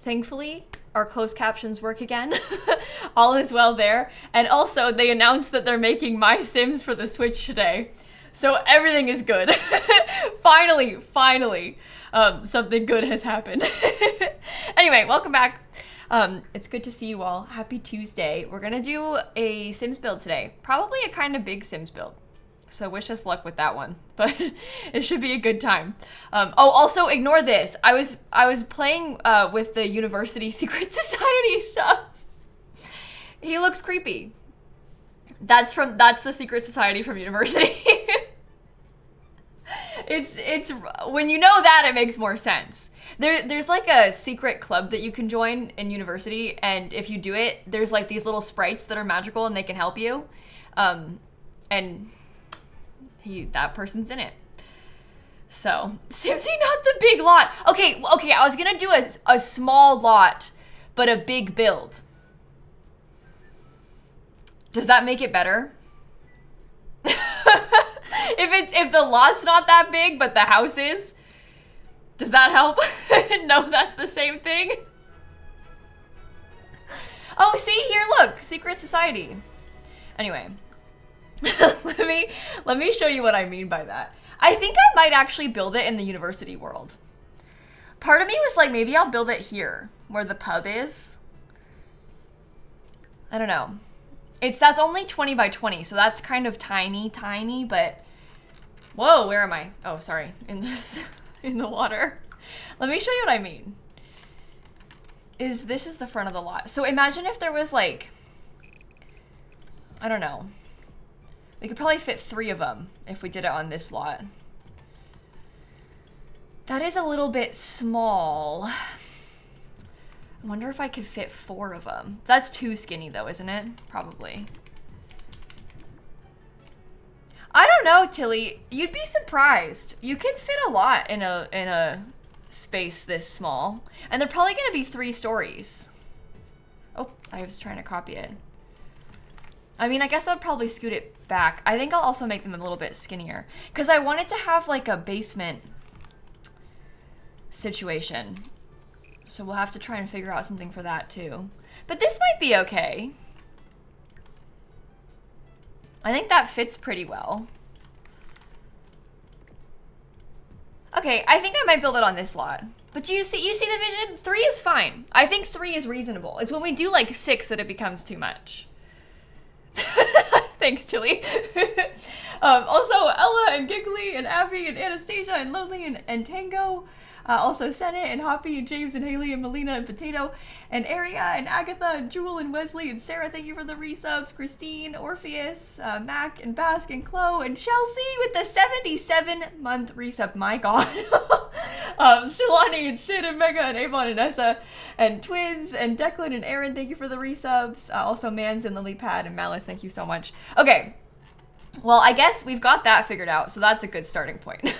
thankfully, our closed captions work again. All is well there. And also, they announced that they're making My Sims for the Switch today. So everything is good. Finally, something good has happened. Anyway, welcome back. It's good to see you all. Happy Tuesday. We're gonna do a Sims build today. Probably a kind of big Sims build. So wish us luck with that one, but it should be a good time. Oh, also ignore this. I was playing with the University Secret Society stuff. He looks creepy. That's the Secret Society from University. It's when you know that, it makes more sense. There's like a secret club that you can join in university, and if you do it, there's like these little sprites that are magical and they can help you. And that person's in it. So, Simsie, not the big lot. Okay, I was gonna do a small lot, but a big build. Does that make it better? If the lot's not that big, but the house is, does that help? No, that's the same thing. Oh, see here, look, Secret Society. Anyway. let me show you what I mean by that. I think I might actually build it in the university world. Part of me was like, maybe I'll build it here where the pub is. I don't know. That's only 20 by 20, so that's kind of tiny, but whoa, where am I? Oh, sorry, in the water. Let me show you what I mean. This is the front of the lot. So imagine if there was like, I don't know. We could probably fit 3 of them if we did it on this lot. That is a little bit small. I wonder if I could fit 4 of them. That's too skinny though, isn't it? Probably. I don't know, Tilly. You'd be surprised. You can fit a lot in a space this small. And they're probably gonna be 3 stories. Oh, I was trying to copy it. I mean, I guess I would probably scoot it back. I think I'll also make them a little bit skinnier because I wanted to have like a basement situation. So we'll have to try and figure out something for that too. But this might be okay. I think that fits pretty well. Okay, I think I might build it on this lot. But do you see the vision? 3 is fine. I think 3 is reasonable. It's when we do like 6 that it becomes too much. Thanks, Tilly. Also, Ella and Giggly and Abby and Anastasia and Lonely and Tango. Also, Senate and Hoppy and James and Haley and Melina and Potato and Aria and Agatha and Jewel and Wesley and Sarah. Thank you for the resubs. Christine, Orpheus, Mac and Bask and Chloe and Chelsea with the 77-month resub. My God. Silani and Sid and Mega and Avon and Essa and Twins and Declan and Aaron. Thank you for the resubs. Also, Mans and Lilypad and Malice. Thank you so much. Okay. Well, I guess we've got that figured out, so that's a good starting point.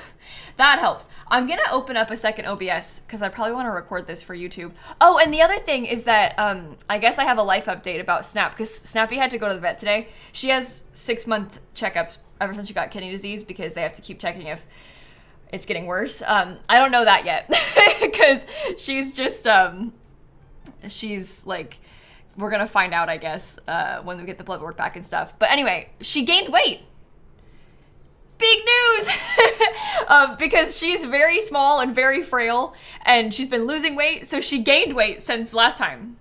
That helps. I'm gonna open up a second OBS because I probably want to record this for YouTube. Oh, and the other thing is that I guess I have a life update about Snap because Snappy had to go to the vet today. She has 6-month checkups ever since she got kidney disease because they have to keep checking if it's getting worse. I don't know that yet because she's just she's like, we're gonna find out, I guess, when we get the blood work back and stuff. But anyway, she gained weight. Big news! Because she's very small and very frail, and she's been losing weight, so she gained weight since last time.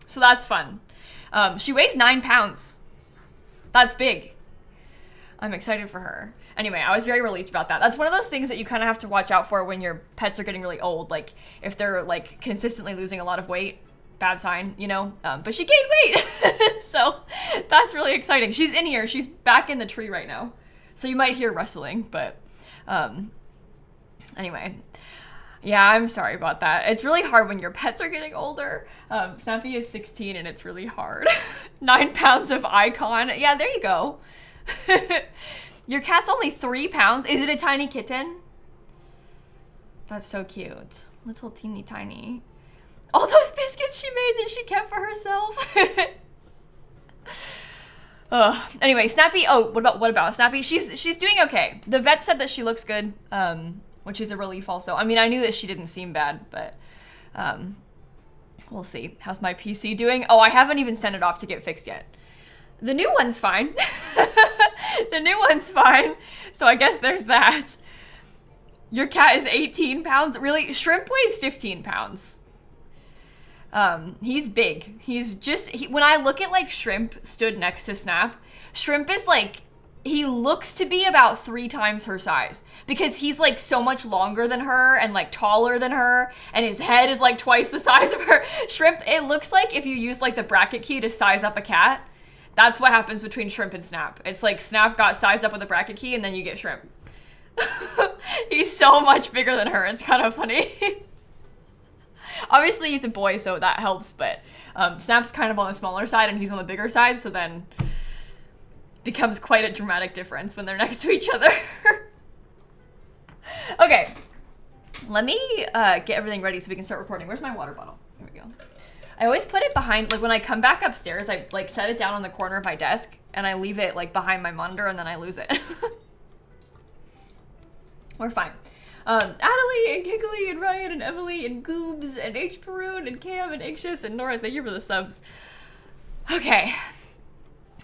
So that's fun. She weighs 9 pounds. That's big. I'm excited for her. Anyway, I was very relieved about that. That's one of those things that you kind of have to watch out for when your pets are getting really old. Like, if they're, like, consistently losing a lot of weight, bad sign, you know? But she gained weight! So, that's really exciting. She's in here. She's back in the tree right now. So you might hear rustling, but anyway. Yeah, I'm sorry about that. It's really hard when your pets are getting older. Snappy is 16 and it's really hard. 9 pounds of icon. Yeah, there you go. Your cat's only 3 pounds. Is it a tiny kitten? That's so cute. Little teeny tiny. All those biscuits she made that she kept for herself. Anyway, Snappy. Oh, what about Snappy? She's doing okay. The vet said that she looks good, which is a relief also. I mean, I knew that she didn't seem bad, but We'll see. How's my PC doing? Oh, I haven't even sent it off to get fixed yet. The new one's fine. The new one's fine. So I guess there's that. Your cat is 18 pounds? Really? Shrimp weighs 15 pounds. He's big. He's just, when I look at like Shrimp stood next to Snap, Shrimp is like, he looks to be about 3 times her size because he's like so much longer than her and like taller than her, and his head is like twice the size of her. Shrimp, it looks like if you use like the bracket key to size up a cat, that's what happens between Shrimp and Snap. It's like Snap got sized up with the bracket key and then you get Shrimp. He's so much bigger than her. It's kind of funny. Obviously he's a boy, so that helps, but Snap's kind of on the smaller side and he's on the bigger side, so then becomes quite a dramatic difference when they're next to each other. Okay, let me get everything ready so we can start recording. Where's my water bottle? Here we go. I always put it behind, like when I come back upstairs, I like set it down on the corner of my desk and I leave it like behind my monitor and then I lose it. We're fine. Adelie and Giggly and Ryan and Emily and Goobs and H. Peroon and Cam and Anxious and Nora, thank you for the subs. Okay.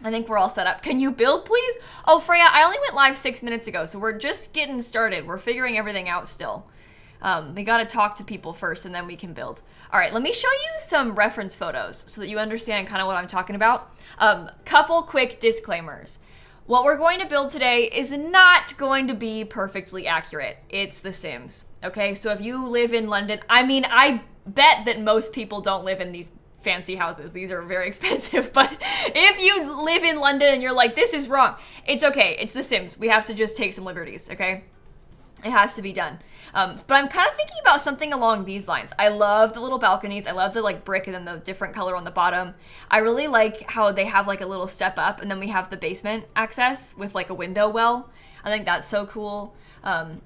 I think we're all set up. Can you build, please? Oh, Freya, I only went live 6 minutes ago, so we're just getting started. We're figuring everything out still. We gotta talk to people first and then we can build. All right, let me show you some reference photos so that you understand kind of what I'm talking about. Couple quick disclaimers. What we're going to build today is not going to be perfectly accurate. It's The Sims, okay? So if you live in London, I mean, I bet that most people don't live in these fancy houses. These are very expensive, but if you live in London and you're like, this is wrong, it's okay. It's The Sims. We have to just take some liberties, okay? It has to be done. But I'm kind of thinking about something along these lines. I love the little balconies. I love the like brick and then the different color on the bottom. I really like how they have like a little step up and then we have the basement access with like a window well. I think that's so cool.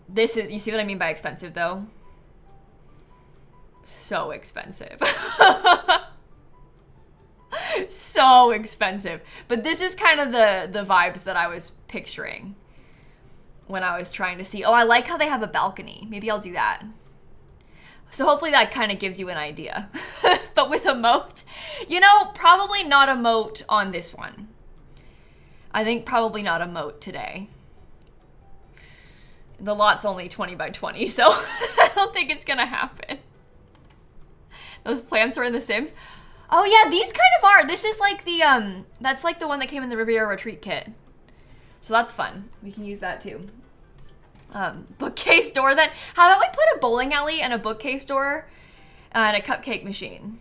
This is, you see what I mean by expensive though? So expensive. So expensive. But this is kind of the vibes that I was picturing when I was trying to see. Oh, I like how they have a balcony. Maybe I'll do that. So hopefully that kind of gives you an idea. But with a moat, you know, probably not a moat on this one. I think probably not a moat today. The lot's only 20 by 20, so I don't think it's gonna happen. Those plants are in The Sims. Oh yeah, these kind of are. This is like the, that's like the one that came in the Riviera Retreat kit. So that's fun. We can use that too. Bookcase door then. How about we put a bowling alley and a bookcase door and a cupcake machine?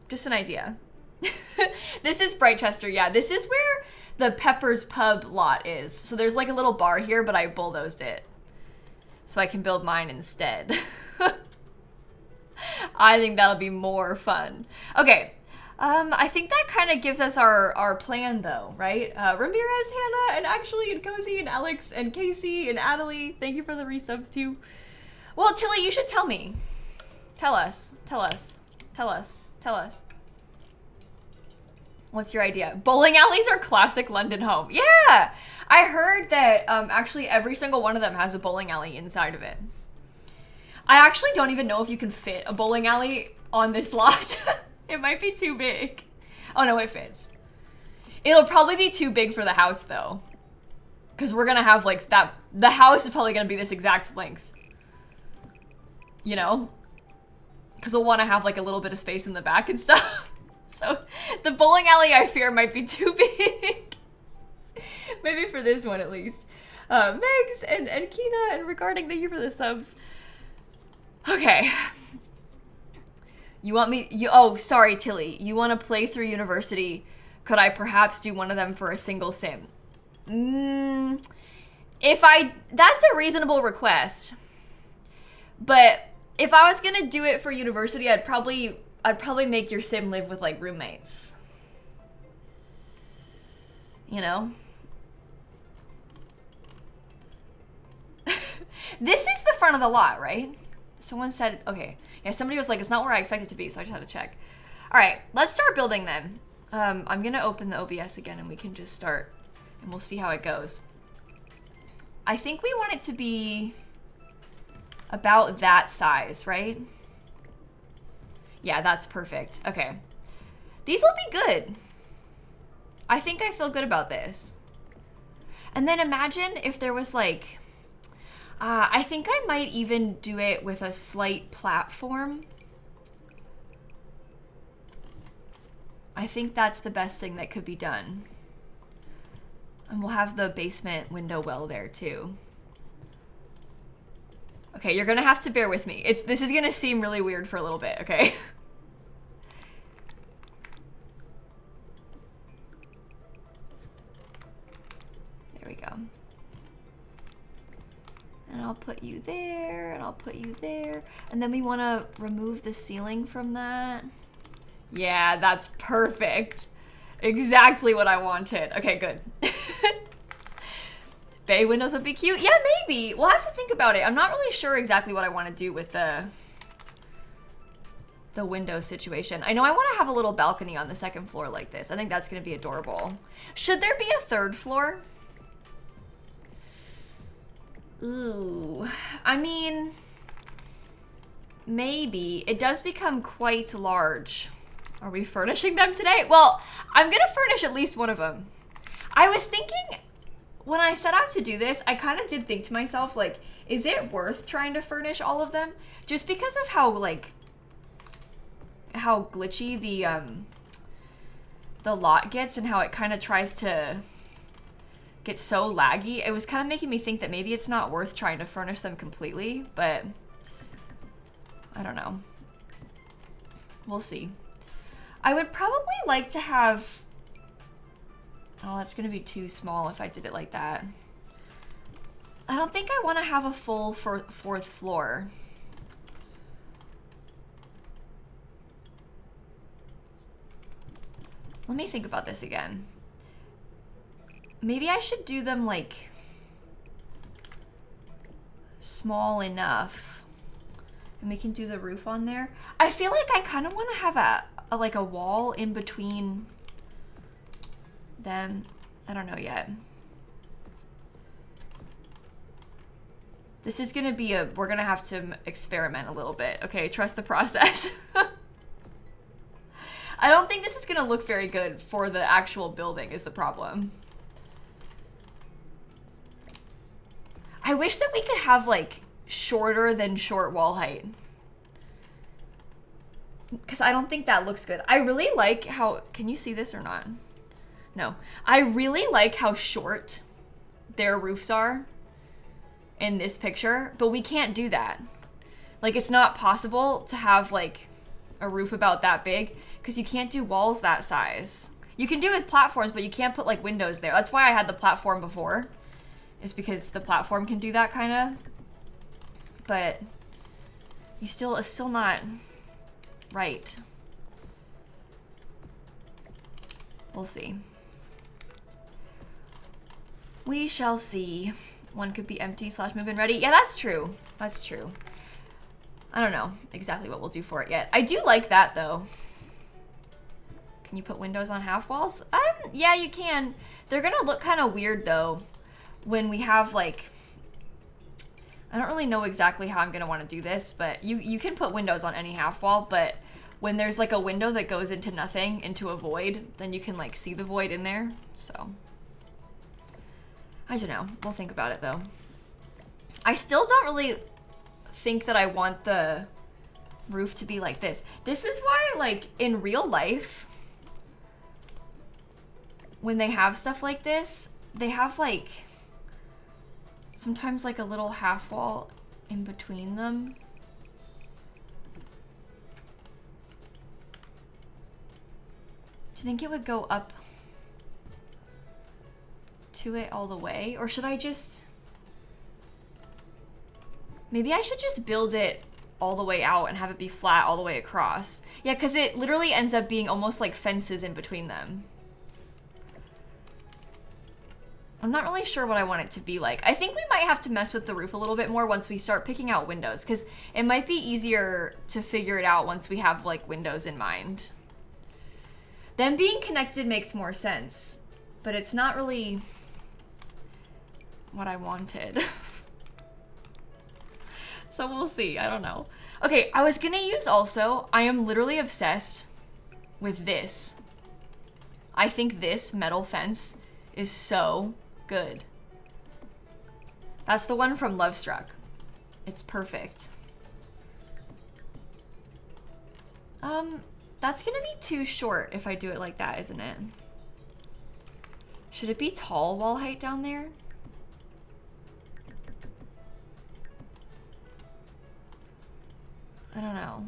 Just an idea. This is Brightchester, yeah. This is where the Pepper's Pub lot is. So there's like a little bar here, but I bulldozed it. So I can build mine instead. I think that'll be more fun. Okay. I think that kind of gives us our plan though, right? Ramirez, Hannah, and Actually, and Cozy, and Alex, and Casey, and Adelie, thank you for the resubs too. Well, Tilly, you should tell me. Tell us. What's your idea? Bowling alleys are classic London home. Yeah! I heard that actually every single one of them has a bowling alley inside of it. I actually don't even know if you can fit a bowling alley on this lot. It might be too big. Oh no, it fits. It'll probably be too big for the house though. Because we're gonna have like that, the house is probably gonna be this exact length. You know? Because we'll wanna have like a little bit of space in the back and stuff. So the bowling alley I fear might be too big. Maybe for this one at least. Megs and Kina and Regarding, thank you for the subs. Okay. You want me, oh, sorry, Tilly. You want to play through university. Could I perhaps do one of them for a single sim? That's a reasonable request. But if I was gonna do it for university, I'd probably make your sim live with like roommates. You know? This is the front of the lot, right? Someone said, okay. Yeah, somebody was like, it's not where I expect it to be, so I just had to check. All right, let's start building then. I'm gonna open the OBS again and we can just start and we'll see how it goes. I think we want it to be about that size, right? Yeah, that's perfect. Okay. These will be good. I think I feel good about this. And then imagine if there was like, I think I might even do it with a slight platform. I think that's the best thing that could be done. And we'll have the basement window well there too. Okay, you're gonna have to bear with me. This is gonna seem really weird for a little bit, okay? There we go. And I'll put you there, and I'll put you there. And then we wanna remove the ceiling from that. Yeah, that's perfect. Exactly what I wanted. Okay, good. Bay windows would be cute. Yeah, maybe. We'll have to think about it. I'm not really sure exactly what I want to do with the window situation. I know I want to have a little balcony on the second floor like this. I think that's going to be adorable. Should there be a third floor? Ooh. I mean, maybe. It does become quite large. Are we furnishing them today? Well, I'm going to furnish at least one of them. I was thinking, when I set out to do this, I kind of did think to myself, like, is it worth trying to furnish all of them? Just because of how, like, how glitchy the lot gets and how it kind of tries to get so laggy. It was kind of making me think that maybe it's not worth trying to furnish them completely, but I don't know. We'll see. I would probably like to have... Oh, that's gonna be too small if I did it like that. I don't think I want to have a full fourth floor. Let me think about this again. Maybe I should do them like small enough, and we can do the roof on there. I feel like I kind of want to have a wall in between them. I don't know yet. This is gonna be we're gonna have to experiment a little bit. Okay, trust the process. I don't think this is gonna look very good for the actual building is the problem. I wish that we could have like shorter than short wall height. Because I don't think that looks good. I really like how, can you see this or not? No. I really like how short their roofs are in this picture, but we can't do that. Like, it's not possible to have like a roof about that big because you can't do walls that size. You can do it with platforms, but you can't put like windows there. That's why I had the platform before, is because the platform can do that kind of. But it's still not right. We'll see. We shall see. One could be empty / move-in ready. Yeah, that's true. That's true. I don't know exactly what we'll do for it yet. I do like that though. Can you put windows on half walls? Yeah, you can. They're gonna look kind of weird though when we have like, I don't really know exactly how I'm gonna want to do this, but you can put windows on any half wall, but when there's like a window that goes into nothing, into a void, then you can like see the void in there. So I don't know. We'll think about it though. I still don't really think that I want the roof to be like this. This is why, like, in real life, when they have stuff like this, they have like sometimes like a little half wall in between them. Do you think it would go up to it all the way? Or should I just... Maybe I should just build it all the way out and have it be flat all the way across. Yeah, because it literally ends up being almost like fences in between them. I'm not really sure what I want it to be like. I think we might have to mess with the roof a little bit more once we start picking out windows, because it might be easier to figure it out once we have like windows in mind. Them being connected makes more sense, but it's not really what I wanted. So we'll see. I don't know. Okay, I was gonna use also, I am literally obsessed with this. I think this metal fence is so good. That's the one from Love Struck. It's perfect. That's gonna be too short if I do it like that, isn't it? Should it be tall wall height down there? I don't know.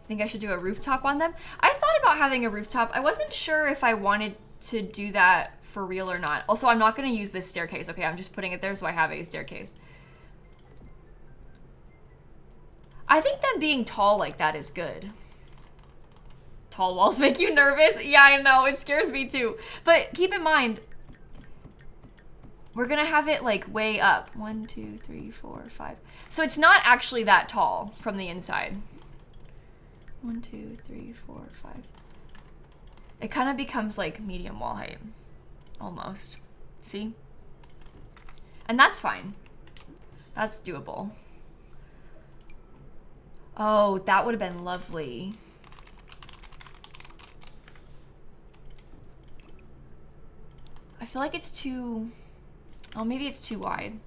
I think I should do a rooftop on them. I thought about having a rooftop. I wasn't sure if I wanted to do that for real or not. Also, I'm not gonna use this staircase. Okay, I'm just putting it there so I have a staircase. I think them being tall like that is good. Tall walls make you nervous? Yeah, I know, it scares me too. But keep in mind, we're gonna have it like way up. 1, 2, 3, 4, 5. So it's not actually that tall from the inside. 1, 2, 3, 4, 5. It kind of becomes like medium wall height, almost. See? And that's fine. That's doable. Oh, that would have been lovely. I feel like it's too... Oh, maybe it's too wide.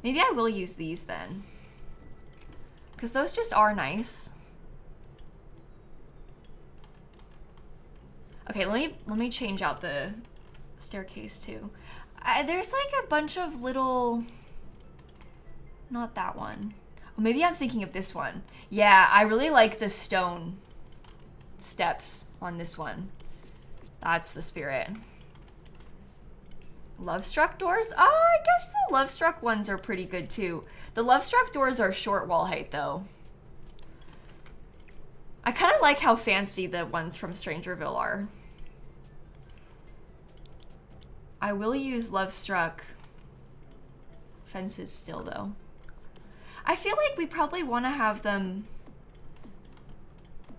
Maybe I will use these then. Because those just are nice. Okay, let me change out the staircase too. There's like a bunch of little... Not that one. Oh, maybe I'm thinking of this one. Yeah, I really like the stone steps on this one. That's the spirit. Love Struck doors? Oh, I guess the Love Struck ones are pretty good too. The Love Struck doors are short wall height though. I kind of like how fancy the ones from Strangerville are. I will use Love Struck fences still though. I feel like we probably want to have them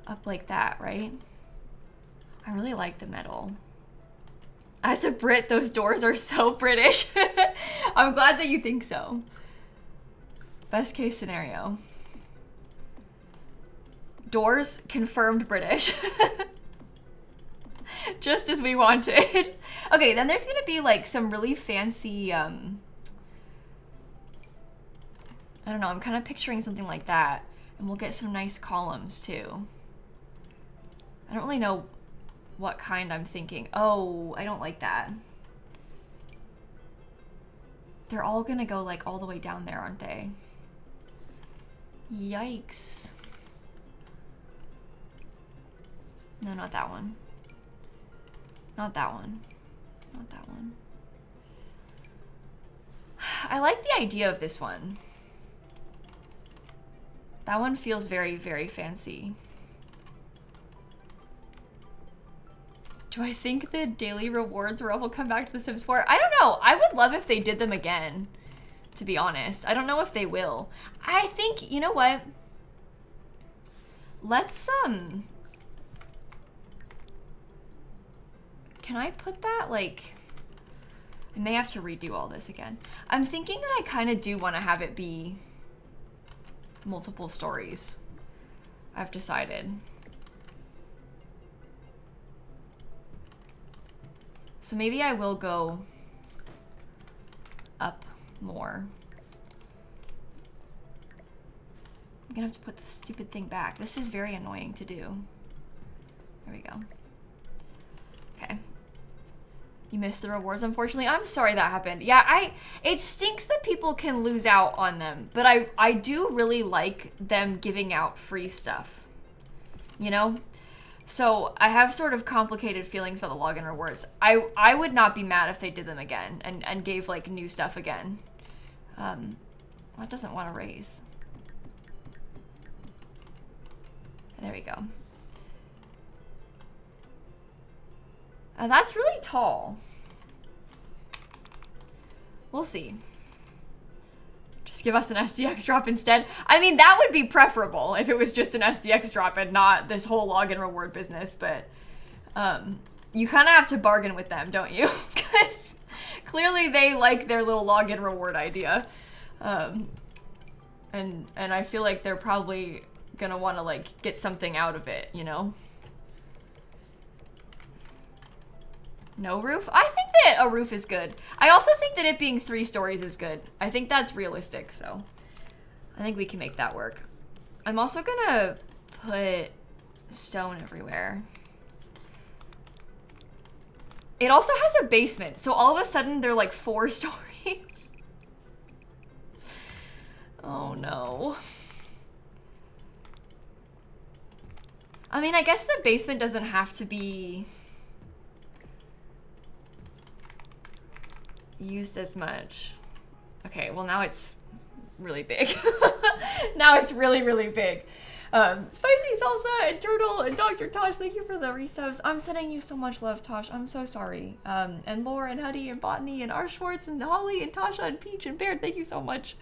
up like that, right? I really like the metal. As a Brit, those doors are so British. I'm glad that you think so. Best case scenario. Doors confirmed British. Just as we wanted. Okay, then there's gonna be like some really fancy, I don't know, I'm kind of picturing something like that. And we'll get some nice columns too. I don't really know what kind I'm thinking. Oh, I don't like that. They're all gonna go like all the way down there, aren't they? Yikes. No, not that one. Not that one. Not that one. I like the idea of this one. That one feels very, very fancy. Do I think the daily rewards will come back to The Sims 4? I don't know. I would love if they did them again, to be honest. I don't know if they will. I think, you know what? Let's, can I put that, like... I may have to redo all this again. I'm thinking that I kind of do want to have it be multiple stories. I've decided. So maybe I will go up more. I'm gonna have to put this stupid thing back. This is very annoying to do. There we go. Okay. You missed the rewards, unfortunately. I'm sorry that happened. Yeah, it stinks that people can lose out on them, but I do really like them giving out free stuff. You know? So I have sort of complicated feelings about the login rewards. I would not be mad if they did them again and gave like new stuff again. That doesn't want to raise. There we go. That's really tall. We'll see. Just give us an SDX drop instead. I mean, that would be preferable if it was just an SDX drop and not this whole login reward business, but you kind of have to bargain with them, don't you? Clearly they like their little login reward idea. And I feel like they're probably gonna want to like get something out of it, you know? No roof? I think that a roof is good. I also think that it being 3 stories is good. I think that's realistic, so I think we can make that work. I'm also gonna put stone everywhere. It also has a basement, so all of a sudden they're like 4 stories. Oh no. I mean, I guess the basement doesn't have to be used as much. Okay, well now it's really big. Now it's really, really big. Spicy Salsa and Turtle and Dr. Tosh, thank you for the resubs. I'm sending you so much love, Tosh. I'm so sorry. And Laura and Huddy and Botany and R. Schwartz and Holly and Tasha and Peach and Baird, thank you so much.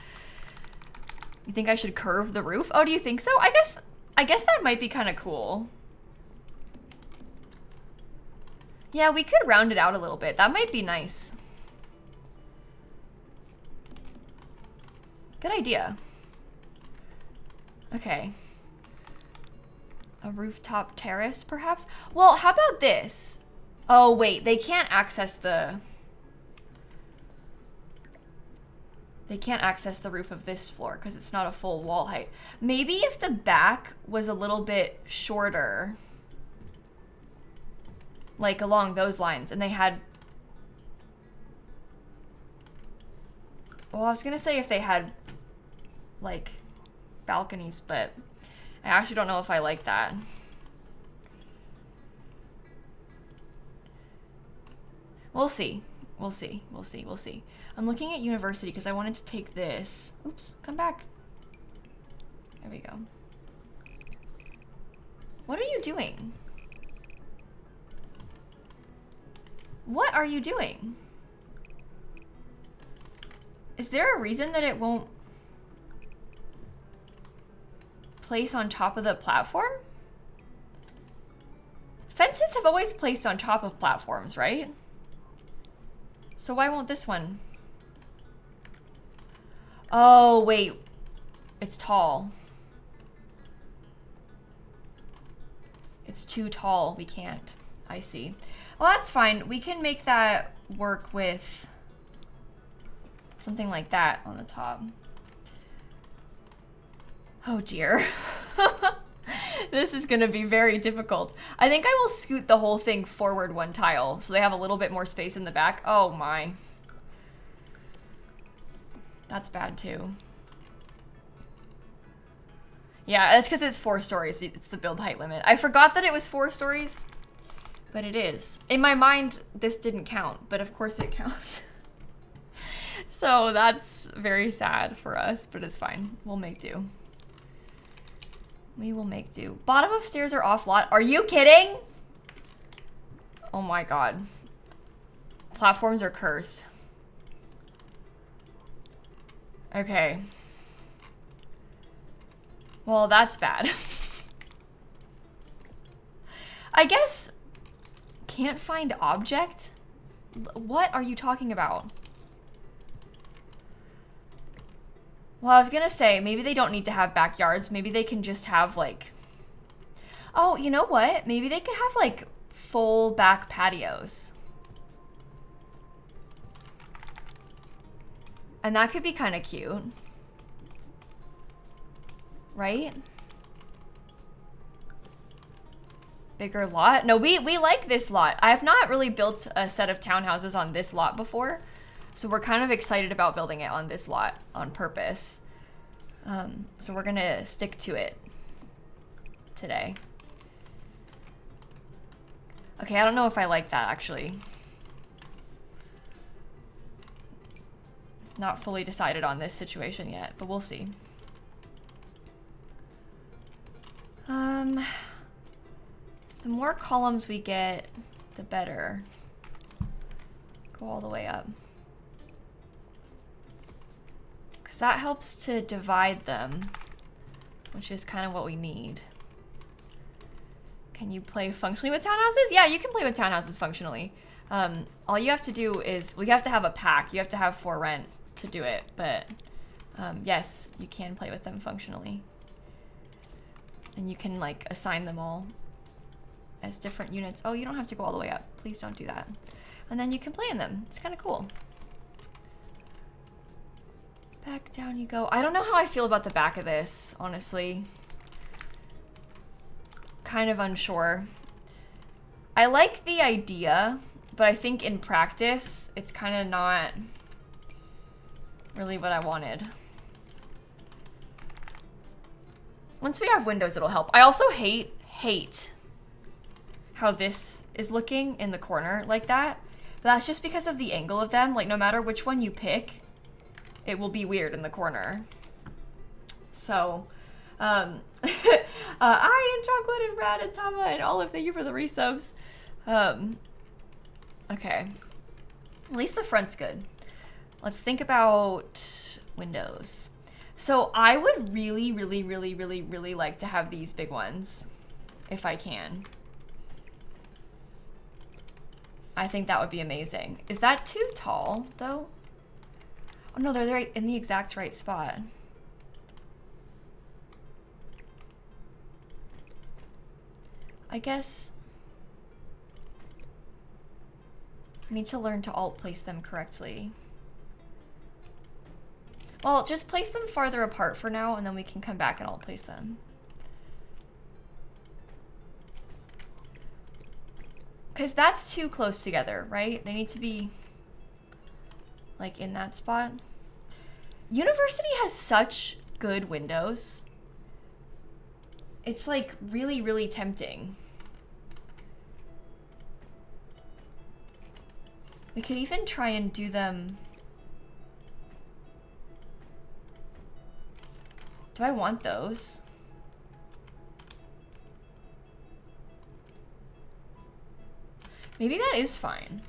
You think I should curve the roof? Oh, do you think so? I guess that might be kind of cool. Yeah, we could round it out a little bit. That might be nice. Good idea. Okay. A rooftop terrace, perhaps? Well, how about this? Oh, wait, they can't access the... They can't access the roof of this floor because it's not a full wall height. Maybe if the back was a little bit shorter, like along those lines, and they had... Well, I was gonna say if they had, like, balconies, but I actually don't know if I like that. We'll see. We'll see. We'll see. We'll see. I'm looking at university because I wanted to take this. Oops, come back. There we go. What are you doing? What are you doing? Is there a reason that it won't place on top of the platform? Fences have always placed on top of platforms, right? So why won't this one? Oh, wait. It's tall. It's too tall. We can't. I see. Well, that's fine. We can make that work with something like that on the top. Oh dear. This is gonna be very difficult. I think I will scoot the whole thing forward 1 tile so they have a little bit more space in the back. Oh my. That's bad too. Yeah, that's because it's 4 stories. It's the build height limit. I forgot that it was 4 stories, but it is. In my mind, this didn't count, but of course it counts. So that's very sad for us, but it's fine. We'll make do. We will make do. Bottom of stairs are off lot. Are you kidding? Oh my god. Platforms are cursed. Okay. Well, that's bad. I guess can't find object? What are you talking about? Well, I was gonna say, maybe they don't need to have backyards. Maybe they can just have, like... Oh, you know what? Maybe they could have, like, full back patios. And that could be kind of cute. Right? Bigger lot? No, we like this lot. I have not really built a set of townhouses on this lot before. So we're kind of excited about building it on this lot on purpose. So we're gonna stick to it today. Okay, I don't know if I like that actually. Not fully decided on this situation yet, but we'll see. The more columns we get, the better. Go all the way up. Because that helps to divide them, which is kind of what we need. Can you play functionally with townhouses? Yeah, you can play with townhouses functionally. All you have to do is, we have to have a pack. You have to have for rent to do it, but yes, you can play with them functionally. And you can like assign them all as different units. Oh, you don't have to go all the way up. Please don't do that. And then you can play in them. It's kind of cool. Back down you go. I don't know how I feel about the back of this, honestly. Kind of unsure. I like the idea, but I think in practice, it's kind of not really what I wanted. Once we have windows, it'll help. I also hate how this is looking in the corner like that. But that's just because of the angle of them. Like, no matter which one you pick, it will be weird in the corner. So, I and Chocolate and Brad and Tama and Olive, thank you for the resubs. Okay. At least the front's good. Let's think about windows. So I would really like to have these big ones, if I can. I think that would be amazing. Is that too tall, though? Oh no, they're right in the exact right spot. I guess I need to learn to alt place them correctly. Well, just place them farther apart for now, and then we can come back and alt place them. Because that's too close together, right? They need to be like in that spot. University has such good windows. It's like really tempting. We could even try and do them. Do I want those? Maybe that is fine.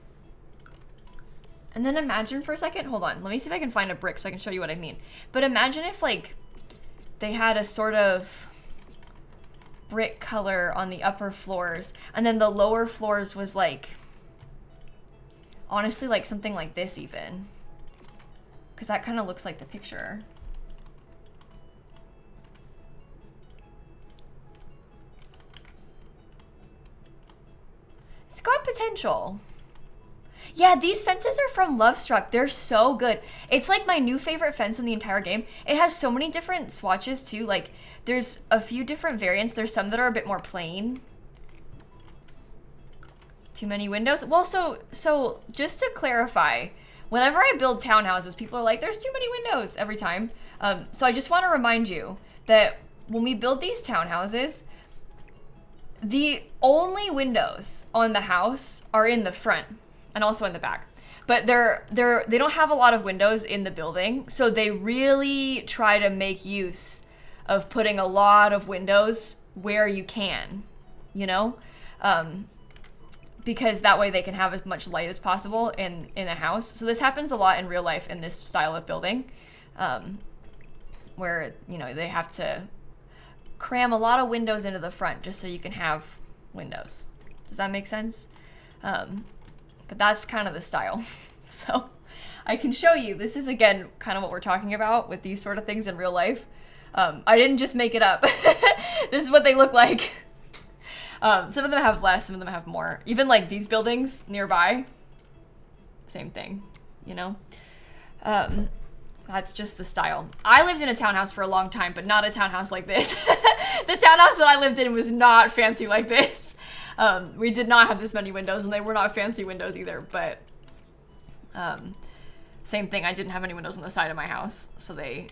And then imagine for a second, hold on, let me see if I can find a brick so I can show you what I mean. But imagine if like they had a sort of brick color on the upper floors and then the lower floors was like, honestly, like something like this even. Because that kind of looks like the picture. It's got potential. Yeah, these fences are from Lovestruck. They're so good. It's like my new favorite fence in the entire game. It has so many different swatches too. Like there's a few different variants. There's some that are a bit more plain. Too many windows. Well, so just to clarify, whenever I build townhouses, people are like, there's too many windows every time. So I just want to remind you that when we build these townhouses, the only windows on the house are in the front and also in the back. But they don't have a lot of windows in the building, so they really try to make use of putting a lot of windows where you can, you know? Because that way they can have as much light as possible in a house. So this happens a lot in real life in this style of building, where, you know, they have to cram a lot of windows into the front just so you can have windows. Does that make sense? But that's kind of the style. So I can show you. This is, again, kind of what we're talking about with these sort of things in real life. I didn't just make it up. This is what they look like. Some of them have less, some of them have more. Even like these buildings nearby, same thing, you know? That's just the style. I lived in a townhouse for a long time, but not a townhouse like this. The townhouse that I lived in was not fancy like this. We did not have this many windows, and they were not fancy windows either, but same thing. I didn't have any windows on the side of my house, so we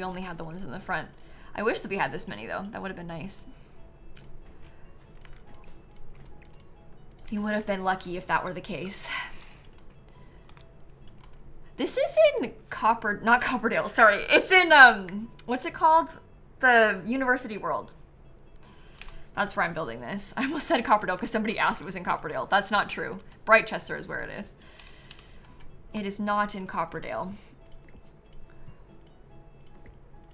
only had the ones in the front. I wish that we had this many, though. That would have been nice. You would have been lucky if that were the case. This is in not Copperdale, sorry. It's in, what's it called? The University World. That's where I'm building this. I almost said Copperdale because somebody asked if it was in Copperdale. That's not true. Brightchester is where it is. It is not in Copperdale.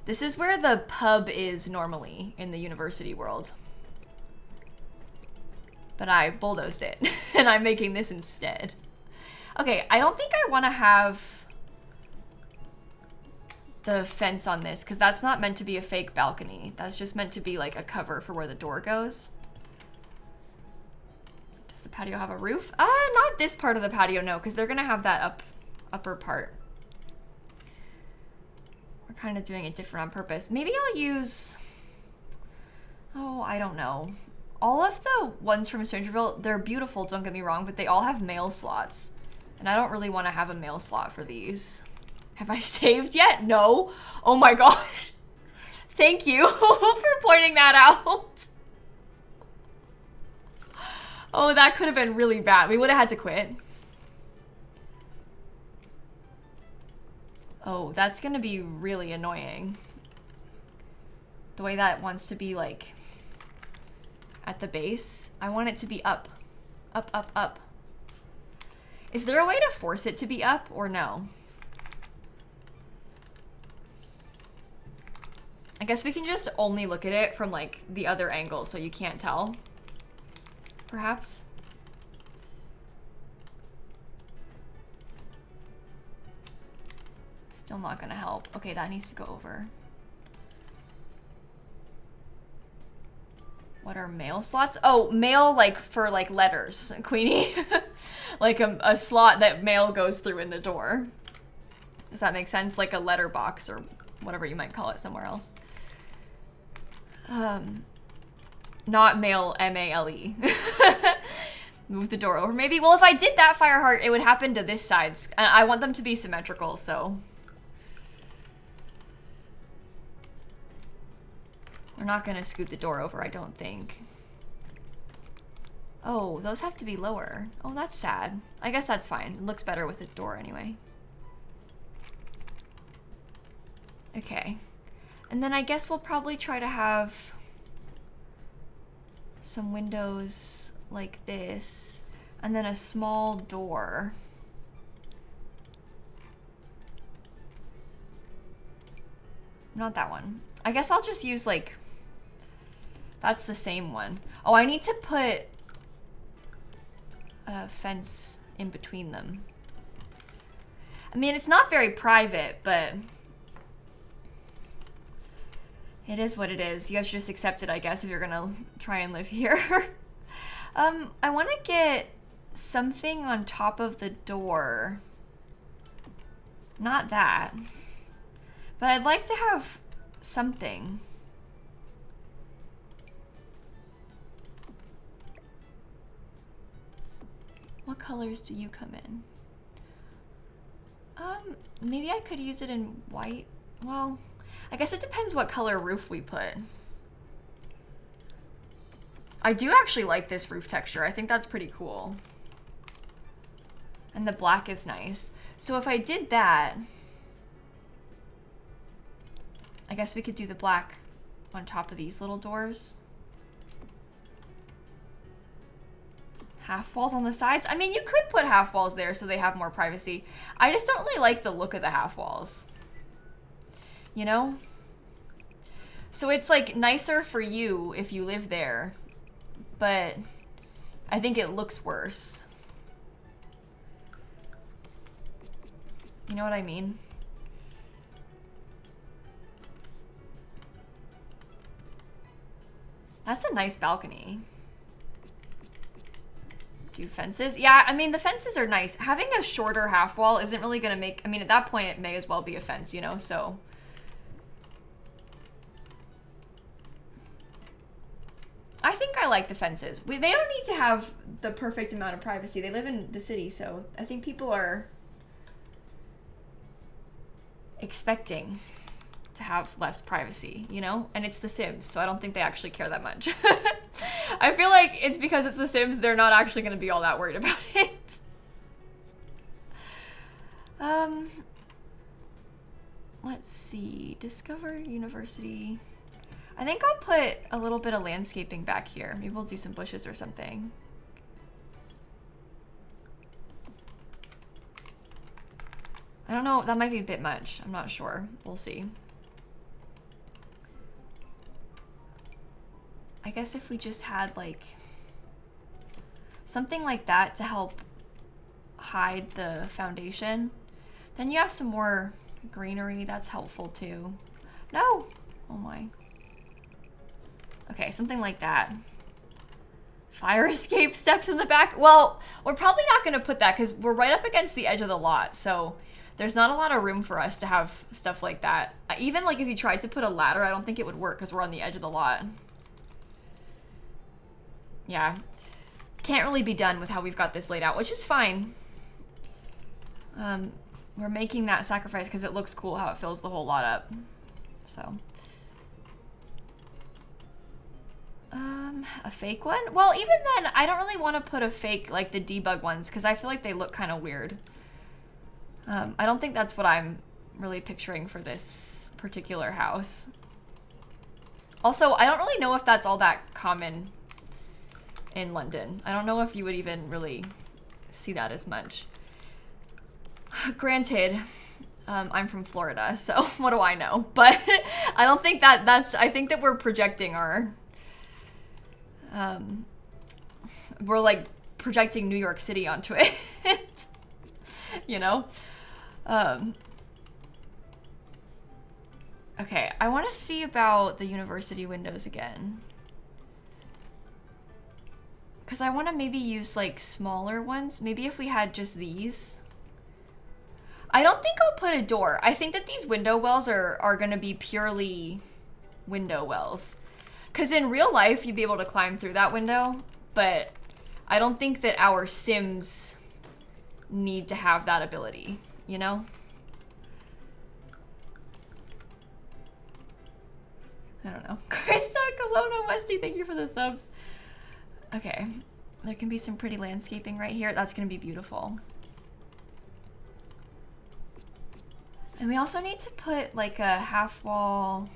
This is where the pub is normally in the University World. but I bulldozed it and I'm making this instead. Okay, I don't think I want to have the fence on this because that's not meant to be a fake balcony. That's just meant to be like a cover for where the door goes. Does the patio have a roof? Not this part of the patio, no, because they're gonna have that upper part. We're kind of doing it different on purpose. Maybe I'll use, oh, I don't know. All of the ones from Strangerville, they're beautiful, don't get me wrong, but they all have mail slots. And I don't really want to have a mail slot for these. Have I saved yet? No. Oh my gosh. Thank you for pointing that out. Oh, that could have been really bad. We would have had to quit. Oh, that's gonna be really annoying. The way that wants to be like at the base. I want it to be up. Up, up, up. Is there a way to force it to be up or no? I guess we can just only look at it from like the other angle so you can't tell. Perhaps. Still not gonna help. Okay, that needs to go over. What are mail slots? Oh, mail like for like letters, Queenie. Like a slot that mail goes through in the door. Does that make sense? Like a letter box or whatever you might call it somewhere else. Not mail, M-A-L-E. Move the door over maybe. Well, if I did that, Fireheart, it would happen to this side. I want them to be symmetrical, so. We're not gonna scoot the door over, I don't think. Oh, those have to be lower. Oh, that's sad. I guess that's fine. It looks better with the door anyway. Okay. And then I guess we'll probably try to have some windows like this, and then a small door. Not that one. I guess I'll just use like, that's the same one. Oh, I need to put a fence in between them. I mean, it's not very private, but it is what it is. You guys should just accept it, I guess, if you're gonna try and live here. I want to get something on top of the door. Not that. But I'd like to have something. What colors do you come in? Maybe I could use it in white. Well, I guess it depends what color roof we put. I do actually like this roof texture. I think that's pretty cool. And the black is nice. So if I did that, I guess we could do the black on top of these little doors. Half walls on the sides. I mean, you could put half walls there so they have more privacy. I just don't really like the look of the half walls. You know? So it's like nicer for you if you live there, but I think it looks worse. You know what I mean? That's a nice balcony. Do fences? Yeah, I mean, the fences are nice. Having a shorter half wall isn't really gonna make, I mean, at that point it may as well be a fence, you know, so. I think I like the fences. They don't need to have the perfect amount of privacy. They live in the city, so I think people are expecting to have less privacy, you know? And it's The Sims, so I don't think they actually care that much. I feel like it's because it's The Sims, they're not actually gonna be all that worried about it. Let's see, Discover University. I think I'll put a little bit of landscaping back here. Maybe we'll do some bushes or something. I don't know, that might be a bit much. I'm not sure, we'll see. I guess if we just had like Something like that to help hide the foundation. Then you have some more greenery. That's helpful too. No! Oh my. Okay, something like that. Fire escape steps in the back. Well, we're probably not going to put that because we're right up against the edge of the lot. So there's not a lot of room for us to have stuff like that. Even like if you tried to put a ladder, I don't think it would work because we're on the edge of the lot. Yeah. Can't really be done with how we've got this laid out, which is fine. We're making that sacrifice because it looks cool how it fills the whole lot up. So. A fake one? Well, even then, I don't really want to put a fake, like the debug ones, because I feel like they look kind of weird. I don't think that's what I'm really picturing for this particular house. Also, I don't really know if that's all that common in London. I don't know if you would even really see that as much. Granted, I'm from Florida, so what do I know? But I don't think I think that we're projecting our... we're like projecting New York City onto it, you know? Okay, I want to see about the university windows again. Because I want to maybe use like smaller ones. Maybe if we had just these. I don't think I'll put a door. I think that these window wells are going to be purely window wells. Because in real life, you'd be able to climb through that window, but I don't think that our Sims need to have that ability, you know? I don't know. Krista, Kelowna, Westy, thank you for the subs. Okay, there can be some pretty landscaping right here. That's gonna be beautiful. And we also need to put like a half wall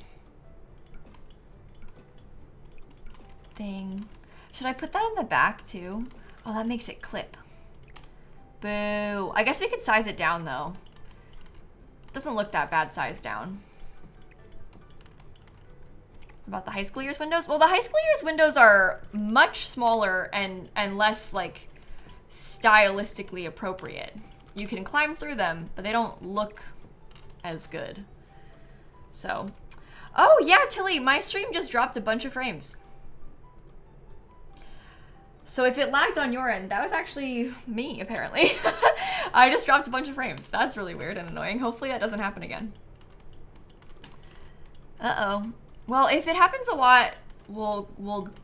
thing. Should I put that in the back too? Oh, that makes it clip. Boo. I guess we could size it down though. Doesn't look that bad sized down. About the high school years windows? Well, the high school years windows are much smaller and less like stylistically appropriate. You can climb through them, but they don't look as good. So, oh yeah, Tilly, my stream just dropped a bunch of frames. So if it lagged on your end, that was actually me, apparently. I just dropped a bunch of frames. That's really weird and annoying. Hopefully that doesn't happen again. Uh-oh. Well, if it happens a lot, we'll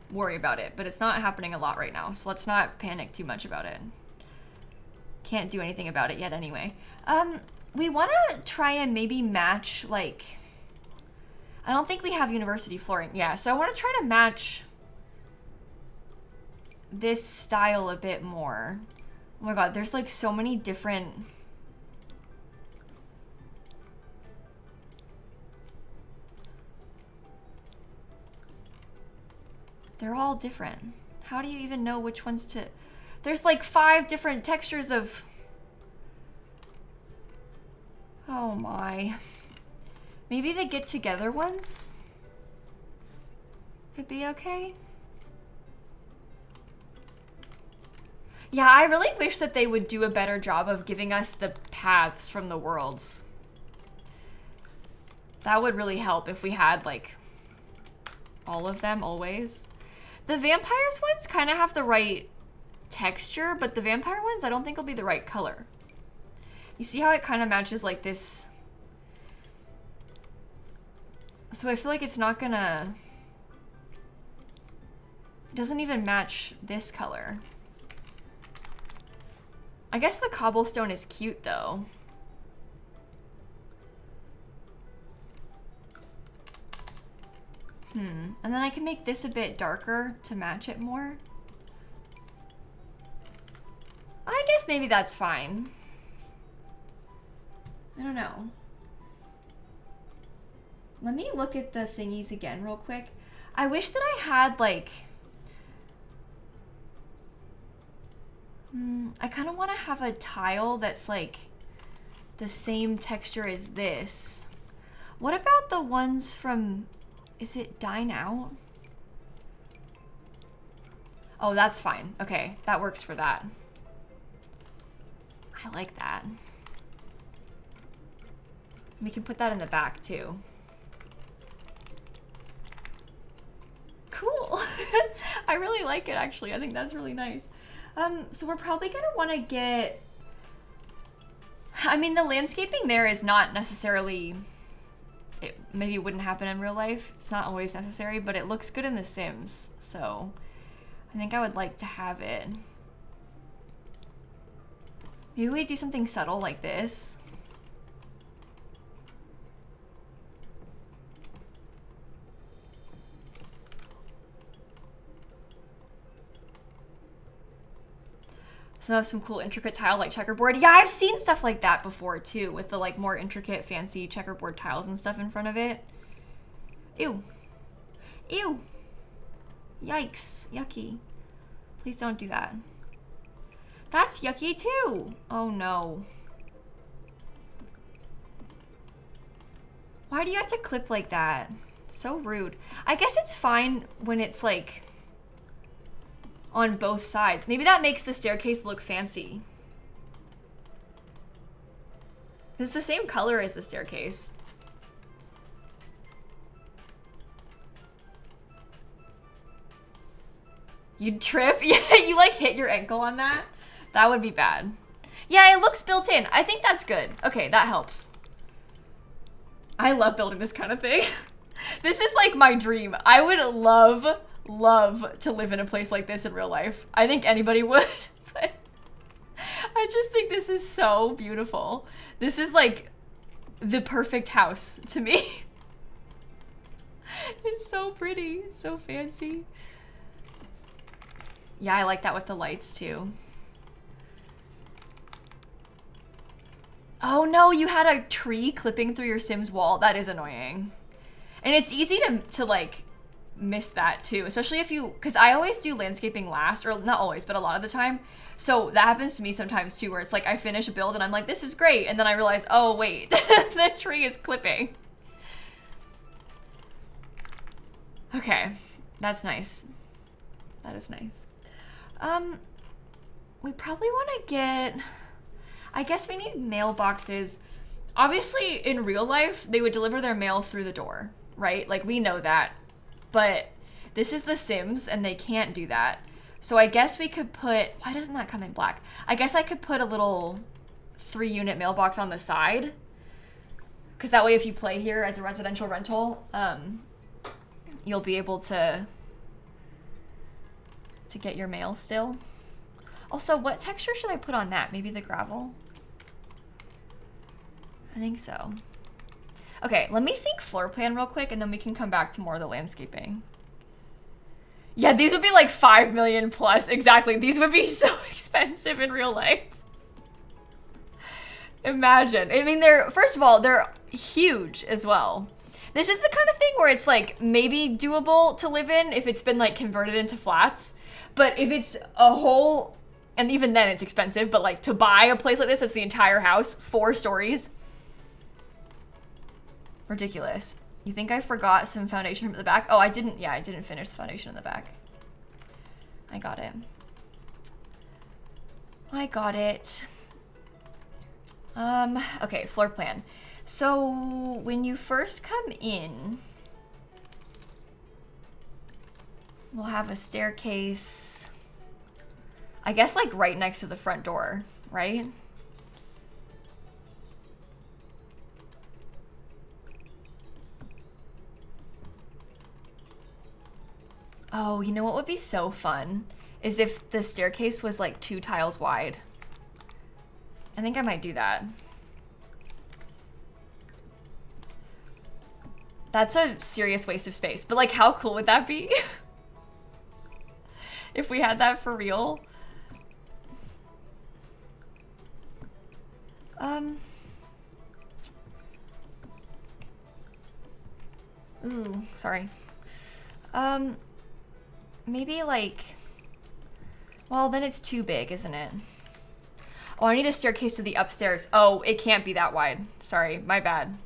worry about it, but it's not happening a lot right now, so let's not panic too much about it. Can't do anything about it yet anyway. We want to try and maybe match, like... I don't think we have university flooring. Yeah, so I want to try to match this style a bit more. Oh my god, there's like so many different... They're all different. How do you even know which ones to... There's like 5 different textures of... Oh my. Maybe the get together ones could be okay. Yeah, I really wish that they would do a better job of giving us the paths from the worlds. That would really help if we had like all of them always. The vampires ones kind of have the right texture, but the vampire ones I don't think will be the right color. You see how it kind of matches like this? So I feel like it's not gonna... It doesn't even match this color. I guess the cobblestone is cute though. And then I can make this a bit darker to match it more. I guess maybe that's fine. I don't know. Let me look at the thingies again real quick. I wish that I had like... I kind of want to have a tile that's like the same texture as this. What about the ones from... Is it Dine Out? Oh, that's fine. Okay, that works for that. I like that. We can put that in the back too. Cool. I really like it actually. I think that's really nice. So we're probably gonna want to get, I mean, the landscaping there is not necessarily, it maybe wouldn't happen in real life. It's not always necessary, but it looks good in The Sims. So I think I would like to have it. Maybe we do something subtle like this. So some cool intricate tile like checkerboard. Yeah, I've seen stuff like that before too, with the like more intricate fancy checkerboard tiles and stuff in front of it. Ew. Ew. Yikes. Yucky. Please don't do that. That's yucky too. Oh no. Why do you have to clip like that? So rude. I guess it's fine when it's like on both sides. Maybe that makes the staircase look fancy. It's the same color as the staircase. You'd trip? Yeah, you like hit your ankle on that? That would be bad. Yeah, it looks built in. I think that's good. Okay, that helps. I love building this kind of thing. This is like my dream. I would love to live in a place like this in real life. I think anybody would, but I just think this is so beautiful. This is like the perfect house to me. It's so pretty, so fancy. Yeah, I like that with the lights too. Oh no, you had a tree clipping through your Sims wall. That is annoying. And it's easy to like miss that too, especially if you, because I always do landscaping last, or not always, but a lot of the time. So that happens to me sometimes too, where it's like I finish a build and I'm like, this is great. And then I realize, oh wait, the tree is clipping. Okay, that's nice. That is nice. We probably want to get, I guess we need mailboxes. Obviously in real life, they would deliver their mail through the door, right? Like we know that, but this is The Sims and they can't do that. So I guess we could put, why doesn't that come in black? I guess I could put a little 3-unit mailbox on the side, because that way if you play here as a residential rental, you'll be able to get your mail still. Also, what texture should I put on that? Maybe the gravel? I think so. Okay, let me think floor plan real quick and then we can come back to more of the landscaping. Yeah, these would be like 5 million plus. Exactly. These would be so expensive in real life. Imagine. I mean, first of all, they're huge as well. This is the kind of thing where it's like maybe doable to live in if it's been like converted into flats. But if it's a whole, and even then it's expensive, but like to buy a place like this, it's the entire house, 4 stories. Ridiculous. You think I forgot some foundation from the back? Oh, I didn't. Yeah, I didn't finish the foundation in the back. I got it. I got it. Okay, floor plan. So when you first come in, we'll have a staircase, I guess like right next to the front door, right? Oh, you know what would be so fun? Is if the staircase was like 2 tiles wide. I think I might do that. That's a serious waste of space, but like how cool would that be? If we had that for real. Ooh, sorry. Maybe like, well, then it's too big, isn't it? Oh, I need a staircase to the upstairs. Oh, it can't be that wide. Sorry, my bad.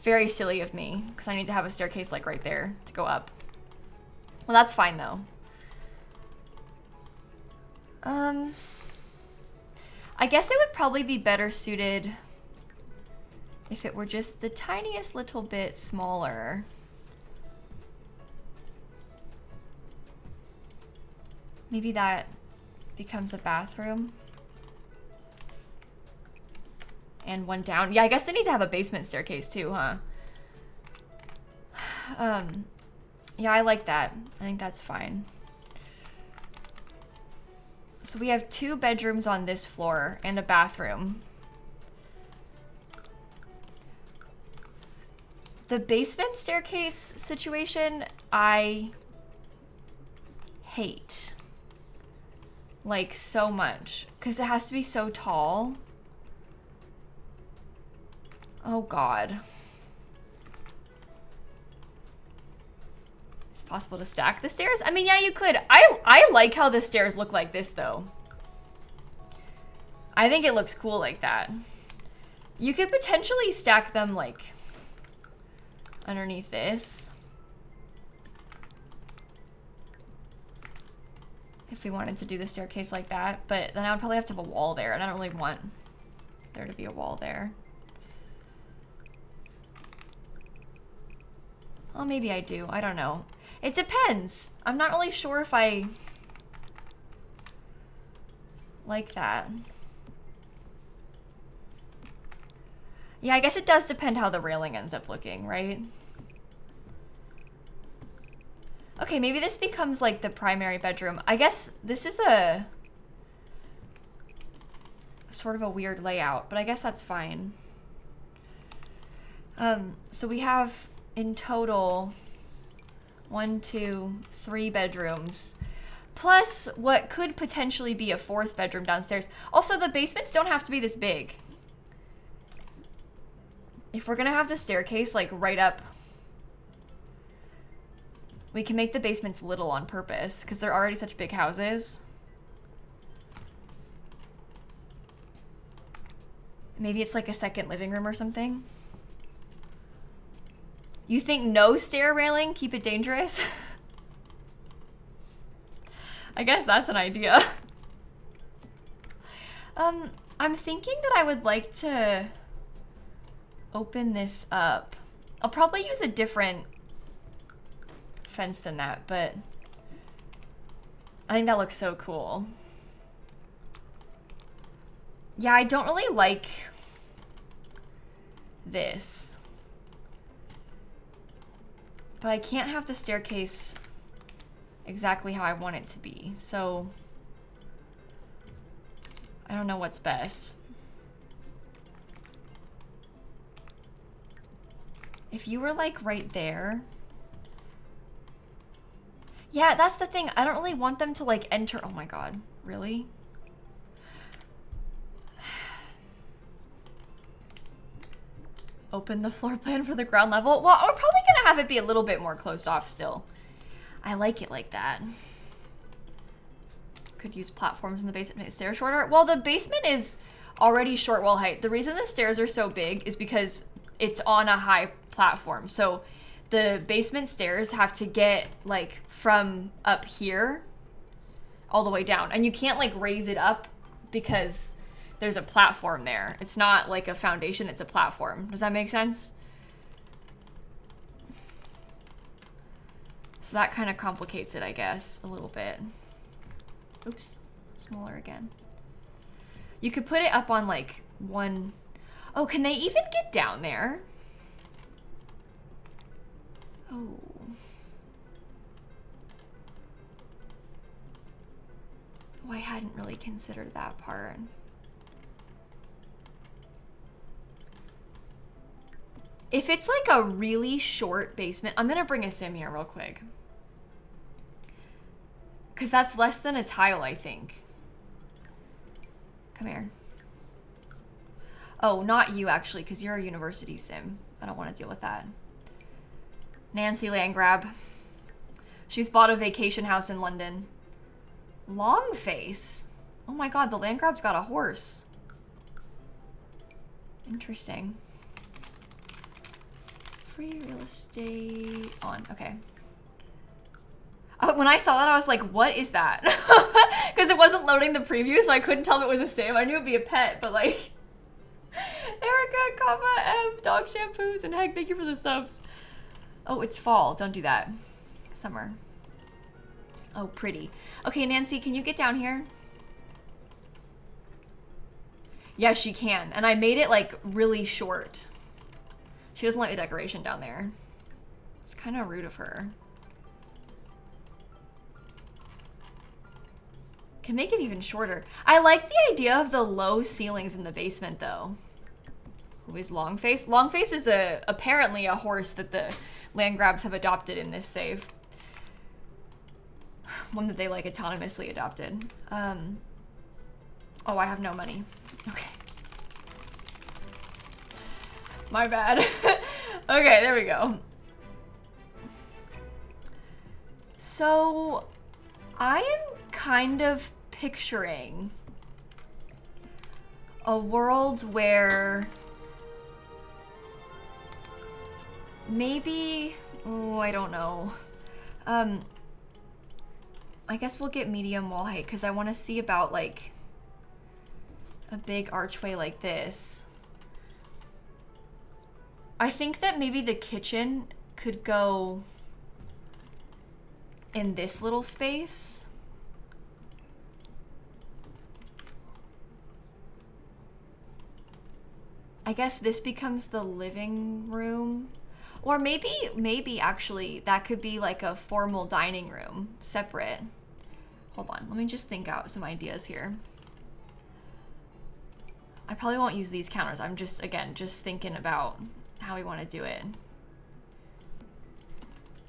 Very silly of me, because I need to have a staircase like right there to go up. Well, that's fine though. I guess it would probably be better suited if it were just the tiniest little bit smaller. Maybe that becomes a bathroom. And one down. Yeah, I guess they need to have a basement staircase too, huh? Yeah, I like that. I think that's fine. So we have 2 bedrooms on this floor and a bathroom. The basement staircase situation, I hate. Like, so much. Because it has to be so tall. Oh, God. It's possible to stack the stairs? I mean, yeah, you could. I like how the stairs look like this, though. I think it looks cool like that. You could potentially stack them, like, underneath this. If we wanted to do the staircase like that. But then I would probably have to have a wall there, and I don't really want there to be a wall there. Well, maybe I do. I don't know. It depends. I'm not really sure if I like that. Yeah, I guess it does depend how the railing ends up looking, right? Okay, maybe this becomes like the primary bedroom. I guess this is a sort of a weird layout, but I guess that's fine. So we have in total 1, 2, 3 bedrooms, plus what could potentially be a 4th bedroom downstairs. Also, the basements don't have to be this big. If we're gonna have the staircase like right up, we can make the basements little on purpose because they're already such big houses. Maybe it's like a second living room or something. You think no stair railing? Keep it dangerous? I guess that's an idea. I'm thinking that I would like to open this up. I'll probably use a different fence than that, but I think that looks so cool. Yeah, I don't really like this. But I can't have the staircase exactly how I want it to be, so I don't know what's best. If you were like right there. Yeah, that's the thing. I don't really want them to like enter. Oh my God, really? Open the floor plan for the ground level. Well, we're probably gonna have it be a little bit more closed off still. I like it like that. Could use platforms in the basement to make the stairs shorter. Well, the basement is already short wall height. The reason the stairs are so big is because it's on a high platform. So the basement stairs have to get like from up here all the way down. And you can't like raise it up because there's a platform there. It's not like a foundation, it's a platform. Does that make sense? So that kind of complicates it, I guess, a little bit. Oops, smaller again. You could put it up on like one. Oh, can they even get down there? Oh. Oh, I hadn't really considered that part. If it's like a really short basement, I'm gonna bring a sim here real quick. Cause that's less than a tile, I think. Come here. Oh, not you actually, cause you're a university sim. I don't wanna deal with that. Nancy Landgrab. She's bought a vacation house in London. Longface. Oh my God, the Landgrab's got a horse. Interesting. Free real estate on. Okay. Oh, when I saw that, I was like, what is that? Because it wasn't loading the preview, so I couldn't tell if it was a sim. I knew it'd be a pet, but like... Erica, Kava, M, Dog Shampoos, and Heg, thank you for the subs. Oh, it's fall. Don't do that. Summer. Oh, pretty. Okay, Nancy, can you get down here? Yeah, she can. And I made it, like, really short. She doesn't like the decoration down there. It's kind of rude of her. Can make it even shorter. I like the idea of the low ceilings in the basement, though. Who is Longface? Longface is apparently a horse that the land grabs have adopted in this save. One that they, like, autonomously adopted. Oh, I have no money. Okay. My bad. Okay, there we go. So, I am kind of picturing a world where maybe, oh, I don't know. I guess we'll get medium wall height because I want to see about like a big archway like this. I think that maybe the kitchen could go in this little space. I guess this becomes the living room. Or maybe actually that could be like a formal dining room, separate. Hold on, let me just think out some ideas here. I probably won't use these counters. I'm just, again, just thinking about how we want to do it.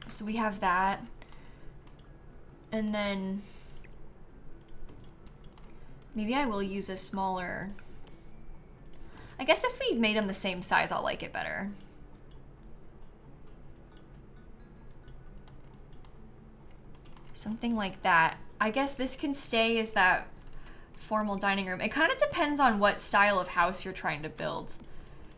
So we have that. And then maybe I will use a smaller, I guess if we made them the same size, I'll like it better. Something like that. I guess this can stay as that formal dining room. It kind of depends on what style of house you're trying to build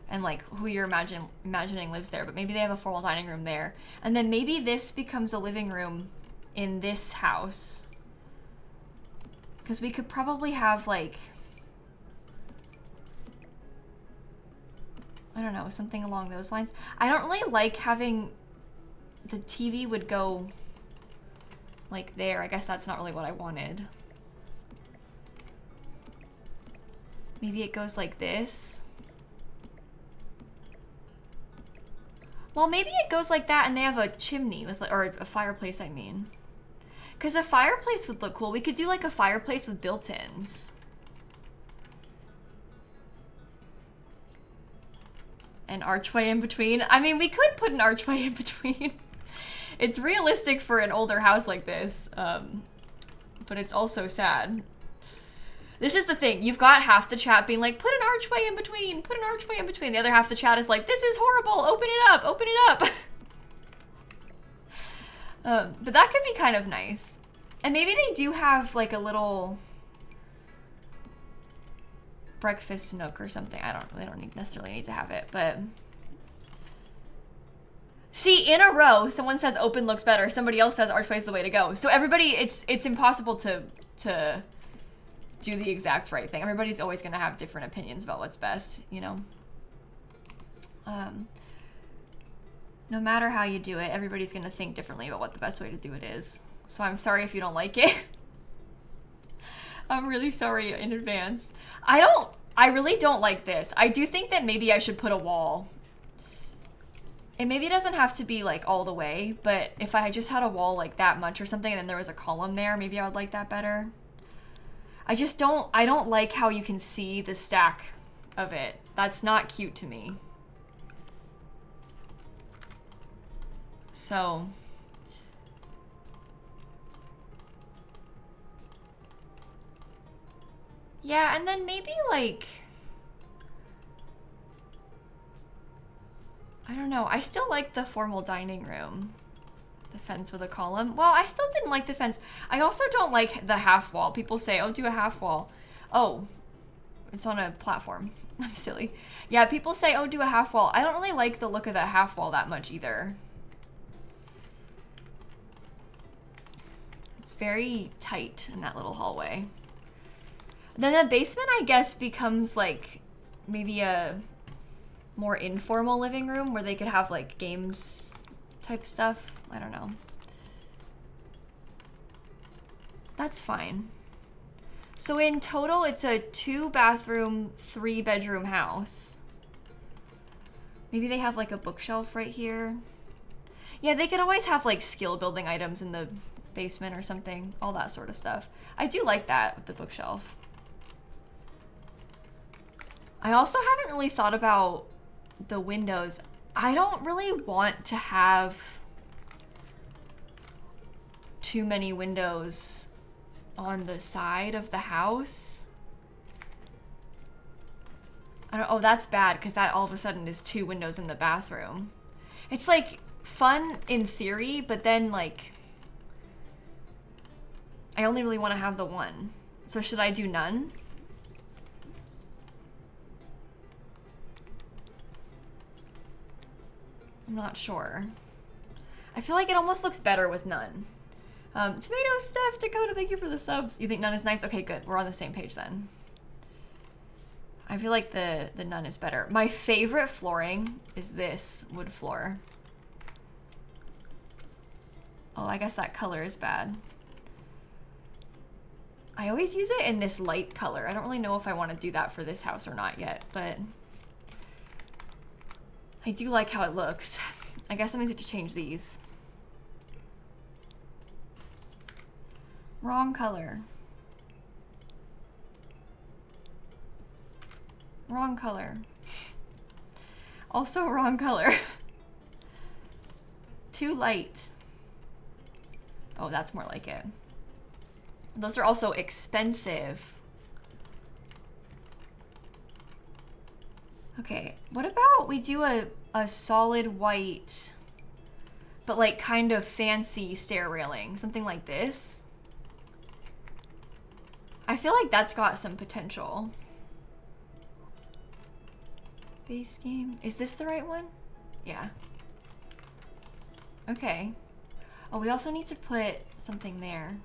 and like who you're imagining lives there, but maybe they have a formal dining room there. And then maybe this becomes a living room in this house. Because we could probably have like, I don't know, something along those lines. I don't really like having the TV would go like there. I guess that's not really what I wanted. Maybe it goes like this. Well, maybe it goes like that and they have a chimney with, or a fireplace, I mean. Because a fireplace would look cool. We could do like a fireplace with built-ins. An archway in between. I mean, we could put an archway in between. It's realistic for an older house like this, but it's also sad. This is the thing. You've got half the chat being like, put an archway in between, put an archway in between. The other half of the chat is like, this is horrible, open it up, open it up. But that could be kind of nice. And maybe they do have like a little breakfast nook or something. They don't necessarily need to have it, but. See, in a row, someone says open looks better. Somebody else says archway is the way to go. So everybody, it's impossible to do the exact right thing. Everybody's always going to have different opinions about what's best, you know? No matter how you do it, everybody's going to think differently about what the best way to do it is. So I'm sorry if you don't like it. I'm really sorry in advance. I really don't like this. I do think that maybe I should put a wall. And maybe it doesn't have to be like all the way, but if I just had a wall like that much or something and then there was a column there, maybe I would like that better. I don't like how you can see the stack of it. That's not cute to me. So. Yeah, and then maybe like, I don't know. I still like the formal dining room. The fence with a column. Well, I still didn't like the fence. I also don't like the half wall. People say, oh, do a half wall. Oh, it's on a platform. I'm silly. Yeah, people say, oh, do a half wall. I don't really like the look of that half wall that much either. It's very tight in that little hallway. Then the basement, I guess, becomes like maybe a more informal living room where they could have like games type stuff. I don't know. That's fine. So in total, it's a 2-bathroom, 3-bedroom house. Maybe they have like a bookshelf right here. Yeah, they could always have like skill building items in the basement or something. All that sort of stuff. I do like that with the bookshelf. I also haven't really thought about the windows. I don't really want to have too many windows on the side of the house. I don't, oh, that's bad because that all of a sudden is 2 windows in the bathroom. It's like fun in theory, but then like I only really want to have the one. So should I do none? I'm not sure. I feel like it almost looks better with none. Tomato Steph, Dakota, thank you for the subs. You think none is nice? Okay, good. We're on the same page then. I feel like the none is better. My favorite flooring is this wood floor. Oh, I guess that color is bad. I always use it in this light color. I don't really know if I want to do that for this house or not yet, but I do like how it looks. I guess that means we have to change these. Wrong color. Wrong color. Also wrong color. Too light. Oh, that's more like it. Those are also expensive. Okay, what about we do a solid white, but like kind of fancy stair railing, something like this. I feel like that's got some potential. Base game, is this the right one? Yeah. Okay. Oh, we also need to put something there.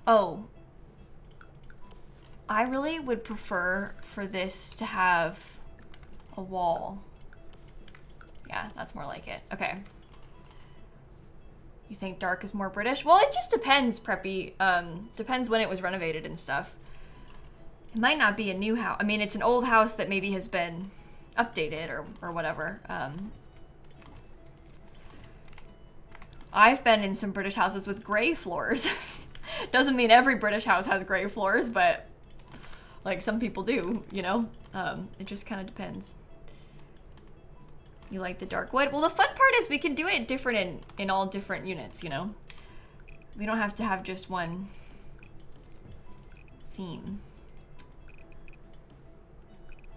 Oh, I really would prefer for this to have a wall. Yeah, that's more like it. Okay. You think dark is more British? Well, it just depends, Preppy. Depends when it was renovated and stuff. It might not be a new house. I mean, it's an old house that maybe has been updated or whatever. I've been in some British houses with gray floors. Doesn't mean every British house has gray floors, but like some people do, you know? It just kind of depends. You like the dark wood? Well, the fun part is we can do it different in all different units, you know? We don't have to have just one theme.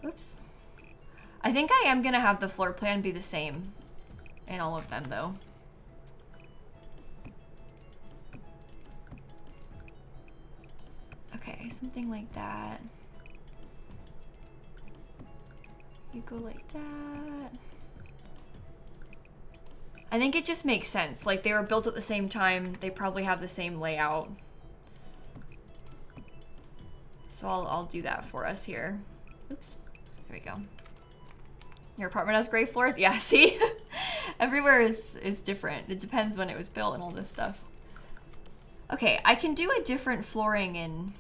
Oops. I think I am gonna have the floor plan be the same in all of them though. Okay, something like that. You go like that. I think it just makes sense. Like, they were built at the same time. They probably have the same layout. So I'll do that for us here. Oops. There we go. Your apartment has gray floors? Yeah, see? Everywhere is different. It depends when it was built and all this stuff. Okay, I can do a different flooring in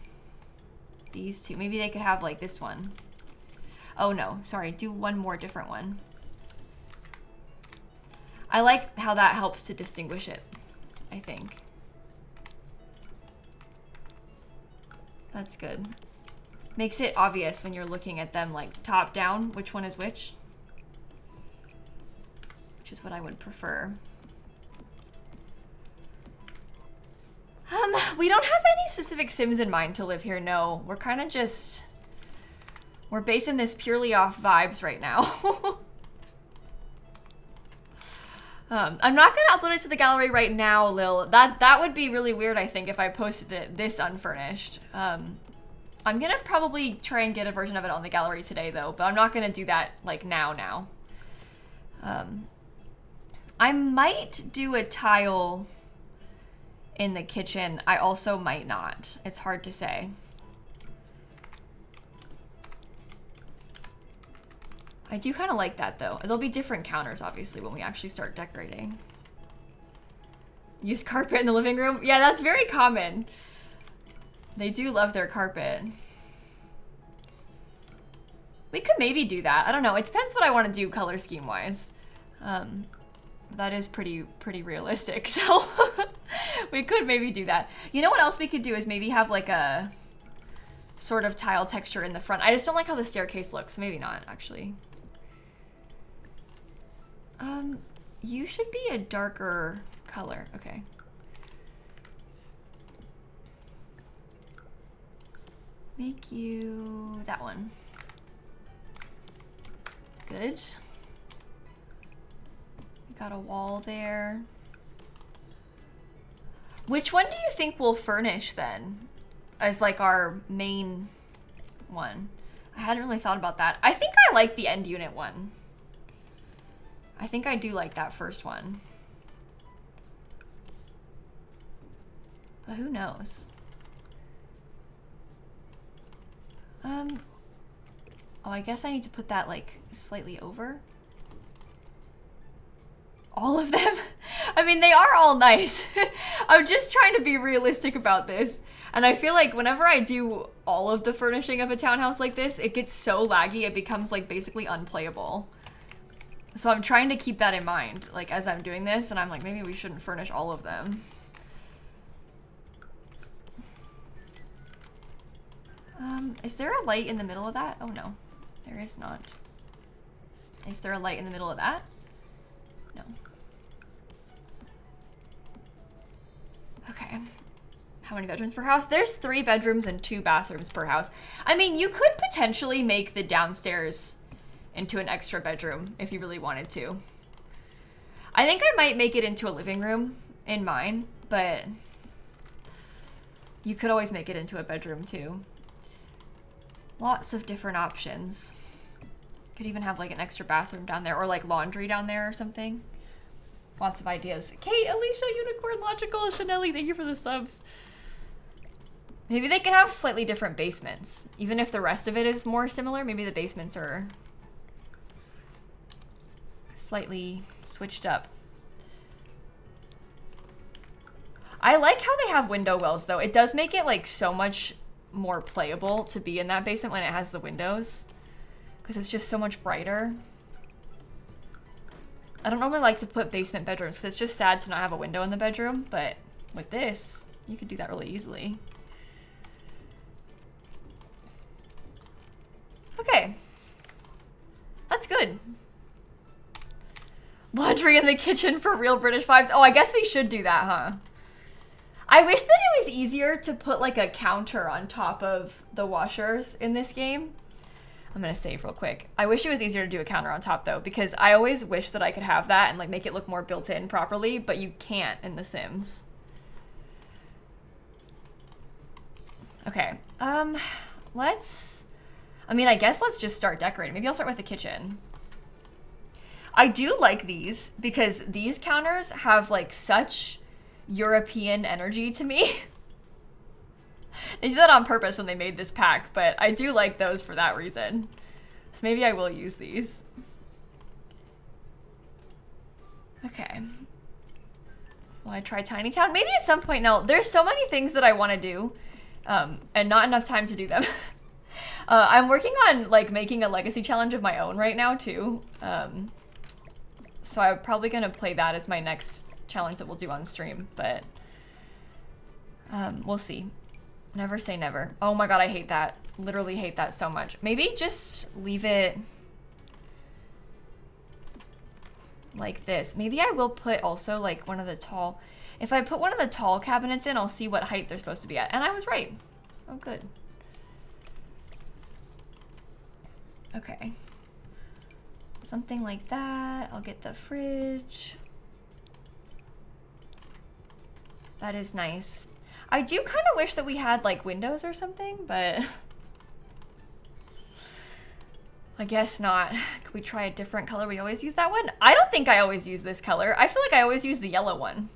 these two. Maybe they could have, like, this one. Oh, no. Sorry. Do one more different one. I like how that helps to distinguish it, I think. That's good. Makes it obvious when you're looking at them, like, top down, which one is which. Which is what I would prefer. We don't have any specific Sims in mind to live here, no. We're kind of just... We're basing this purely off vibes right now. I'm not gonna upload it to the gallery right now, Lil. That would be really weird, I think, if I posted it this unfurnished. I'm gonna probably try and get a version of it on the gallery today, though, but I'm not gonna do that, like, now. I might do a tile in the kitchen, I also might not. It's hard to say. I do kind of like that though. There'll be different counters obviously when we actually start decorating. Use carpet in the living room. Yeah, that's very common. They do love their carpet. We could maybe do that. I don't know. It depends what I want to do color scheme wise. That is pretty realistic. So we could maybe do that. You know what else we could do is maybe have like a sort of tile texture in the front. I just don't like how the staircase looks. So maybe not actually. You should be a darker color. Okay. Make you that one. Good. Got a wall there. Which one do you think we'll furnish then? As like our main one. I hadn't really thought about that. I think I like the end unit one. I think I do like that first one. But who knows? Oh, I guess I need to put that like slightly over. All of them? I mean, they are all nice. I'm just trying to be realistic about this. And I feel like whenever I do all of the furnishing of a townhouse like this, it gets so laggy, it becomes like basically unplayable. So I'm trying to keep that in mind, like as I'm doing this, and I'm like, maybe we shouldn't furnish all of them. Is there a light in the middle of that? Oh no, there is not. Is there a light in the middle of that? No. Okay. How many bedrooms per house? There's 3 bedrooms and 2 bathrooms per house. I mean, you could potentially make the downstairs into an extra bedroom if you really wanted to. I think I might make it into a living room in mine, but you could always make it into a bedroom too. Lots of different options. Could even have like an extra bathroom down there or like laundry down there or something. Lots of ideas. Kate, Alicia, Unicorn, Logical, Chanelli, thank you for the subs. Maybe they could have slightly different basements. Even if the rest of it is more similar, maybe the basements are slightly switched up. I like how they have window wells though. It does make it like so much more playable to be in that basement when it has the windows. Because it's just so much brighter. I don't normally like to put basement bedrooms because it's just sad to not have a window in the bedroom, but with this, you could do that really easily. Okay. That's good. Laundry in the kitchen for real British vibes. Oh, I guess we should do that, huh? I wish that it was easier to put like a counter on top of the washers in this game. I'm gonna save real quick. I wish it was easier to do a counter on top though, because I always wish that I could have that and like make it look more built in properly, but you can't in The Sims. Okay, I guess let's just start decorating. Maybe I'll start with the kitchen. I do like these because these counters have like such European energy to me. They did that on purpose when they made this pack, but I do like those for that reason. So maybe I will use these. Okay. Will I try Tiny Town? Maybe at some point. Now, there's so many things that I want to do, and not enough time to do them. I'm working on like making a legacy challenge of my own right now too. So I'm probably gonna play that as my next challenge that we'll do on stream, but we'll see. Never say never. Oh my god, I hate that. Literally hate that so much. Maybe just leave it like this. Maybe I will put also like one of the tall, if I put one of the tall cabinets in, I'll see what height they're supposed to be at. And I was right. Oh, good. Okay. Something like that. I'll get the fridge. That is nice. I do kind of wish that we had like windows or something, but I guess not. Could we try a different color? We always use that one? I don't think I always use this color. I feel like I always use the yellow one.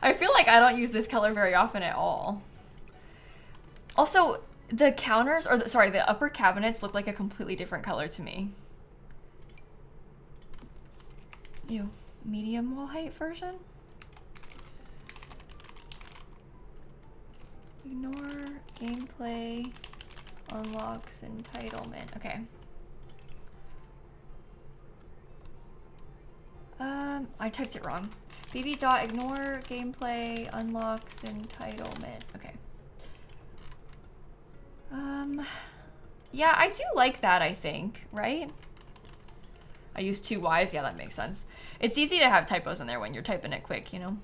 I feel like I don't use this color very often at all. Also, the counters, or sorry, the upper cabinets look like a completely different color to me. Ew, medium wall height version? Ignore gameplay, unlocks entitlement. Okay. I typed it wrong. BB dot ignore gameplay, unlocks entitlement. Okay. Yeah, I do like that, I think, right? I use 2 Ys. Yeah, that makes sense. It's easy to have typos in there when you're typing it quick, you know?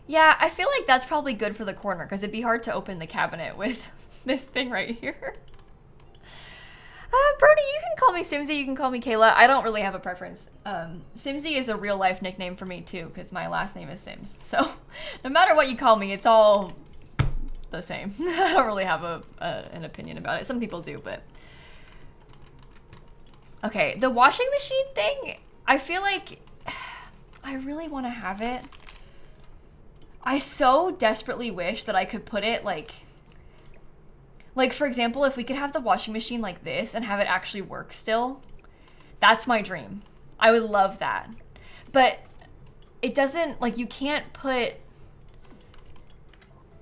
Yeah, I feel like that's probably good for the corner because it'd be hard to open the cabinet with this thing right here. Brody, you can call me Simsie, you can call me Kayla. I don't really have a preference. Simsie is a real life nickname for me too because my last name is Sims. So no matter what you call me, it's all the same. I don't really have an opinion about it. Some people do, but... Okay, the washing machine thing, I feel like I really want to have it. I so desperately wish that I could put it like for example, if we could have the washing machine like this and have it actually work still, that's my dream. I would love that. But it doesn't, like, you can't put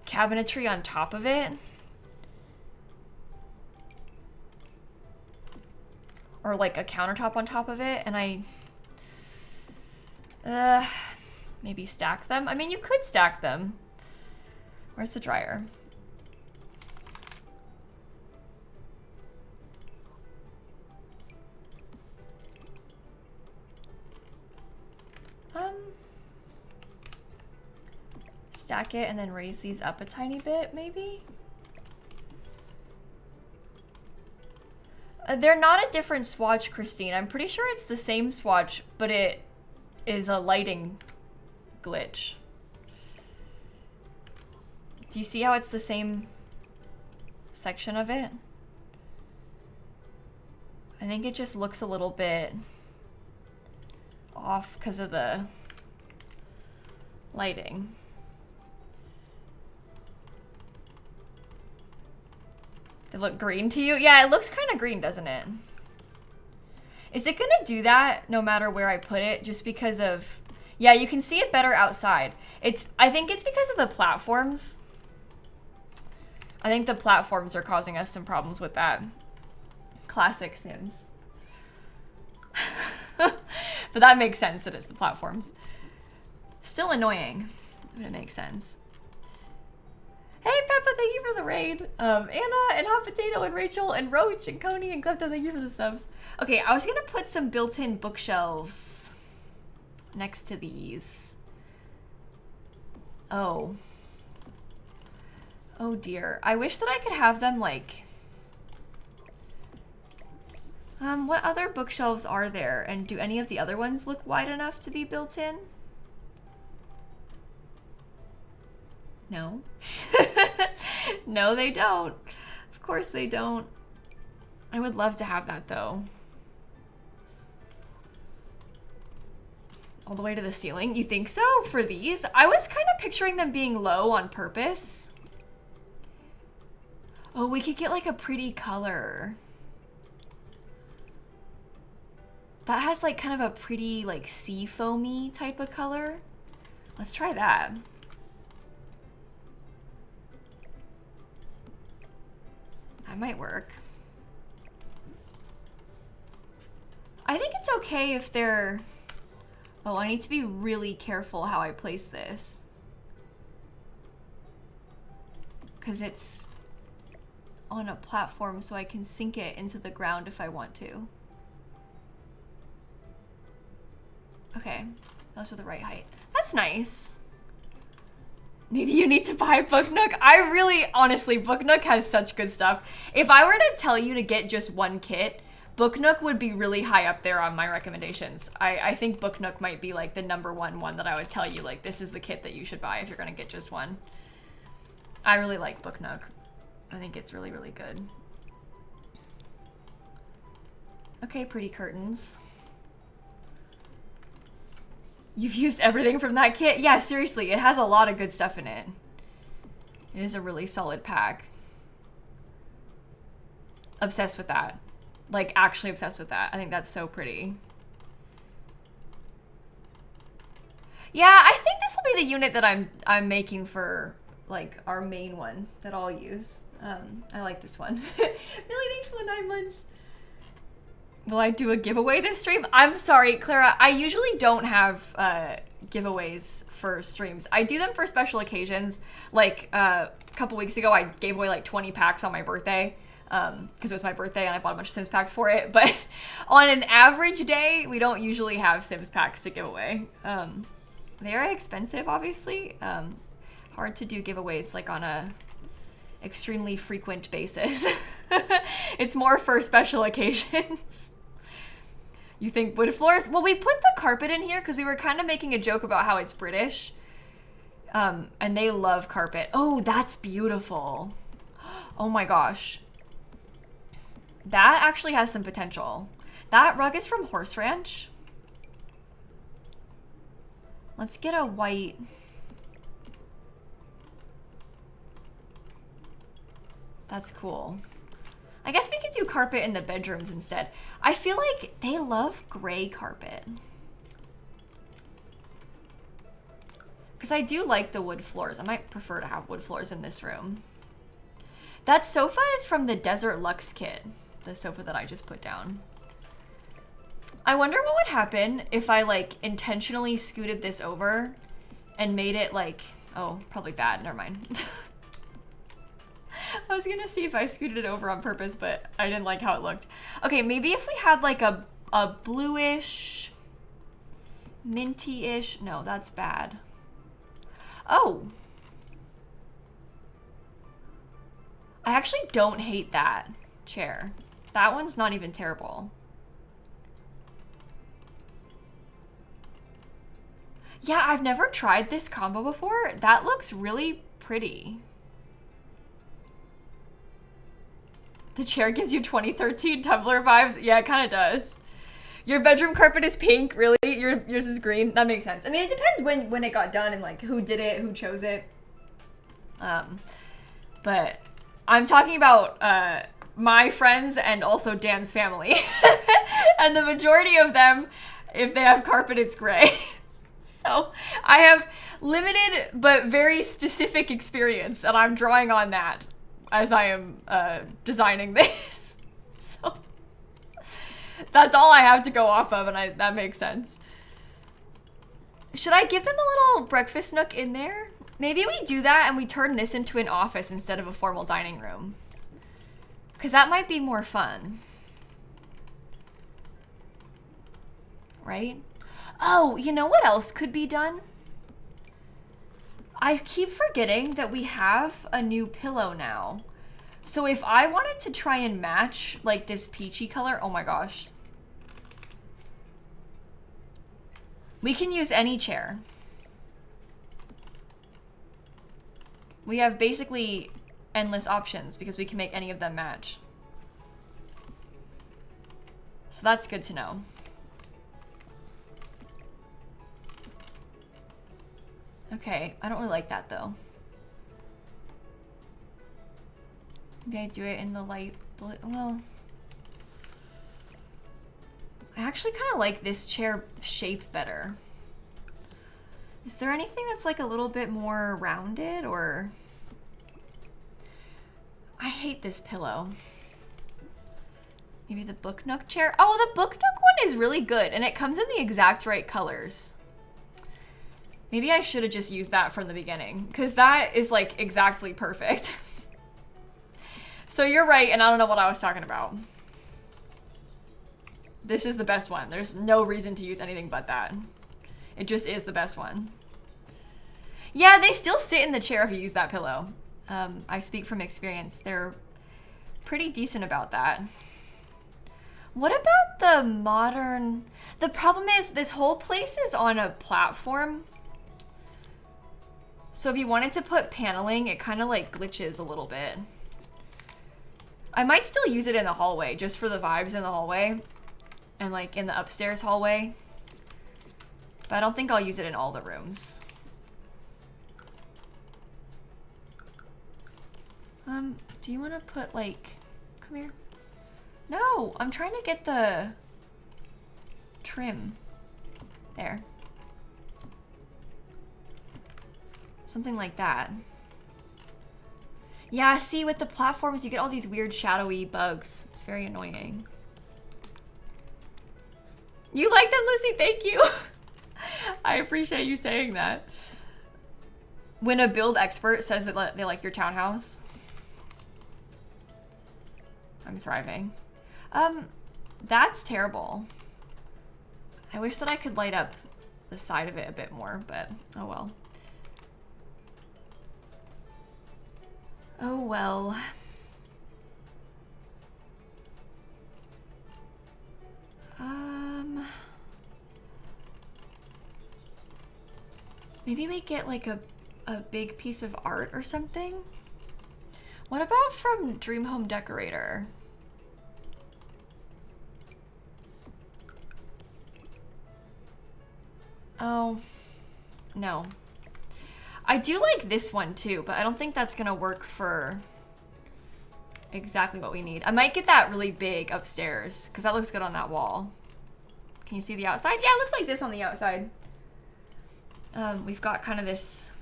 cabinetry on top of it. Or like a countertop on top of it, and maybe stack them. I mean, you could stack them. Where's the dryer? Stack it and then raise these up a tiny bit, maybe? They're not a different swatch, Christine. I'm pretty sure it's the same swatch, but it is a lighting glitch. Do you see how it's the same section of it? I think it just looks a little bit off because of the lighting. It look green to you? Yeah, it looks kind of green, doesn't it? Is it gonna do that no matter where I put it? Just because of... Yeah, you can see it better outside. I think it's because of the platforms. I think the platforms are causing us some problems with that. Classic Sims. But that makes sense that it's the platforms. Still annoying, but it makes sense. Hey Peppa, thank you for the raid. Anna and Hot Potato and Rachel and Roach and Coney and Klepto, thank you for the subs. Okay, I was gonna put some built-in bookshelves next to these. Oh. Oh dear. I wish that I could have them like... what other bookshelves are there? And do any of the other ones look wide enough to be built in? No. No, they don't. Of course they don't. I would love to have that though. All the way to the ceiling? You think so for these? I was kind of picturing them being low on purpose. Oh, we could get like a pretty color. That has like kind of a pretty like sea foamy type of color. Let's try that. That might work. I think it's okay if they're... Oh, I need to be really careful how I place this. Because it's on a platform so I can sink it into the ground if I want to. Okay, those are the right height. That's nice. Maybe you need to buy Book Nook. I really, honestly, Book Nook has such good stuff. If I were to tell you to get just one kit, Book Nook would be really high up there on my recommendations. I think Book Nook might be like the #1 one that I would tell you, like, this is the kit that you should buy if you're gonna get just one. I really like Book Nook. I think it's really, really good. Okay, pretty curtains. You've used everything from that kit? Yeah, seriously, it has a lot of good stuff in it. It is a really solid pack. Obsessed with that. Like, actually obsessed with that. I think that's so pretty. Yeah, I think this will be the unit that I'm making for, like, our main one that I'll use. I like this one. Millie, thanks for the 9 months. Will I do a giveaway this stream? I'm sorry, Clara. I usually don't have giveaways for streams. I do them for special occasions. Like a couple weeks ago, I gave away like 20 packs on my birthday because it was my birthday and I bought a bunch of Sims packs for it. But on an average day, we don't usually have Sims packs to give away. They are expensive, obviously. Hard to do giveaways like on a extremely frequent basis. It's more for special occasions. You think wood floors? Well, we put the carpet in here because we were kind of making a joke about how it's British. And they love carpet. Oh, that's beautiful. Oh my gosh. That actually has some potential. That rug is from Horse Ranch. Let's get a white. That's cool. I guess we could do carpet in the bedrooms instead. I feel like they love gray carpet. Because I do like the wood floors. I might prefer to have wood floors in this room. That sofa is from the Desert Luxe kit. The sofa that I just put down. I wonder what would happen if I like intentionally scooted this over and made it like, oh, probably bad, never mind. I was gonna see if I scooted it over on purpose, but I didn't like how it looked. Okay, maybe if we had like a bluish, minty-ish, no, that's bad. Oh. I actually don't hate that chair. That one's not even terrible. Yeah, I've never tried this combo before. That looks really pretty. The chair gives you 2013 Tumblr vibes. Yeah, it kind of does. Your bedroom carpet is pink, really? Yours is green? That makes sense. I mean, it depends when it got done and like who did it, who chose it. But I'm talking about my friends and also Dan's family. And the majority of them, if they have carpet, it's gray. So I have limited but very specific experience, and I'm drawing on that as I am designing this. So that's all I have to go off of, and that makes sense. Should I give them a little breakfast nook in there? Maybe we do that and we turn this into an office instead of a formal dining room. Because that might be more fun. Right? Oh, you know what else could be done? I keep forgetting that we have a new pillow now. So if I wanted to try and match like this peachy color, oh my gosh. We can use any chair. We have basically endless options because we can make any of them match. So that's good to know. Okay, I don't really like that though. Maybe I do it in the light blue. Well, I actually kind of like this chair shape better. Is there anything that's like a little bit more rounded or? I hate this pillow. Maybe the book nook chair. Oh, the book nook one is really good and it comes in the exact right colors. Maybe I should have just used that from the beginning because that is like exactly perfect. So you're right, and I don't know what I was talking about. This is the best one. There's no reason to use anything but that. It just is the best one. Yeah, they still sit in the chair if you use that pillow. I speak from experience. They're pretty decent about that. What about the modern... The problem is this whole place is on a platform. So if you wanted to put paneling, it kind of like glitches a little bit. I might still use it in the hallway just for the vibes in the hallway and like in the upstairs hallway. But I don't think I'll use it in all the rooms. Do you want to put like, come here. No, I'm trying to get the trim. There. Something like that. Yeah, see, with the platforms, you get all these weird shadowy bugs. It's very annoying. You like them, Lucy? Thank you. I appreciate you saying that. When a build expert says that they like your townhouse, I'm thriving. That's terrible. I wish that I could light up the side of it a bit more, but oh well. Oh well. Maybe we get like a big piece of art or something. What about from Dream Home Decorator? Oh, no. I do like this one too, but I don't think that's gonna work for exactly what we need. I might get that really big upstairs because that looks good on that wall. Can you see the outside? Yeah, it looks like this on the outside. We've got kind of this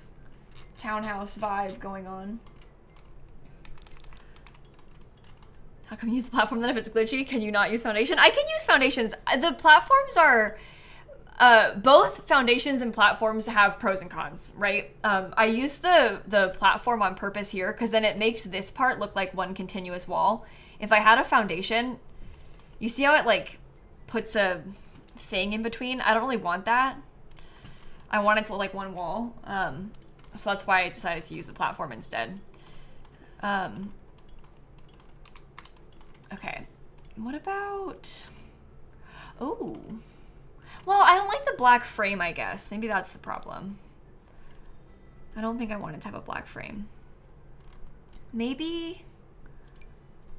townhouse vibe going on. How come you use the platform then if it's glitchy? Can you not use foundation? I can use foundations. The platforms are, both foundations and platforms have pros and cons, right? I use the platform on purpose here because then it makes this part look like one continuous wall. If I had a foundation, you see how it like puts a thing in between? I don't really want that. I want it to look like one wall. So that's why I decided to use the platform instead. Okay, what about, oh. Well, I don't like the black frame, I guess. Maybe that's the problem. I don't think I want it to have a black frame. Maybe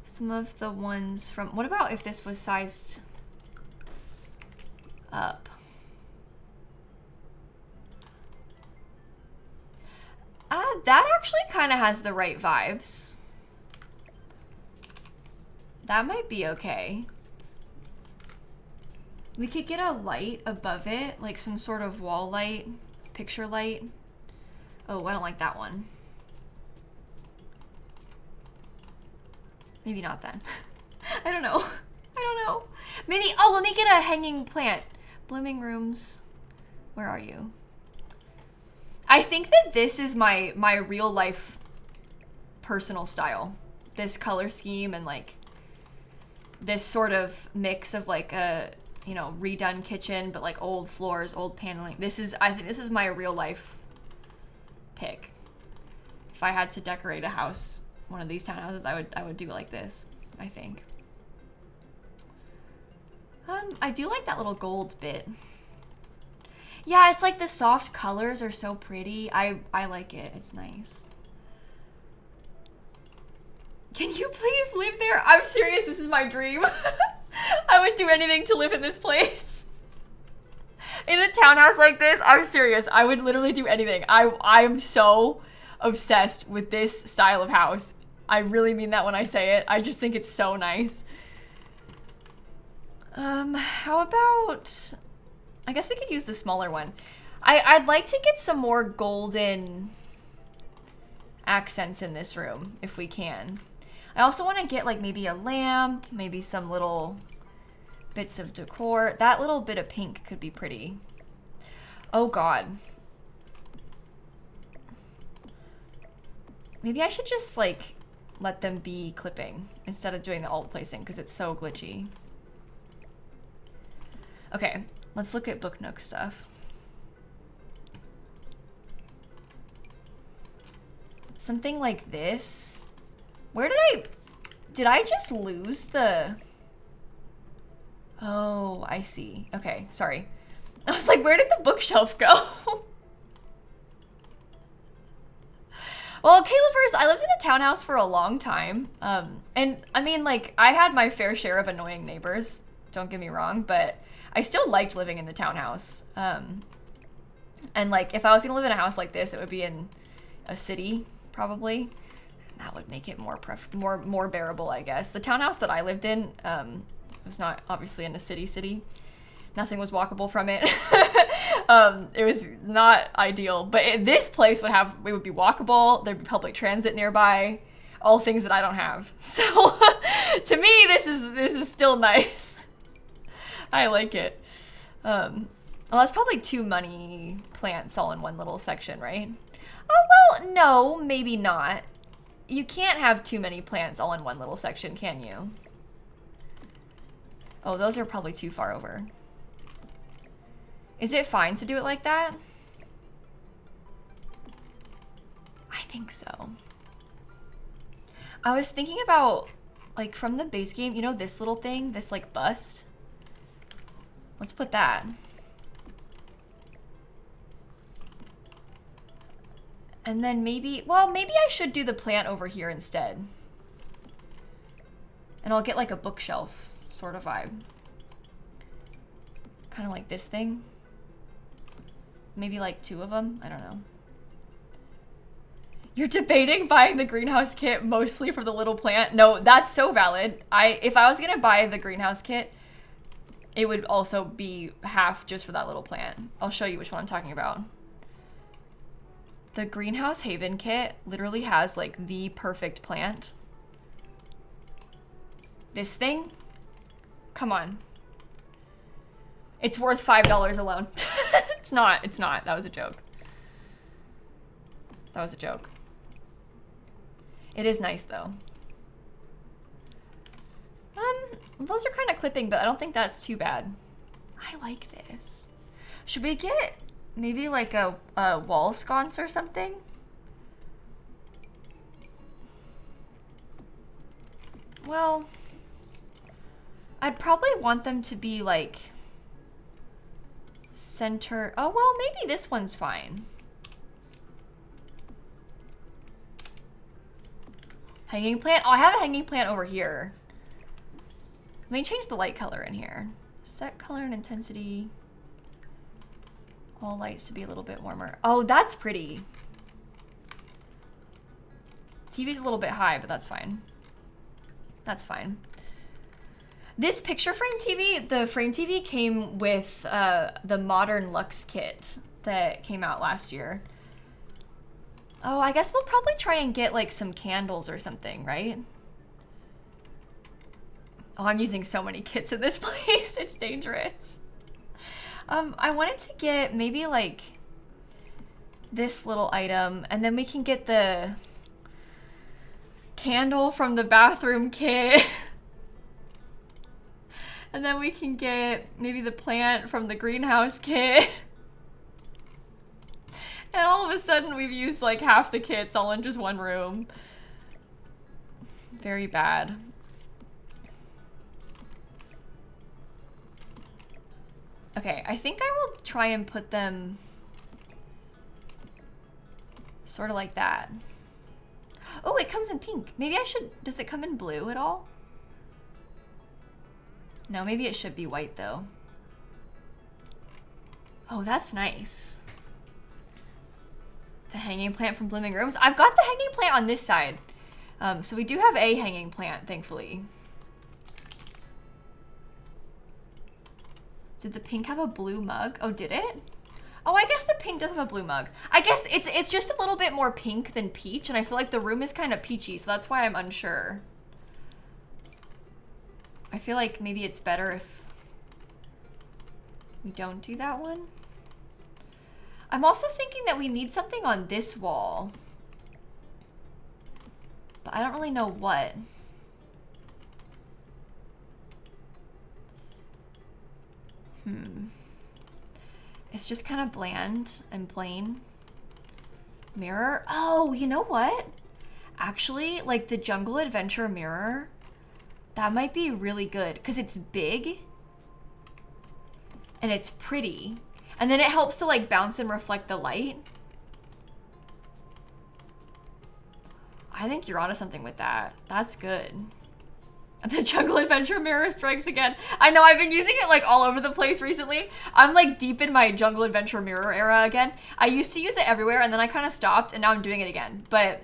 some of the ones from, what about if this was sized up? That actually kind of has the right vibes. That might be okay. We could get a light above it, like some sort of wall light, picture light. Oh, I don't like that one. Maybe not then. I don't know. I don't know. Maybe, oh, let me get a hanging plant. Blooming rooms. Where are you? I think that this is my real life personal style. This color scheme and like this sort of mix of like a, you know, redone kitchen, but like old floors, old paneling. I think this is my real life pick. If I had to decorate a house, one of these townhouses, I would do it like this, I think. I do like that little gold bit. Yeah, it's like the soft colors are so pretty. I like it. It's nice. Can you please live there? I'm serious. This is my dream. I would do anything to live in this place. In a townhouse like this, I'm serious. I would literally do anything. I am so obsessed with this style of house. I really mean that when I say it. I just think it's so nice. How about... I guess we could use the smaller one. I'd like to get some more golden accents in this room, if we can. I also want to get like maybe a lamp, maybe some little bits of decor. That little bit of pink could be pretty. Oh God. Maybe I should just like let them be clipping instead of doing the alt placing because it's so glitchy. Okay. Let's look at Book Nook stuff. Something like this. Where did I just lose the... Oh, I see. Okay, sorry. I was like, where did the bookshelf go? Well, Calipers, I lived in a townhouse for a long time. And I mean, like, I had my fair share of annoying neighbors. don't get me wrong, but I still liked living in the townhouse. And like, if I was gonna live in a house like this, it would be in a city, probably. That would make it more bearable, I guess. The townhouse that I lived in was not obviously in a city. Nothing was walkable from it. It was not ideal, but this place would be walkable. There'd be public transit nearby, all things that I don't have. So to me, this is still nice. I like it. Well, that's probably 2 money plants all in one little section, right? Oh, well, no, maybe not. You can't have too many plants all in one little section, can you? Oh, those are probably too far over. Is it fine to do it like that? I think so. I was thinking about, like, from the base game, you know this little thing? This, like, bust? Let's put that. And then maybe I should do the plant over here instead. And I'll get, like, a bookshelf sort of vibe. Kind of like this thing. Maybe like 2 of them. I don't know. You're debating buying the greenhouse kit mostly for the little plant. No, that's so valid. If I was gonna buy the greenhouse kit, it would also be half just for that little plant. I'll show you which one I'm talking about. The Greenhouse Haven kit literally has like the perfect plant. This thing? Come on. It's worth $5 alone. It's not. That was a joke. That was a joke. It is nice though. Those are kind of clipping, but I don't think that's too bad. I like this. Should we get maybe like a wall sconce or something? Well, I'd probably want them to be like center. Oh, well, maybe this one's fine. Hanging plant? Oh, I have a hanging plant over here. Let me change the light color in here. Set color and intensity. All lights to be a little bit warmer. Oh, that's pretty. TV's a little bit high, but that's fine. That's fine. This picture frame TV, the frame TV came with the Modern Luxe kit that came out last year. Oh, I guess we'll probably try and get like some candles or something, right? Oh, I'm using so many kits in this place. It's dangerous. I wanted to get maybe like this little item, and then we can get the candle from the bathroom kit. And then we can get maybe the plant from the greenhouse kit. And all of a sudden we've used like half the kits all in just one room. Very bad. Okay, I think I will try and put them sort of like that. Oh, it comes in pink. Maybe I should, does it come in blue at all? No, maybe it should be white though. Oh, that's nice. The hanging plant from Blooming Rooms. I've got the hanging plant on this side. So we do have a hanging plant, thankfully. Did the pink have a blue mug? Oh, did it? Oh, I guess the pink does have a blue mug. I guess it's just a little bit more pink than peach, and I feel like the room is kind of peachy, so that's why I'm unsure. I feel like maybe it's better if we don't do that one. I'm also thinking that we need something on this wall, but I don't really know what. It's just kind of bland and plain. Mirror. Oh, you know what? Actually, like the Jungle Adventure mirror, that might be really good because it's big and it's pretty. And then it helps to like bounce and reflect the light. I think you're onto something with that. That's good. The Jungle Adventure mirror strikes again. I know, I've been using it like all over the place recently. I'm like deep in my Jungle Adventure mirror era again. I used to use it everywhere and then I kind of stopped and now I'm doing it again. But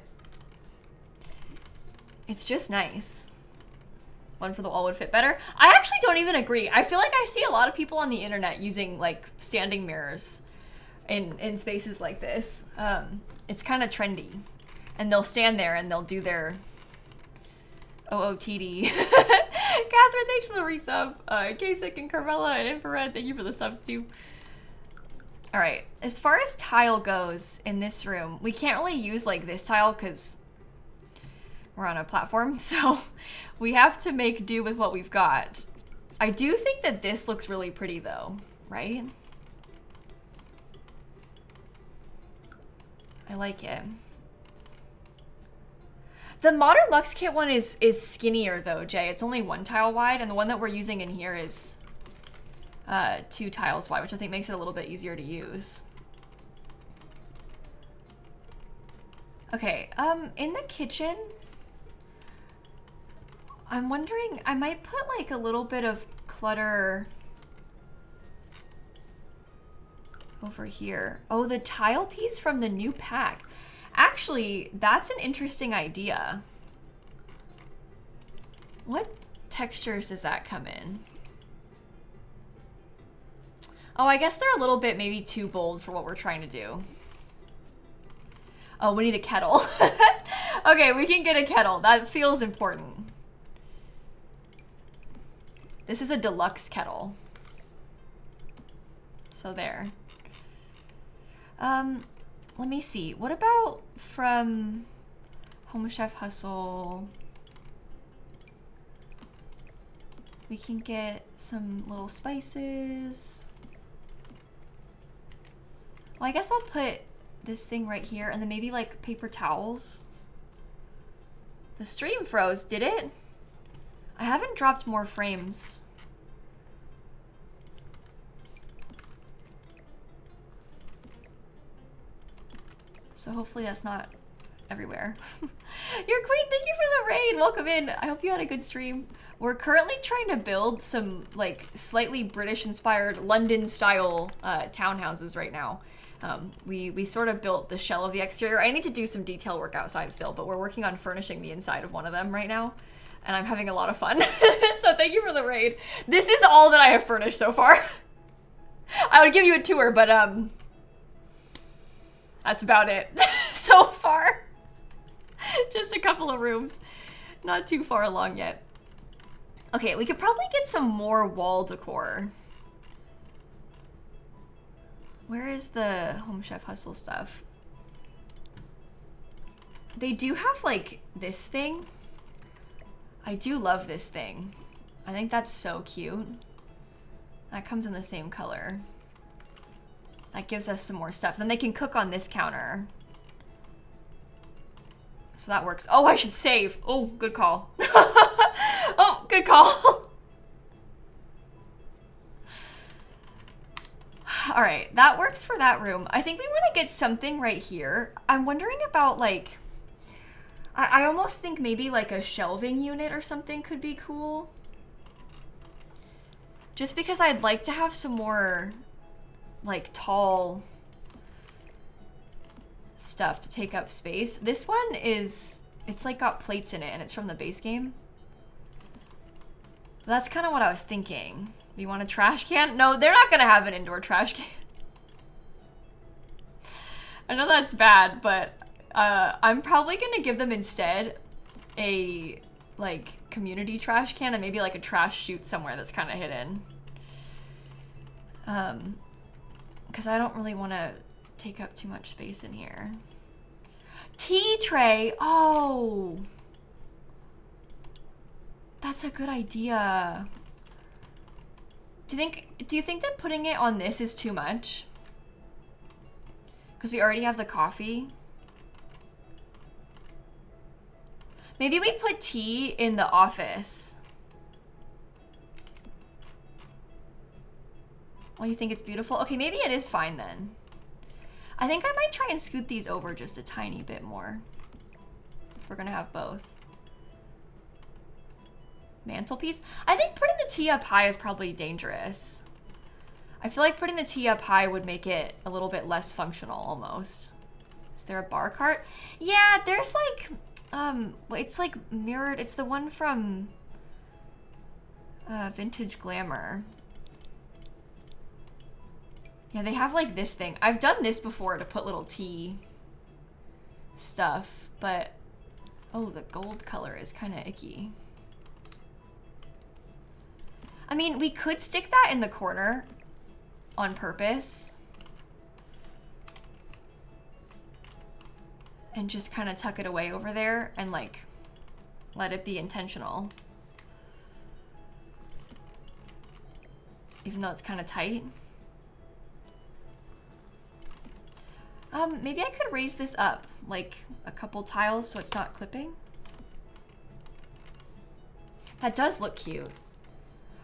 it's just nice. One for the wall would fit better. I actually don't even agree. I feel like I see a lot of people on the internet using like standing mirrors in spaces like this. It's kind of trendy. And they'll stand there and they'll do their OOTD. Catherine, thanks for the resub. Kasich and Carmela and Infrared, thank you for the subs too. All right, as far as tile goes in this room, we can't really use like this tile because we're on a platform, so we have to make do with what we've got. I do think that this looks really pretty though, right? I like it. The Modern Luxe Kit one is skinnier though, Jay. It's only 1 tile wide, and the one that we're using in here is 2 tiles wide, which I think makes it a little bit easier to use. Okay, in the kitchen, I'm wondering, I might put like a little bit of clutter over here. Oh, the tile piece from the new pack. Actually, that's an interesting idea. What textures does that come in? Oh, I guess they're a little bit maybe too bold for what we're trying to do. Oh, we need a kettle. Okay, we can get a kettle. That feels important. This is a deluxe kettle. So there. Let me see. What about from Home Chef Hustle? We can get some little spices. Well, I guess I'll put this thing right here and then maybe like paper towels. The stream froze, did it? I haven't dropped more frames. So hopefully that's not everywhere. Your queen, thank you for the raid. Welcome in. I hope you had a good stream. We're currently trying to build some like slightly British inspired London style townhouses right now. We sort of built the shell of the exterior. I need to do some detail work outside still, but we're working on furnishing the inside of one of them right now. And I'm having a lot of fun. So thank you for the raid. This is all that I have furnished so far. I would give you a tour, but that's about it so far. Just a couple of rooms. Not too far along yet. Okay, we could probably get some more wall decor. Where is the Home Chef Hustle stuff? They do have like this thing. I do love this thing. I think that's so cute. That comes in the same color. That gives us some more stuff. Then they can cook on this counter. So that works. Oh, I should save. Oh, good call. Oh, good call. All right, that works for that room. I think we want to get something right here. I'm wondering about like, I almost think maybe like a shelving unit or something could be cool. Just because I'd like to have some more like tall stuff to take up space. This one is, it's like got plates in it and it's from the base game. That's kind of what I was thinking. You want a trash can? No, they're not gonna have an indoor trash can. I know that's bad, but I'm probably gonna give them instead a like community trash can and maybe like a trash chute somewhere that's kind of hidden. Because I don't really want to take up too much space in here. Tea tray. Oh, that's a good idea. Do you think that putting it on this is too much? Because we already have the coffee. Maybe we put tea in the office. Oh, you think it's beautiful? Okay, maybe it is fine then. I think I might try and scoot these over just a tiny bit more. If we're gonna have both. mantelpiece. I think putting the tea up high is probably dangerous. I feel like putting the tea up high would make it a little bit less functional almost. Is there a bar cart? Yeah, there's like, it's like mirrored. It's the one from Vintage Glamour. Yeah, they have like this thing. I've done this before to put little tea stuff, but oh, the gold color is kind of icky. I mean, we could stick that in the corner on purpose and just kind of tuck it away over there and like let it be intentional. Even though it's kind of tight. Maybe I could raise this up like a couple tiles so it's not clipping. That does look cute.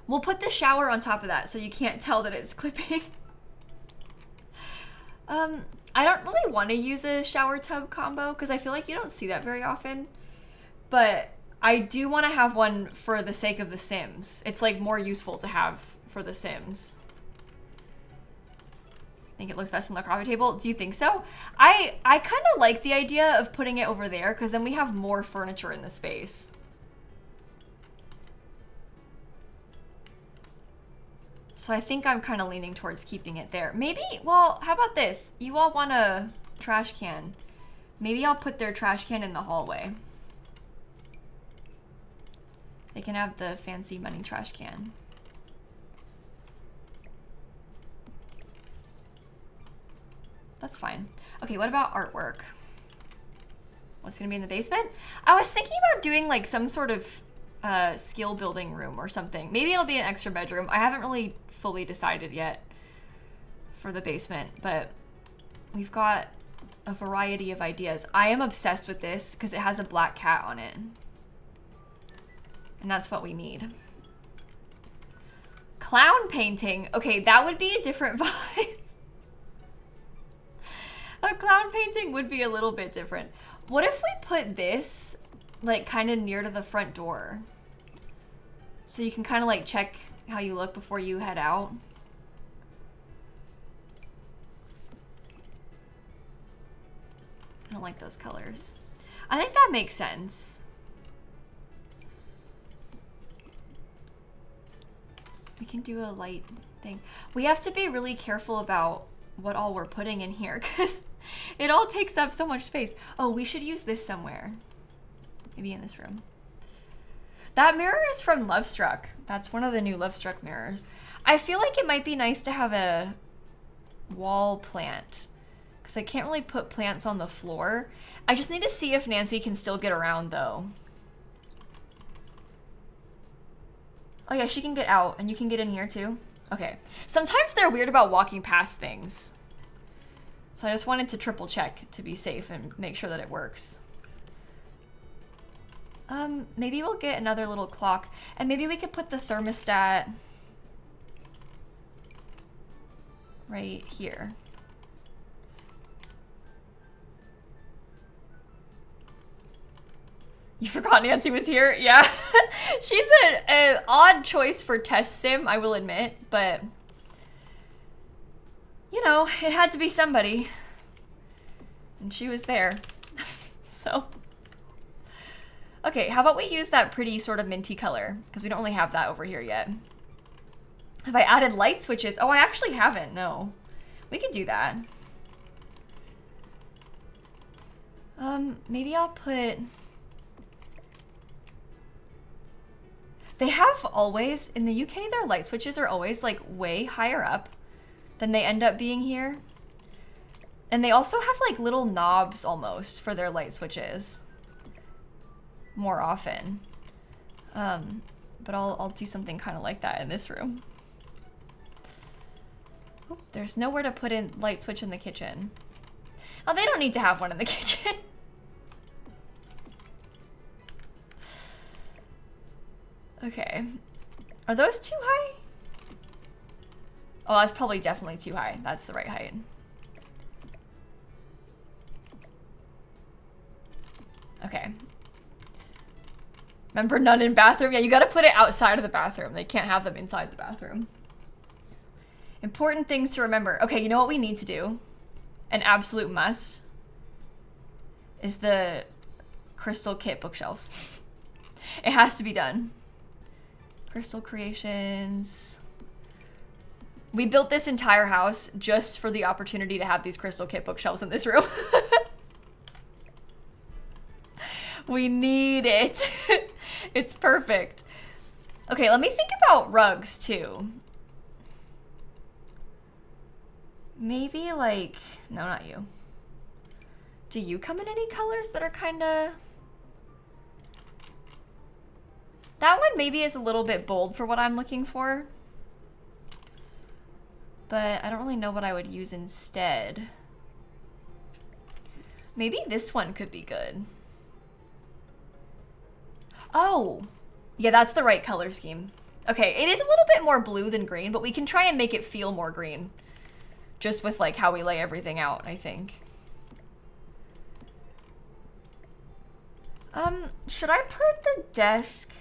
We'll put the shower on top of that so you can't tell that it's clipping. I don't really want to use a shower tub combo because I feel like you don't see that very often. But I do want to have one for the sake of The Sims. It's like more useful to have for The Sims. I think it looks best on the coffee table. Do you think so? I kind of like the idea of putting it over there because then we have more furniture in the space. So I think I'm kind of leaning towards keeping it there. Maybe, well, how about this? You all want a trash can. Maybe I'll put their trash can in the hallway. They can have the fancy money trash can. That's fine. Okay, what about artwork? What's gonna be in the basement? I was thinking about doing like some sort of skill building room or something. Maybe it'll be an extra bedroom. I haven't really fully decided yet for the basement, but we've got a variety of ideas. I am obsessed with this because it has a black cat on it. And that's what we need. Clown painting. Okay, that would be a different vibe. A clown painting would be a little bit different. What if we put this like kind of near to the front door? So you can kind of like check how you look before you head out. I don't like those colors. I think that makes sense. We can do a light thing. We have to be really careful about what all we're putting in here because it all takes up so much space. Oh, we should use this somewhere. Maybe in this room. That mirror is from Lovestruck. That's one of the new Lovestruck mirrors. I feel like it might be nice to have a wall plant because I can't really put plants on the floor. I just need to see if Nancy can still get around though. Oh yeah, she can get out and you can get in here too. Okay. Sometimes they're weird about walking past things. So I just wanted to triple check to be safe and make sure that it works. Maybe we'll get another little clock and maybe we could put the thermostat right here. You forgot Nancy was here? Yeah. She's an odd choice for test sim, I will admit, but you know, it had to be somebody. And she was there. So. Okay, how about we use that pretty sort of minty color? Because we don't really have that over here yet. Have I added light switches? Oh, I actually haven't, no. We could do that. Maybe I'll put... They have always, in the UK, their light switches are always like way higher up than they end up being here. And they also have like little knobs almost for their light switches. More often. But I'll do something kind of like that in this room. Oh, there's nowhere to put in light switch in the kitchen. Oh, they don't need to have one in the kitchen. Okay. Are those too high? Oh, that's probably definitely too high. That's the right height. Okay. Remember, none in bathroom? Yeah, you gotta put it outside of the bathroom. They can't have them inside the bathroom. Important things to remember. Okay, you know what we need to do? An absolute must is the crystal kit bookshelves. It has to be done. Crystal creations. We built this entire house just for the opportunity to have these crystal kit bookshelves in this room. We need it. It's perfect. Okay, let me think about rugs too. Maybe like, no, not you. Do you come in any colors that are kind of... That one maybe is a little bit bold for what I'm looking for. But I don't really know what I would use instead. Maybe this one could be good. Oh, yeah, that's the right color scheme. Okay, it is a little bit more blue than green, but we can try and make it feel more green. Just with like how we lay everything out, I think. Should I put the desk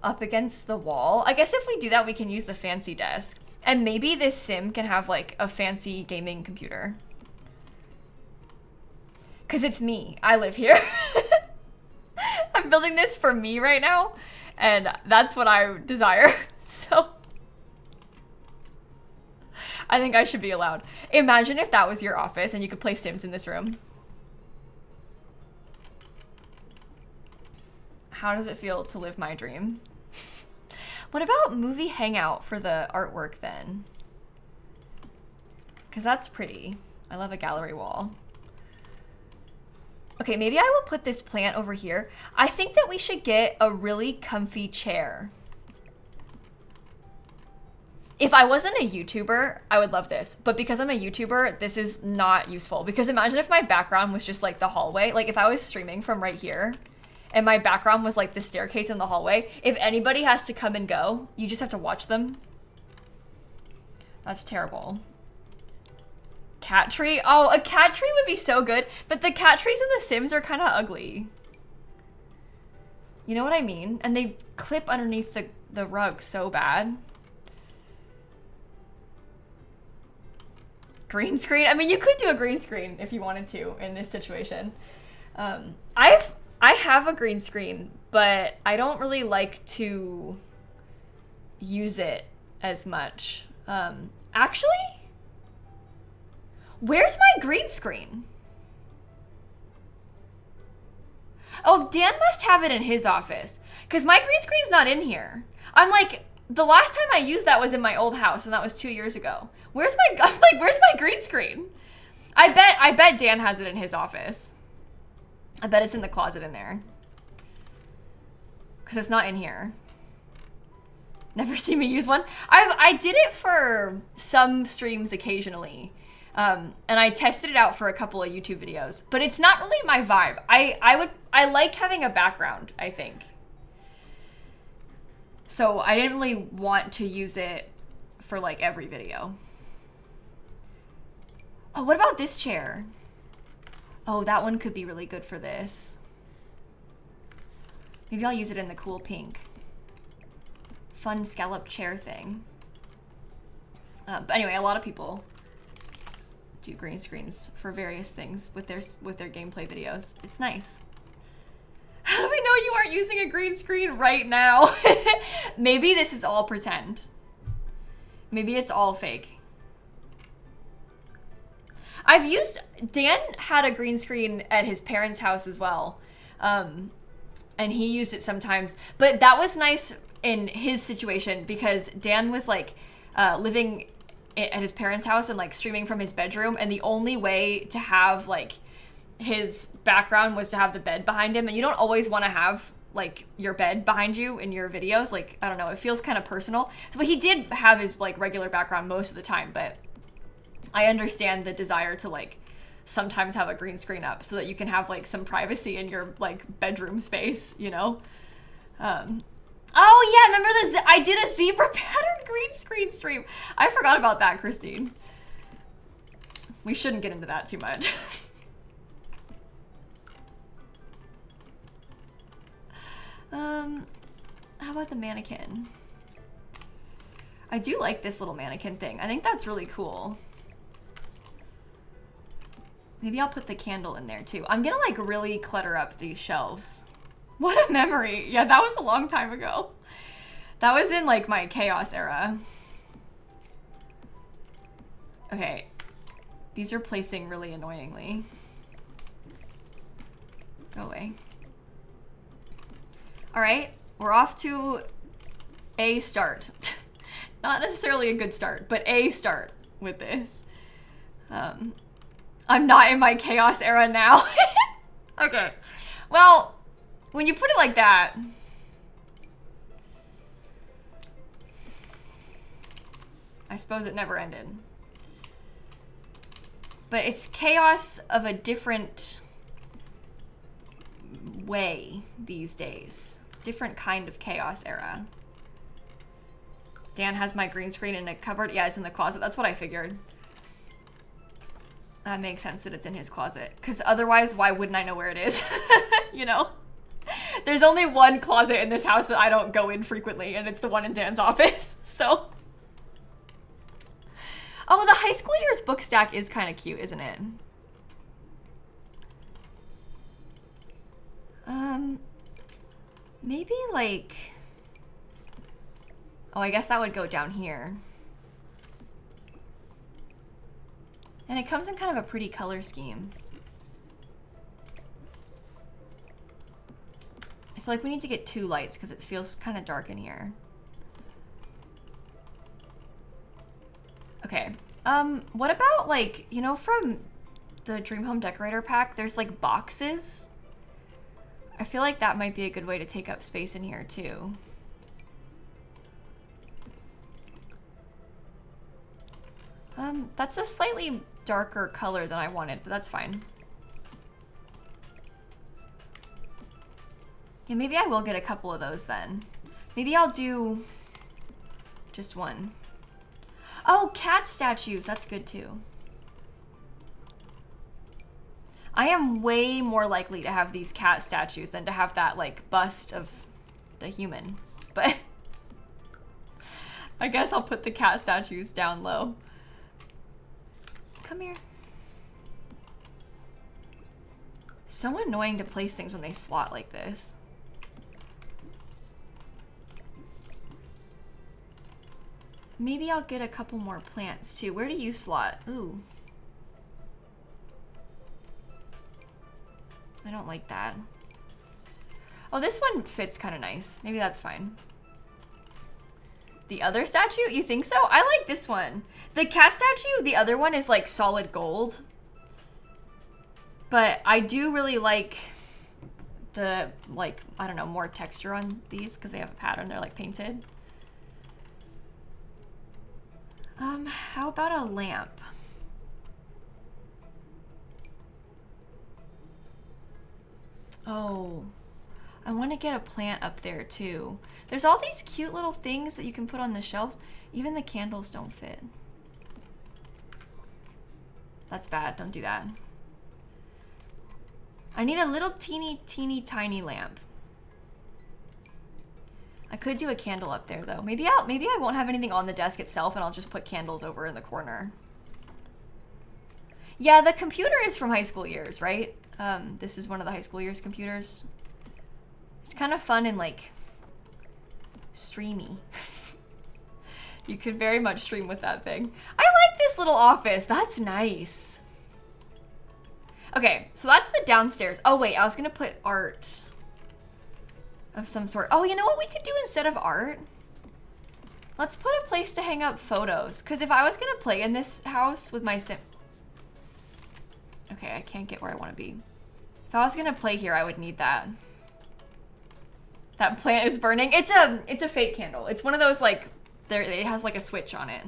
up against the wall? I guess if we do that, we can use the fancy desk. And maybe this sim can have like a fancy gaming computer. 'Cause it's me, I live here. I'm building this for me right now, and that's what I desire, so. I think I should be allowed. Imagine if that was your office and you could play Sims in this room. How does it feel to live my dream? What about movie hangout for the artwork then? Because that's pretty. I love a gallery wall. Okay, maybe I will put this plant over here. I think that we should get a really comfy chair. If I wasn't a YouTuber, I would love this. But because I'm a YouTuber, this is not useful. Because imagine if my background was just like the hallway. Like if I was streaming from right here and my background was like the staircase in the hallway. If anybody has to come and go, you just have to watch them. That's terrible. Cat tree? Oh, a cat tree would be so good. But the cat trees in The Sims are kind of ugly. You know what I mean? And they clip underneath the rug so bad. Green screen? I mean, you could do a green screen if you wanted to in this situation. I have a green screen, but I don't really like to use it as much. Actually, where's my green screen? Oh, Dan must have it in his office because my green screen's not in here. I'm like, the last time I used that was in my old house, and that was 2 years ago. Where's my green screen? I bet Dan has it in his office. I bet it's in the closet in there. Because it's not in here. Never seen me use one. I did it for some streams occasionally. And I tested it out for a couple of YouTube videos. But it's not really my vibe. I like having a background, I think. So I didn't really want to use it for like every video. Oh, what about this chair? Oh, that one could be really good for this. Maybe I'll use it in the cool pink. Fun scallop chair thing. But anyway, a lot of people do green screens for various things with their gameplay videos. It's nice. How do we know you aren't using a green screen right now? Maybe this is all pretend. Maybe it's all fake. Dan had a green screen at his parents' house as well. And he used it sometimes. But that was nice in his situation because Dan was like living at his parents' house and like streaming from his bedroom. And the only way to have like his background was to have the bed behind him, and you don't always want to have like your bed behind you in your videos. Like, I don't know, it feels kind of personal. But he did have his like regular background most of the time, but I understand the desire to like sometimes have a green screen up so that you can have like some privacy in your like bedroom space, you know? Oh yeah, remember I did a zebra pattern green screen stream. I forgot about that, Christine. We shouldn't get into that too much. How about the mannequin? I do like this little mannequin thing. I think that's really cool. Maybe I'll put the candle in there too. I'm gonna like really clutter up these shelves. What a memory. Yeah, that was a long time ago. That was in like my chaos era. Okay. These are placing really annoyingly. Go away. All right, we're off to a start. Not necessarily a good start, but a start with this. I'm not in my chaos era now. Okay. Well, when you put it like that, I suppose it never ended. But it's chaos of a different way these days. Different kind of chaos era. Dan has my green screen in a cupboard. Yeah, it's in the closet. That's what I figured. That makes sense that it's in his closet. Because otherwise, why wouldn't I know where it is? You know? There's only one closet in this house that I don't go in frequently, and it's the one in Dan's office. So. Oh, the high school years book stack is kind of cute, isn't it? Maybe like... Oh, I guess that would go down here. And it comes in kind of a pretty color scheme. I feel like we need to get 2 lights because it feels kind of dark in here. Okay. What about like, you know, from the Dream Home Decorator pack, there's like boxes. I feel like that might be a good way to take up space in here too. That's a slightly darker color than I wanted, but that's fine. Yeah, maybe I will get a couple of those then. Maybe I'll do just one. Oh, cat statues. That's good too. I am way more likely to have these cat statues than to have that like bust of the human. But I guess I'll put the cat statues down low. Come here. So annoying to place things when they slot like this. Maybe I'll get a couple more plants too. Where do you slot? Ooh. I don't like that. Oh, this one fits kind of nice. Maybe that's fine. The other statue? You think so? I like this one. The cat statue, the other one is like solid gold. But I do really like the, like, I don't know, more texture on these because they have a pattern. They're like painted. How about a lamp? Oh, I want to get a plant up there too. There's all these cute little things that you can put on the shelves. Even the candles don't fit. That's bad. Don't do that. I need a little teeny tiny lamp. I could do a candle up there though. Maybe I won't have anything on the desk itself and I'll just put candles over in the corner. Yeah, the computer is from high school years, right? This is one of the high school years computers. It's kind of fun and like streamy. You could very much stream with that thing. I like this little office. That's nice. Okay, so that's the downstairs. Oh wait, I was gonna put art of some sort. Oh, you know what we could do instead of art? Let's put a place to hang up photos. Because if I was gonna play in this house with my sim... Okay, I can't get where I want to be. If I was gonna play here, I would need that. That plant is burning. It's a fake candle. It's one of those like, it has like a switch on it.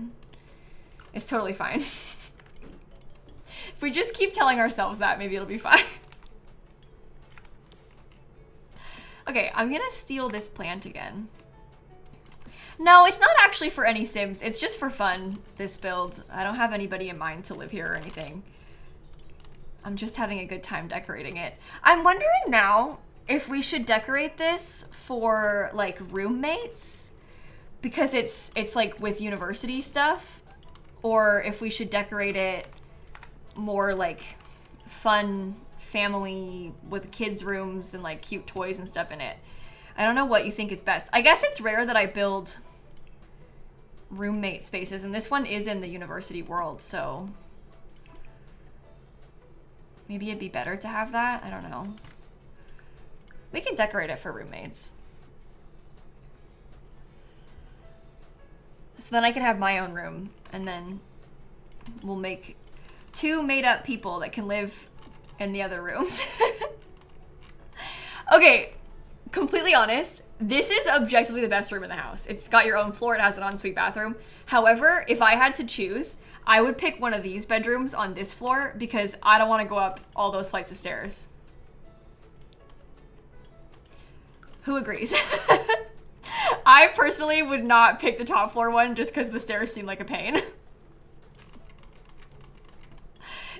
It's totally fine. If we just keep telling ourselves that, maybe it'll be fine. Okay, I'm gonna steal this plant again. No, it's not actually for any Sims. It's just for fun, this build. I don't have anybody in mind to live here or anything. I'm just having a good time decorating it. I'm wondering now if we should decorate this for like roommates because it's like with university stuff, or if we should decorate it more like fun family with kids rooms and like cute toys and stuff in it. I don't know what you think is best. I guess it's rare that I build roommate spaces, and this one is in the university world, so maybe it'd be better to have that. I don't know. We can decorate it for roommates. So then I can have my own room, and then we'll make 2 made-up people that can live in the other rooms. Okay, completely honest, this is objectively the best room in the house. It's got your own floor, it has an ensuite bathroom. However, if I had to choose, I would pick one of these bedrooms on this floor because I don't want to go up all those flights of stairs. Who agrees? I personally would not pick the top floor one just because the stairs seem like a pain.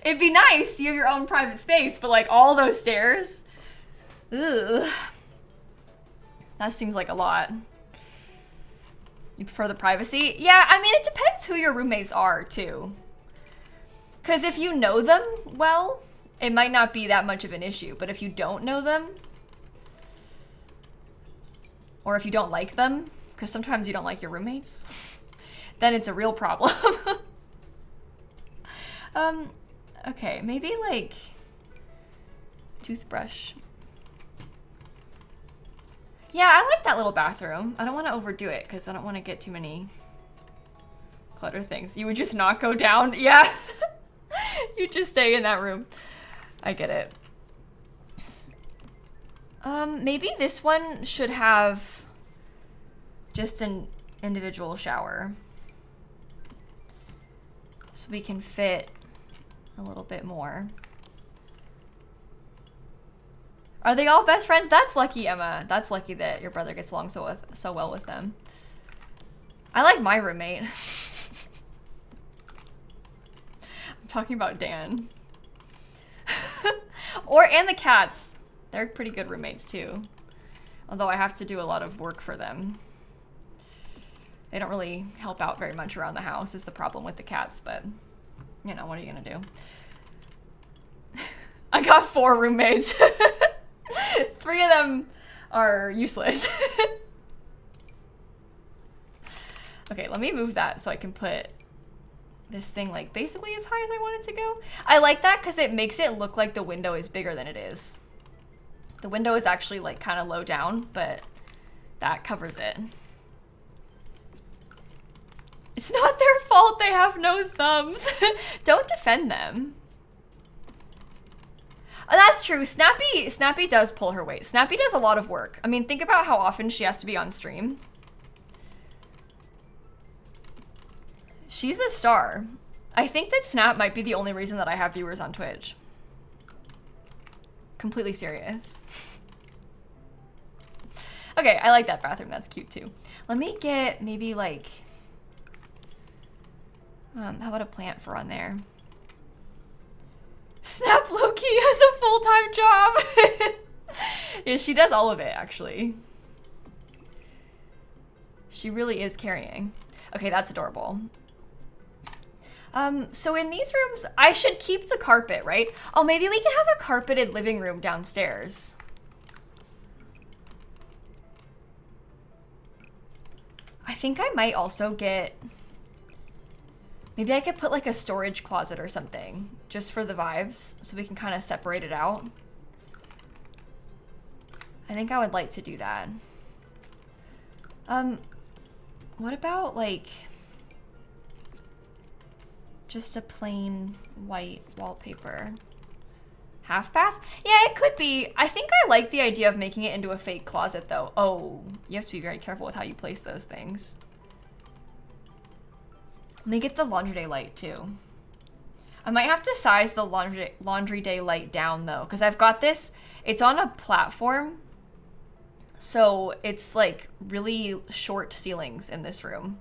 It'd be nice, you have your own private space, but like all those stairs, ugh. That seems like a lot. You prefer the privacy? Yeah, I mean, it depends who your roommates are too. Because if you know them well, it might not be that much of an issue, but if you don't know them, or if you don't like them, because sometimes you don't like your roommates, then it's a real problem. Okay, maybe like toothbrush. Yeah, I like that little bathroom. I don't want to overdo it because I don't want to get too many clutter things. You would just not go down? Yeah. You just stay in that room. I get it. Maybe this one should have just an individual shower. So we can fit a little bit more. Are they all best friends? That's lucky, Emma. That's lucky that your brother gets along so well with them. I like my roommate. I'm talking about Dan. And the cats. They're pretty good roommates too. Although I have to do a lot of work for them. They don't really help out very much around the house is the problem with the cats, but you know, what are you gonna do? I got 4 roommates. 3 of them are useless. Okay, let me move that so I can put this thing like basically as high as I want it to go. I like that because it makes it look like the window is bigger than it is. The window is actually like kind of low down, but that covers it. It's not their fault they have no thumbs. Don't defend them. Oh, that's true. Snappy does pull her weight. Snappy does a lot of work. I mean, think about how often she has to be on stream. She's a star. I think that Snap might be the only reason that I have viewers on Twitch. Completely serious. Okay, I like that bathroom. That's cute too. Let me get maybe like, how about a plant for on there? Snap Loki has a full-time job. Yeah, she does all of it, actually. She really is carrying. Okay, that's adorable. So in these rooms, I should keep the carpet, right? Oh, maybe we can have a carpeted living room downstairs. I think I might also get... Maybe I could put like a storage closet or something just for the vibes so we can kind of separate it out. I think I would like to do that. What about like just a plain white wallpaper? Half bath? Yeah, it could be. I think I like the idea of making it into a fake closet though. Oh, you have to be very careful with how you place those things. Let me get the laundry day light too. I might have to size the laundry day light down though, because I've got this, it's on a platform. So it's like really short ceilings in this room,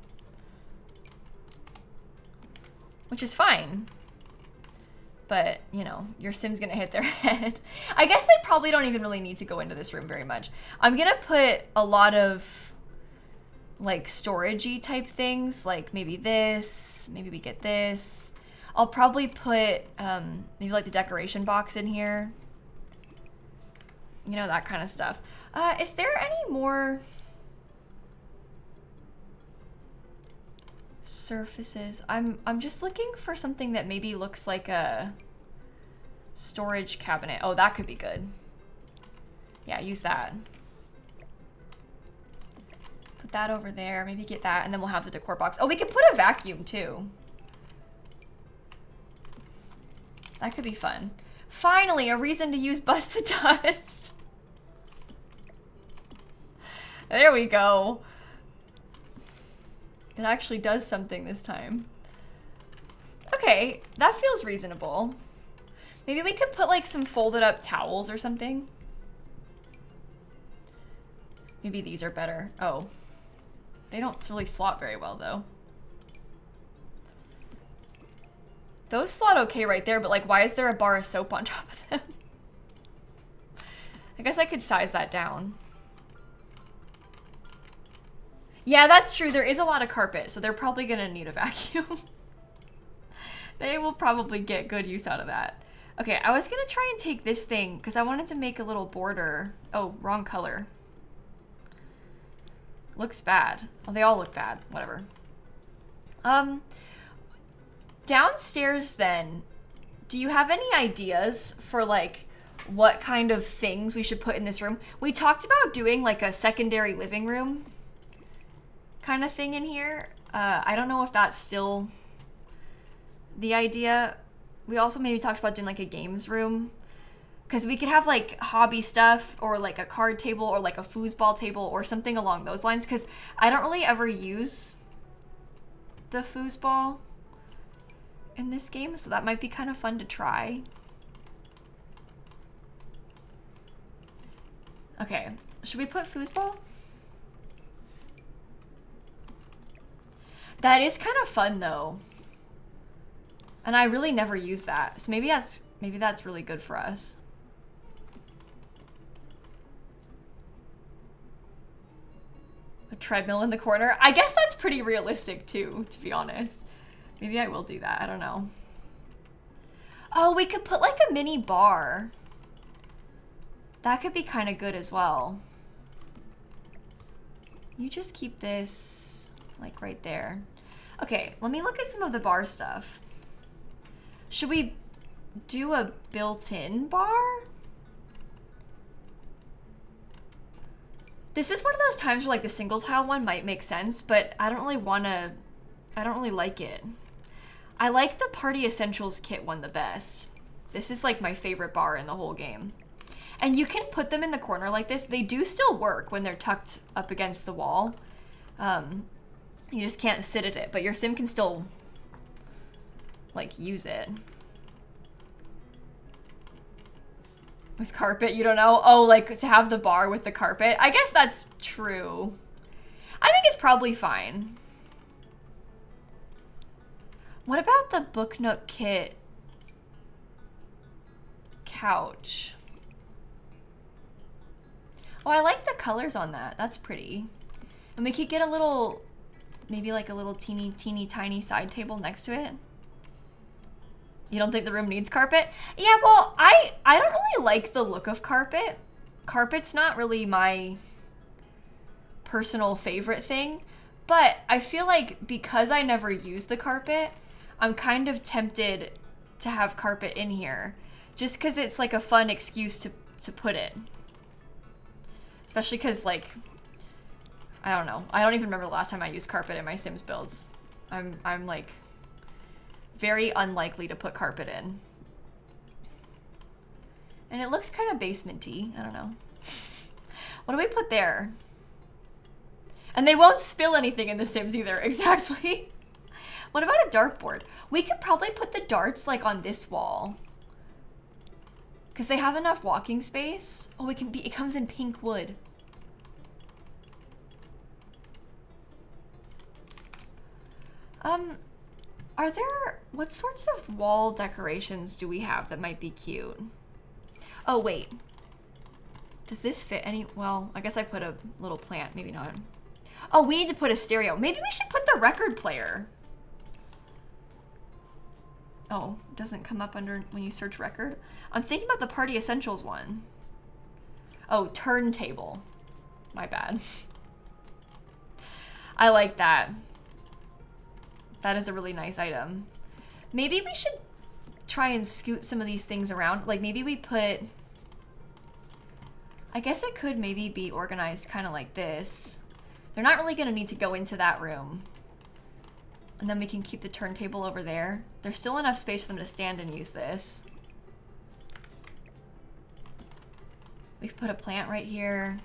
which is fine. but you know, your Sim's gonna hit their head. I guess they probably don't even really need to go into this room very much. I'm gonna put a lot of like storagey type things, like maybe this, maybe we get this. I'll probably put maybe like the decoration box in here. You know, that kind of stuff. Is there any more surfaces? I'm just looking for something that maybe looks like a storage cabinet. Oh, that could be good. Yeah, use that. Put that over there, maybe get that, and then we'll have the decor box. Oh, we could put a vacuum too. That could be fun. Finally, a reason to use Bust the Dust. There we go. It actually does something this time. Okay, that feels reasonable. Maybe we could put like some folded up towels or something. Maybe these are better. Oh, they don't really slot very well though. Those slot okay right there, but like why is there a bar of soap on top of them? I guess I could size that down. Yeah, that's true. There is a lot of carpet, so they're probably gonna need a vacuum. They will probably get good use out of that. Okay, I was gonna try and take this thing because I wanted to make a little border. Oh, wrong color. Looks bad. Well, they all look bad. Whatever. Downstairs then, do you have any ideas for like what kind of things we should put in this room? We talked about doing like a secondary living room kind of thing in here. I don't know if that's still the idea. We also maybe talked about doing like a games room, because we could have like hobby stuff or like a card table or like a foosball table or something along those lines, because I don't really ever use the foosball in this game, so that might be kind of fun to try. Okay, should we put foosball? That is kind of fun though. And I really never use that. So maybe that's really good for us. A treadmill in the corner. I guess that's pretty realistic too, to be honest. Maybe I will do that. I don't know. Oh, we could put like a mini bar. That could be kind of good as well. You just keep this like right there. Okay, let me look at some of the bar stuff. Should we do a built-in bar? This is one of those times where like the single tile one might make sense, but I don't really like it. I like the Party Essentials kit one the best. This is like my favorite bar in the whole game. And you can put them in the corner like this. They do still work when they're tucked up against the wall. You just can't sit at it, but your sim can still like use it. With carpet, you don't know? Oh, like to have the bar with the carpet? I guess that's true. I think it's probably fine. What about the Book Nook kit couch? Oh, I like the colors on that. That's pretty. And we could get a little, maybe like a little teeny tiny side table next to it. You don't think the room needs carpet? Yeah, well, I don't really like the look of carpet. Carpet's not really my personal favorite thing, but I feel like because I never use the carpet, I'm kind of tempted to have carpet in here just because it's like a fun excuse to put it. Especially because like, I don't know. I don't even remember the last time I used carpet in my Sims builds. I'm like very unlikely to put carpet in. And it looks kind of basement-y. I don't know. What do we put there? And they won't spill anything in The Sims either. Exactly. What about a dartboard? We could probably put the darts like on this wall, because they have enough walking space. Oh, it comes in pink wood. Are there, what sorts of wall decorations do we have that might be cute? Oh, wait. Does this fit any, well, I guess I put a little plant, maybe not. Oh, we need to put a stereo. Maybe we should put the record player. Oh, it doesn't come up under when you search record. I'm thinking about the Party Essentials one. Oh, turntable. My bad. I like that. That is a really nice item. Maybe we should try and scoot some of these things around. Like maybe we put, I guess it could maybe be organized kind of like this. They're not really gonna need to go into that room. And then we can keep the turntable over there. There's still enough space for them to stand and use this. We could put a plant right here.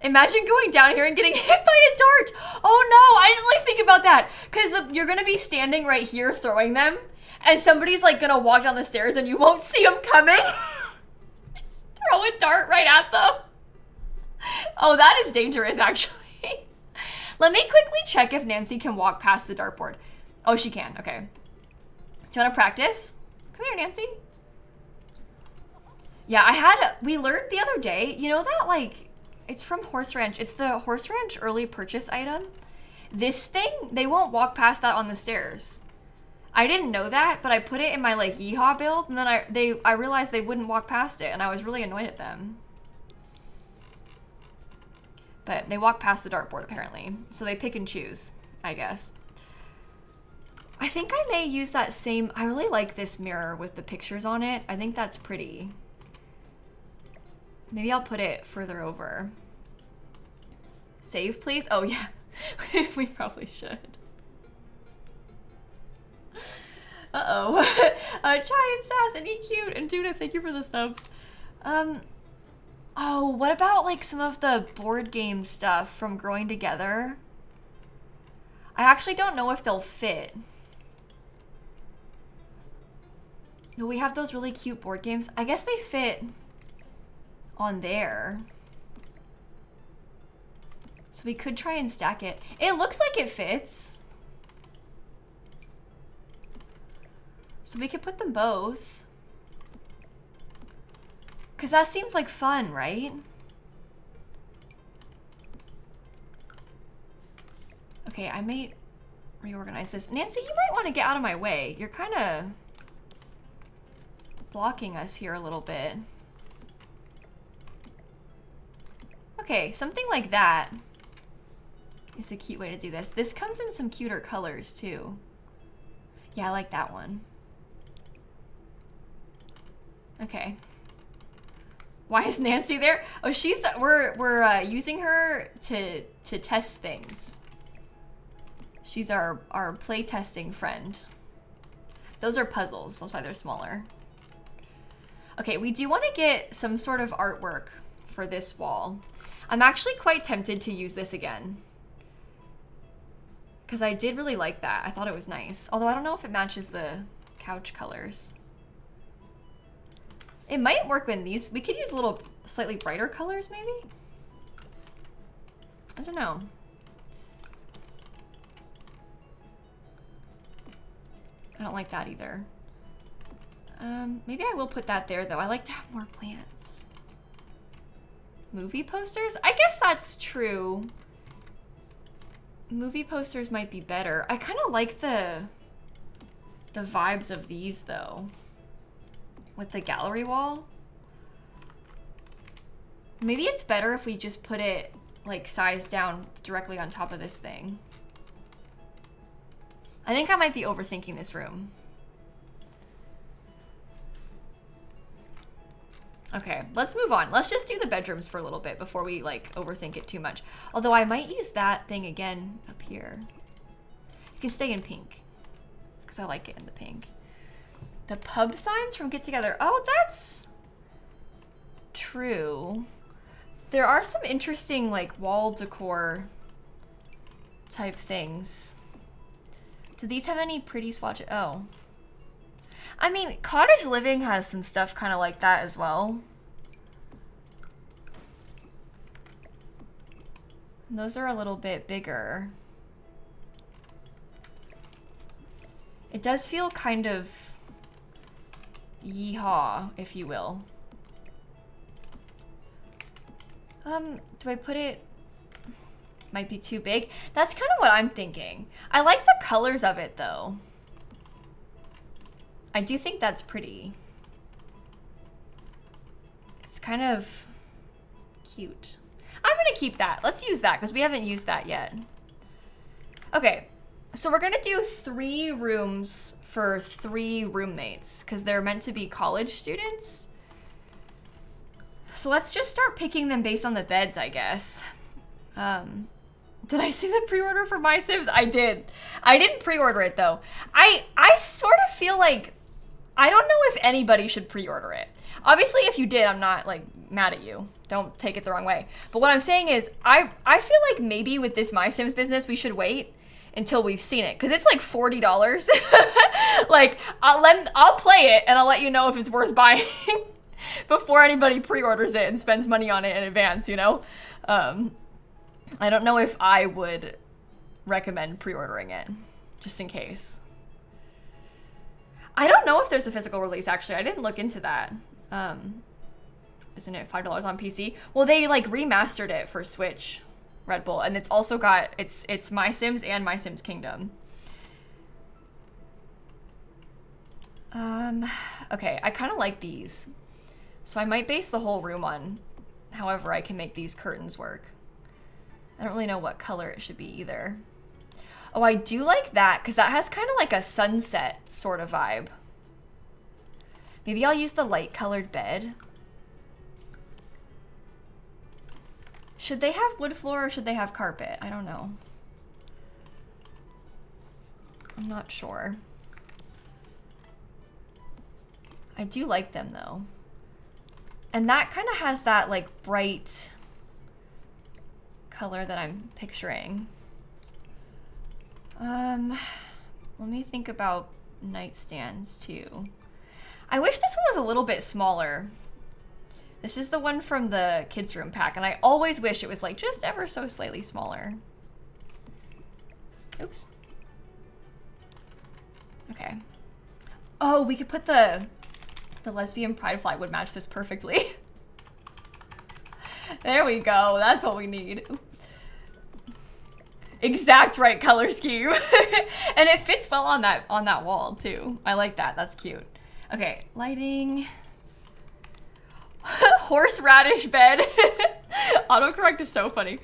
Imagine going down here and getting hit by a dart. Oh no, I didn't like think about that. Because you're gonna be standing right here throwing them, and somebody's like gonna walk down the stairs and you won't see them coming. Just throw a dart right at them. Oh, that is dangerous actually. Let me quickly check if Nancy can walk past the dartboard. Oh, she can, okay. Do you wanna practice? Come here, Nancy. Yeah, we learned the other day, you know that like, it's from Horse Ranch. It's the Horse Ranch early purchase item. This thing, they won't walk past that on the stairs. I didn't know that, but I put it in my like yeehaw build, and then I realized they wouldn't walk past it, and I was really annoyed at them. But they walk past the dartboard apparently, so they pick and choose, I guess. I think I may use that same, I really like this mirror with the pictures on it. I think that's pretty. Maybe I'll put it further over. Save, please? Oh, yeah. We probably should. Uh-oh. Chai and Seth and E-Cute and Judith, thank you for the subs. Oh, what about like some of the board game stuff from Growing Together? I actually don't know if they'll fit. No, we have those really cute board games. I guess they fit on there. So we could try and stack it. It looks like it fits. So we could put them both. Because that seems like fun, right? Okay, I may reorganize this. Nancy, you might want to get out of my way. You're kind of blocking us here a little bit. Okay, something like that is a cute way to do this. This comes in some cuter colors too. Yeah, I like that one. Okay. Why is Nancy there? Oh, we're using her to test things. She's our play testing friend. Those are puzzles, that's why they're smaller. Okay, we do want to get some sort of artwork for this wall. I'm actually quite tempted to use this again, because I did really like that. I thought it was nice. Although I don't know if it matches the couch colors. It might work when these, we could use a little slightly brighter colors maybe? I don't know. I don't like that either. Maybe I will put that there though. I like to have more plants. Movie posters? I guess that's true. Movie posters might be better. I kind of like the vibes of these though. With the gallery wall. Maybe it's better if we just put it like sized down directly on top of this thing. I think I might be overthinking this room. Okay, let's move on. Let's just do the bedrooms for a little bit before we like overthink it too much. Although I might use that thing again up here. It can stay in pink because I like it in the pink. The pub signs from Get Together. Oh, that's true. There are some interesting like wall decor type things. Do these have any pretty swatches? Oh. I mean, Cottage Living has some stuff kind of like that as well. Those are a little bit bigger. It does feel kind of yeehaw, if you will. Do I put it? Might be too big. That's kind of what I'm thinking. I like the colors of it though. I do think that's pretty. It's kind of cute. I'm gonna keep that. Let's use that because we haven't used that yet. Okay, so we're gonna do 3 rooms for 3 roommates because they're meant to be college students. So let's just start picking them based on the beds, I guess. Did I see the pre-order for My Sims? I did. I didn't pre-order it though. I sort of feel like, I don't know if anybody should pre-order it. Obviously, if you did, I'm not like mad at you. Don't take it the wrong way. But what I'm saying is, I feel like maybe with this My Sims business, we should wait until we've seen it. Cause it's like $40. Like, I'll play it and I'll let you know if it's worth buying before anybody pre-orders it and spends money on it in advance, you know? I don't know if I would recommend pre-ordering it, just in case. I don't know if there's a physical release, actually. I didn't look into that. Isn't it $5 on PC? Well, they like remastered it for Switch, Red Bull, and it's also got, it's My Sims and My Sims Kingdom. Okay, I kind of like these. So I might base the whole room on however I can make these curtains work. I don't really know what color it should be either. Oh, I do like that because that has kind of like a sunset sort of vibe. Maybe I'll use the light colored bed. Should they have wood floor or should they have carpet? I don't know. I'm not sure. I do like them though. And that kind of has that like bright color that I'm picturing. Let me think about nightstands too. I wish this one was a little bit smaller. This is the one from the kids room pack, and I always wish it was like just ever so slightly smaller. Oops. Okay. Oh, we could put the lesbian pride flag would match this perfectly. There we go. That's what we need. Oop. Exact right color scheme. And it fits well on that wall too. I like that. That's cute. Okay, lighting. Horseradish bed. Autocorrect is so funny.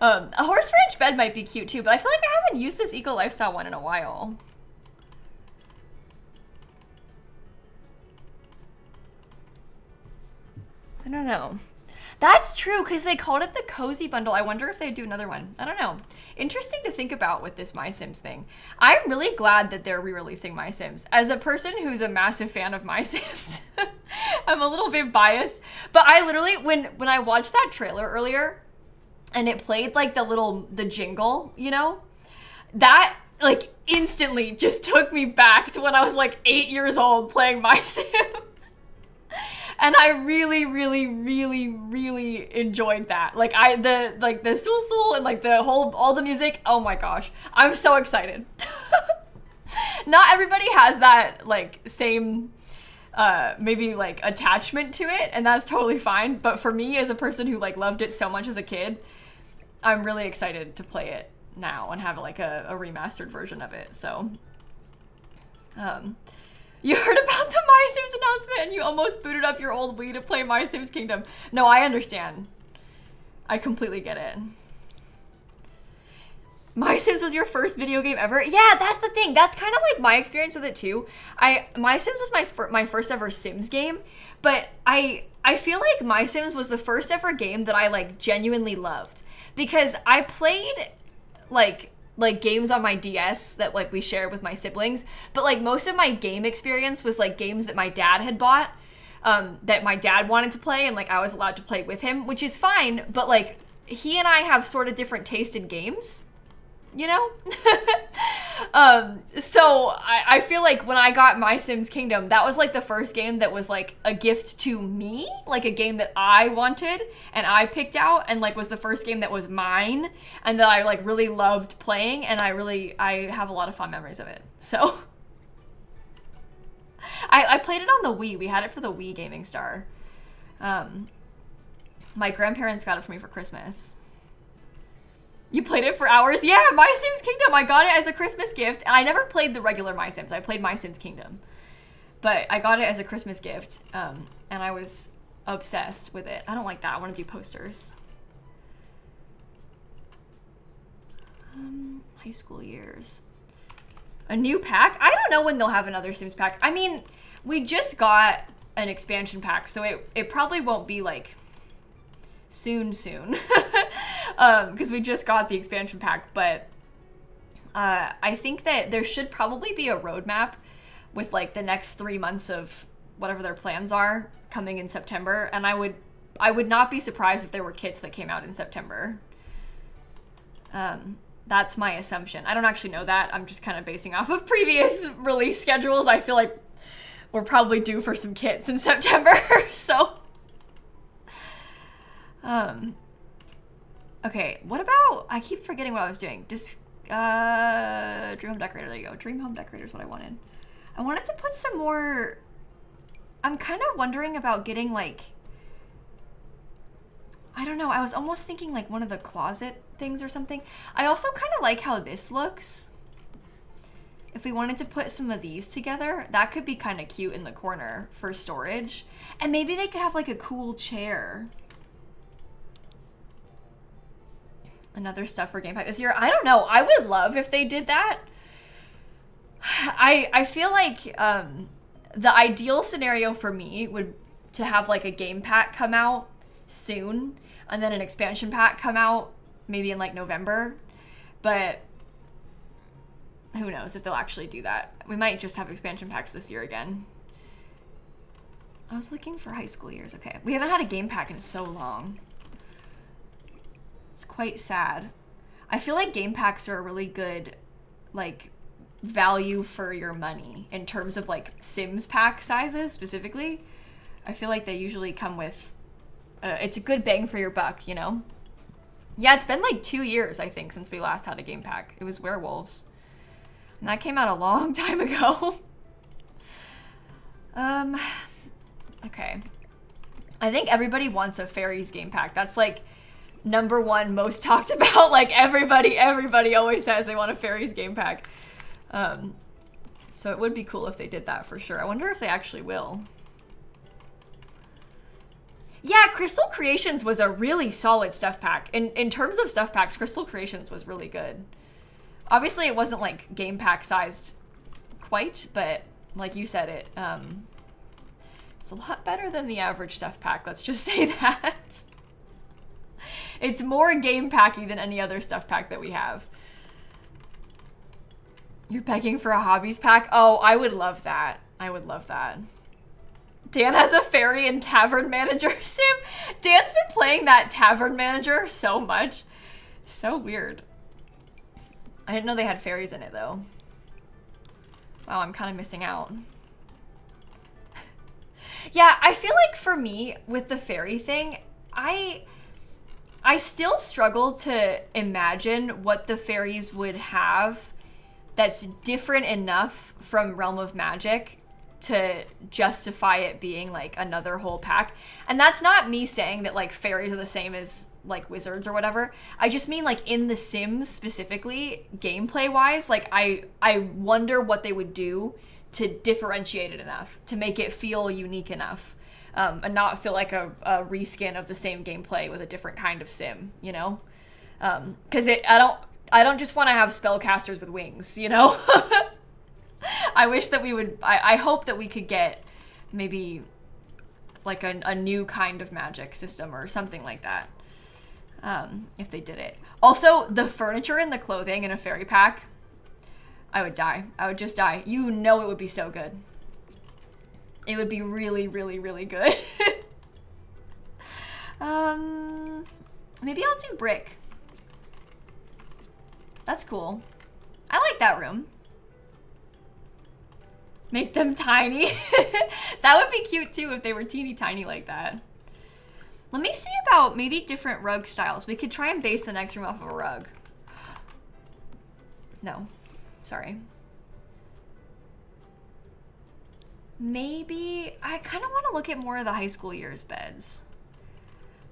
A horseradish bed might be cute too, but I feel like I haven't used this eco lifestyle one in a while. I don't know. That's true, because they called it the Cozy Bundle. I wonder if they'd do another one. I don't know. Interesting to think about with this My Sims thing. I'm really glad that they're re-releasing My Sims. As a person who's a massive fan of My Sims, I'm a little bit biased. But I literally, when I watched that trailer earlier, and it played like the jingle, you know? That like instantly just took me back to when I was like 8 years old playing My Sims. And I really, really, really, really enjoyed that. Like the sul and like all the music. Oh my gosh, I'm so excited. Not everybody has that like same, maybe like attachment to it, and that's totally fine. But for me, as a person who like loved it so much as a kid, I'm really excited to play it now and have like a remastered version of it. So, you heard about the My Sims announcement and you almost booted up your old Wii to play My Sims Kingdom. No, I understand. I completely get it. My Sims was your first video game ever? Yeah, that's the thing. That's kind of like my experience with it too. My Sims was my first ever Sims game, but I feel like My Sims was the first ever game that I like genuinely loved because I played like games on my DS that like we shared with my siblings, but like most of my game experience was like games that my dad had bought, that my dad wanted to play and like I was allowed to play with him, which is fine, but like he and I have sort of different taste in games, you know? So I feel like when I got My Sims Kingdom, that was like the first game that was like a gift to me, like a game that I wanted and I picked out, and like was the first game that was mine and that I like really loved playing, and I have a lot of fond memories of it. So I played it on the Wii. We had it for the Wii Gaming Star. My grandparents got it for me for Christmas. You played it for hours? Yeah, My Sims Kingdom. I got it as a Christmas gift. I never played the regular My Sims. I played My Sims Kingdom. But I got it as a Christmas gift, and I was obsessed with it. I don't like that. I want to do posters. High school years. A new pack? I don't know when they'll have another Sims pack. I mean, we just got an expansion pack, so it probably won't be like soon because we just got the expansion pack. But I think that there should probably be a roadmap with like the next 3 months of whatever their plans are coming in September, and I would not be surprised if there were kits that came out in September. That's my assumption. I don't actually know that. I'm just kind of basing off of previous release schedules. I feel like we're probably due for some kits in September. So okay, what about, I keep forgetting what I was doing. Dream Home Decorator, there you go. Dream Home Decorator is what I wanted. I wanted to put some more, I'm kind of wondering about getting like, I don't know, I was almost thinking like one of the closet things or something. I also kind of like how this looks. If we wanted to put some of these together, that could be kind of cute in the corner for storage. And maybe they could have like a cool chair. Another stuff for game pack this year. I don't know. I would love if they did that. I feel like the ideal scenario for me would to have like a game pack come out soon and then an expansion pack come out maybe in like November. But who knows if they'll actually do that. We might just have expansion packs this year again. I was looking for high school years. Okay. We haven't had a game pack in so long. It's quite sad. I feel like game packs are a really good like value for your money in terms of like Sims pack sizes specifically. I feel like they usually come with it's a good bang for your buck, you know? Yeah, it's been like 2 years, I think, since we last had a game pack. It was Werewolves. And that came out a long time ago. Okay. I think everybody wants a fairies game pack. That's like #1 most talked about. Like everybody always says they want a fairies game pack. So it would be cool if they did that for sure. I wonder if they actually will. Yeah, Crystal Creations was a really solid stuff pack. In terms of stuff packs, Crystal Creations was really good. Obviously, it wasn't like game pack sized quite, but like you said, it's a lot better than the average stuff pack. Let's just say that. It's more game packy than any other stuff pack that we have. You're begging for a hobbies pack? Oh, I would love that. I would love that. Dan has a fairy and tavern manager sim. Dan's been playing that tavern manager so much. So weird. I didn't know they had fairies in it though. Wow, I'm kind of missing out. Yeah, I feel like for me with the fairy thing, I still struggle to imagine what the fairies would have that's different enough from Realm of Magic to justify it being like another whole pack. And that's not me saying that like fairies are the same as like wizards or whatever. I just mean like in The Sims specifically, gameplay wise, like I wonder what they would do to differentiate it enough, to make it feel unique enough, and not feel like a reskin of the same gameplay with a different kind of sim, you know? Because I don't just want to have spellcasters with wings, you know? I wish that we would, I hope that we could get maybe like a new kind of magic system or something like that, if they did it. Also, the furniture and the clothing in a fairy pack, I would die. I would just die. You know it would be so good. It would be really, really, really good. Maybe I'll do brick. That's cool. I like that room. Make them tiny. That would be cute too if they were teeny tiny like that. Let me see about maybe different rug styles. We could try and base the next room off of a rug. No, sorry. Maybe, I kind of want to look at more of the high school years beds.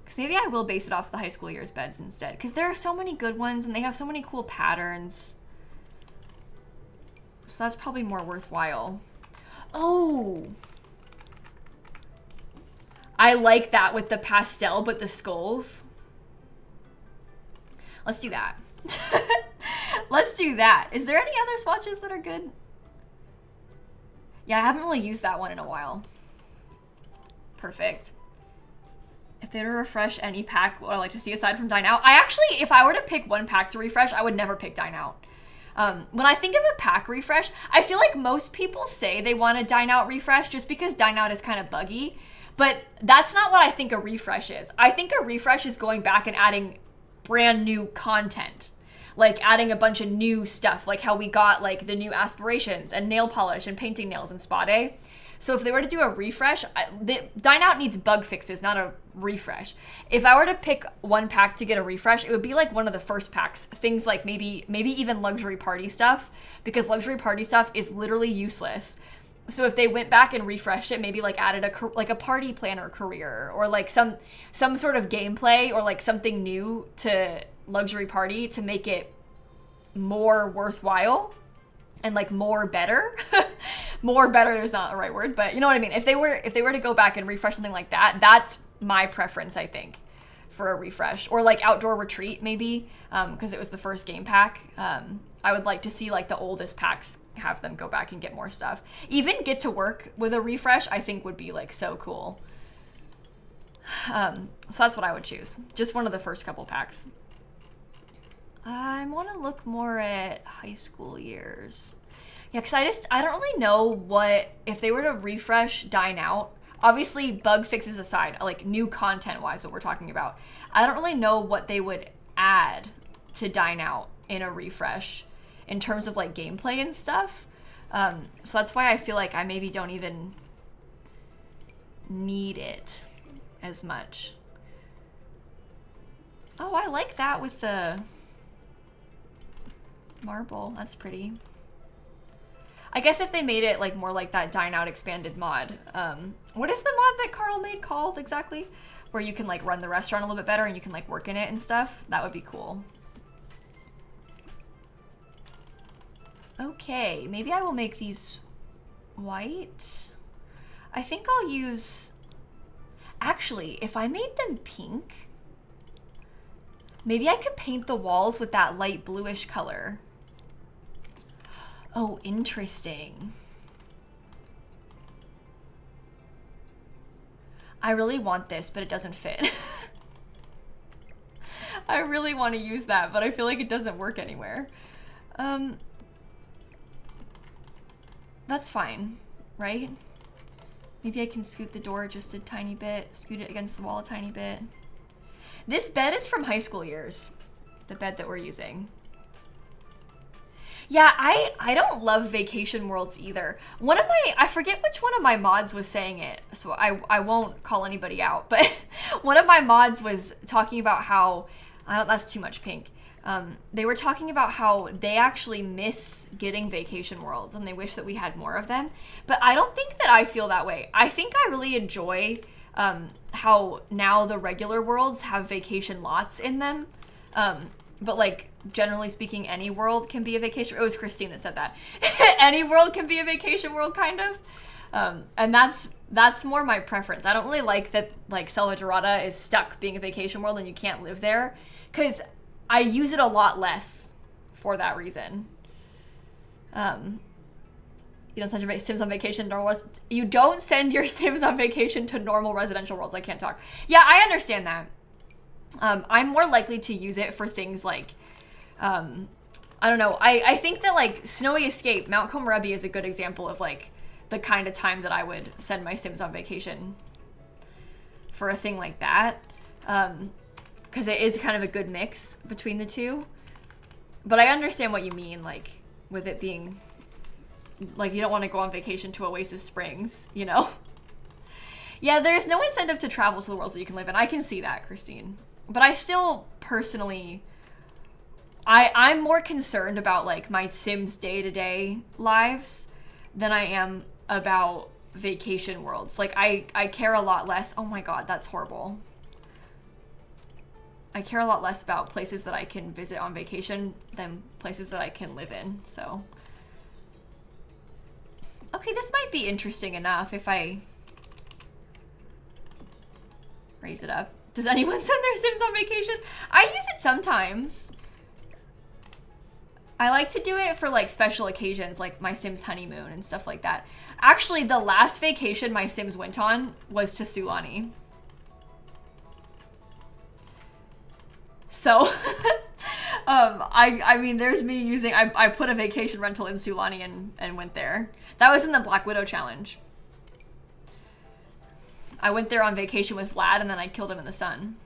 Because maybe I will base it off the high school years beds instead. Because there are so many good ones and they have so many cool patterns. So that's probably more worthwhile. Oh! I like that with the pastel, but the skulls. Let's do that. Let's do that. Is there any other swatches that are good? Yeah, I haven't really used that one in a while. Perfect. If they were to refresh any pack, what I'd like to see aside from Dine Out. I actually, if I were to pick one pack to refresh, I would never pick Dine Out. When I think of a pack refresh, I feel like most people say they want a Dine Out refresh just because Dine Out is kind of buggy. But that's not what I think a refresh is. I think a refresh is going back and adding brand new content. Like adding a bunch of new stuff, like how we got like the new aspirations and nail polish and painting nails and spa day. So if they were to do a refresh, Dine Out needs bug fixes, not a refresh. If I were to pick one pack to get a refresh, it would be like one of the first packs. Things like maybe even luxury party stuff, because luxury party stuff is literally useless. So if they went back and refreshed it, maybe like added a party planner career or like some sort of gameplay or like something new to luxury party to make it more worthwhile and like more better. More better is not the right word, but you know what I mean. If they were to go back and refresh something like that, that's my preference, I think, for a refresh. Or like outdoor retreat maybe, because it was the first game pack. I would like to see like the oldest packs, have them go back and get more stuff. Even get to work with a refresh, I think would be like so cool. So that's what I would choose. Just one of the first couple packs. I want to look more at high school years. Yeah, because I don't really know what, if they were to refresh Dine Out, obviously bug fixes aside, like new content wise what we're talking about, I don't really know what they would add to Dine Out in a refresh in terms of like gameplay and stuff. So that's why I feel like I maybe don't even need it as much. Oh, I like that with the marble. That's pretty. I guess if they made it like more like that Dine Out expanded mod. What is the mod that Carl made called exactly? Where you can like run the restaurant a little bit better and you can like work in it and stuff. That would be cool. Okay, maybe I will make these white. I think I'll use, actually, if I made them pink, maybe I could paint the walls with that light bluish color. Oh, interesting. I really want this, but it doesn't fit. I really want to use that, but I feel like it doesn't work anywhere. That's fine, right? Maybe I can scoot the door just a tiny bit, scoot it against the wall a tiny bit. This bed is from high school years, the bed that we're using. Yeah, I don't love vacation worlds either. One of my, I forget which one of my mods was saying it, so I won't call anybody out, but one of my mods was talking about how, that's too much pink. They were talking about how they actually miss getting vacation worlds and they wish that we had more of them. But I don't think that I feel that way. I think I really enjoy how now the regular worlds have vacation lots in them. But like, generally speaking, any world can be a vacation. It was Christine that said that. Any world can be a vacation world, kind of. And that's more my preference. I don't really like that like Selva Dorada is stuck being a vacation world and you can't live there. Because I use it a lot less for that reason. You don't send your Sims on vacation to you don't send your Sims on vacation to normal residential worlds. I can't talk. Yeah, I understand that. I'm more likely to use it for things like, I don't know. I think that like Snowy Escape, Mount Komorebi is a good example of like the kind of time that I would send my Sims on vacation for a thing like that. Because it is kind of a good mix between the two. But I understand what you mean, like with it being like you don't want to go on vacation to Oasis Springs, you know? Yeah, there's no incentive to travel to the worlds that you can live in. I can see that, Christine. But I still personally, I'm more concerned about like my Sims day-to-day lives than I am about vacation worlds. Like I care a lot less. Oh my god, that's horrible. I care a lot less about places that I can visit on vacation than places that I can live in, so. Okay, this might be interesting enough if I raise it up. Does anyone send their Sims on vacation? I use it sometimes. I like to do it for like special occasions, like my Sims honeymoon and stuff like that. Actually, the last vacation my Sims went on was to Sulani. So, I mean, there's me using, I put a vacation rental in Sulani and went there. That was in the Black Widow challenge. I went there on vacation with Vlad and then I killed him in the sun.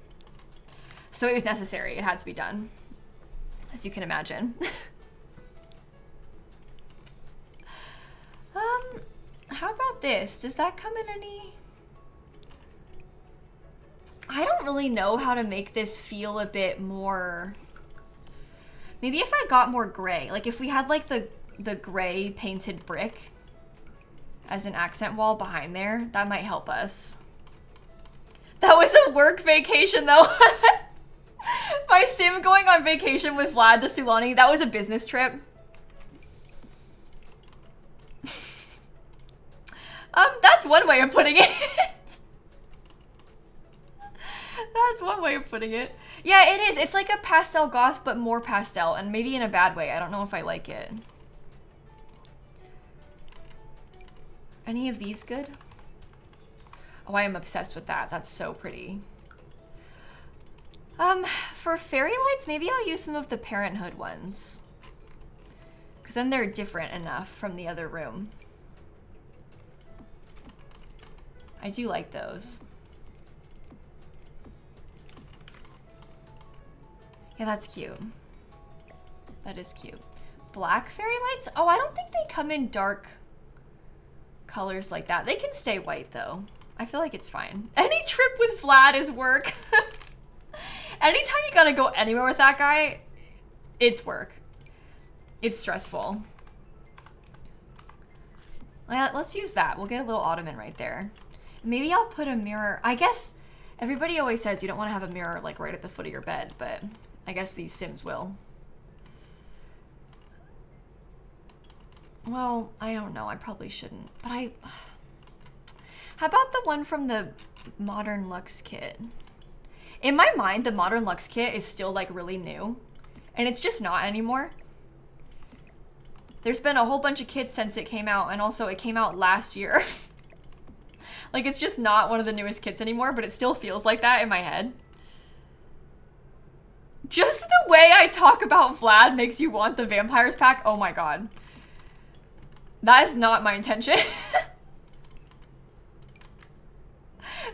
So it was necessary, it had to be done. As you can imagine. How about this? Does that come in any? I don't really know how to make this feel a bit more. Maybe if I got more gray, like if we had like the gray painted brick as an accent wall behind there, that might help us. That was a work vacation though. My Sim going on vacation with Vlad to Sulani, that was a business trip. That's one way of putting it. That's one way of putting it. Yeah, it is. It's like a pastel goth, but more pastel, and maybe in a bad way. I don't know if I like it. Any of these good? Oh, I am obsessed with that. That's so pretty. For fairy lights, maybe I'll use some of the Parenthood ones. Because then they're different enough from the other room. I do like those. Yeah, that's cute. That is cute. Black fairy lights? Oh, I don't think they come in dark colors like that. They can stay white though. I feel like it's fine. Any trip with Vlad is work. Anytime you gotta go anywhere with that guy, it's work. It's stressful. Let's use that. We'll get a little ottoman right there. Maybe I'll put a mirror. I guess everybody always says you don't want to have a mirror like right at the foot of your bed, but I guess these Sims will. Well, I don't know. I probably shouldn't, but how about the one from the Modern Luxe kit? In my mind, the Modern Luxe kit is still like really new, and it's just not anymore. There's been a whole bunch of kits since it came out, and also it came out last year. Like, it's just not one of the newest kits anymore, but it still feels like that in my head. Just the way I talk about Vlad makes you want the Vampires pack. Oh my god. That is not my intention.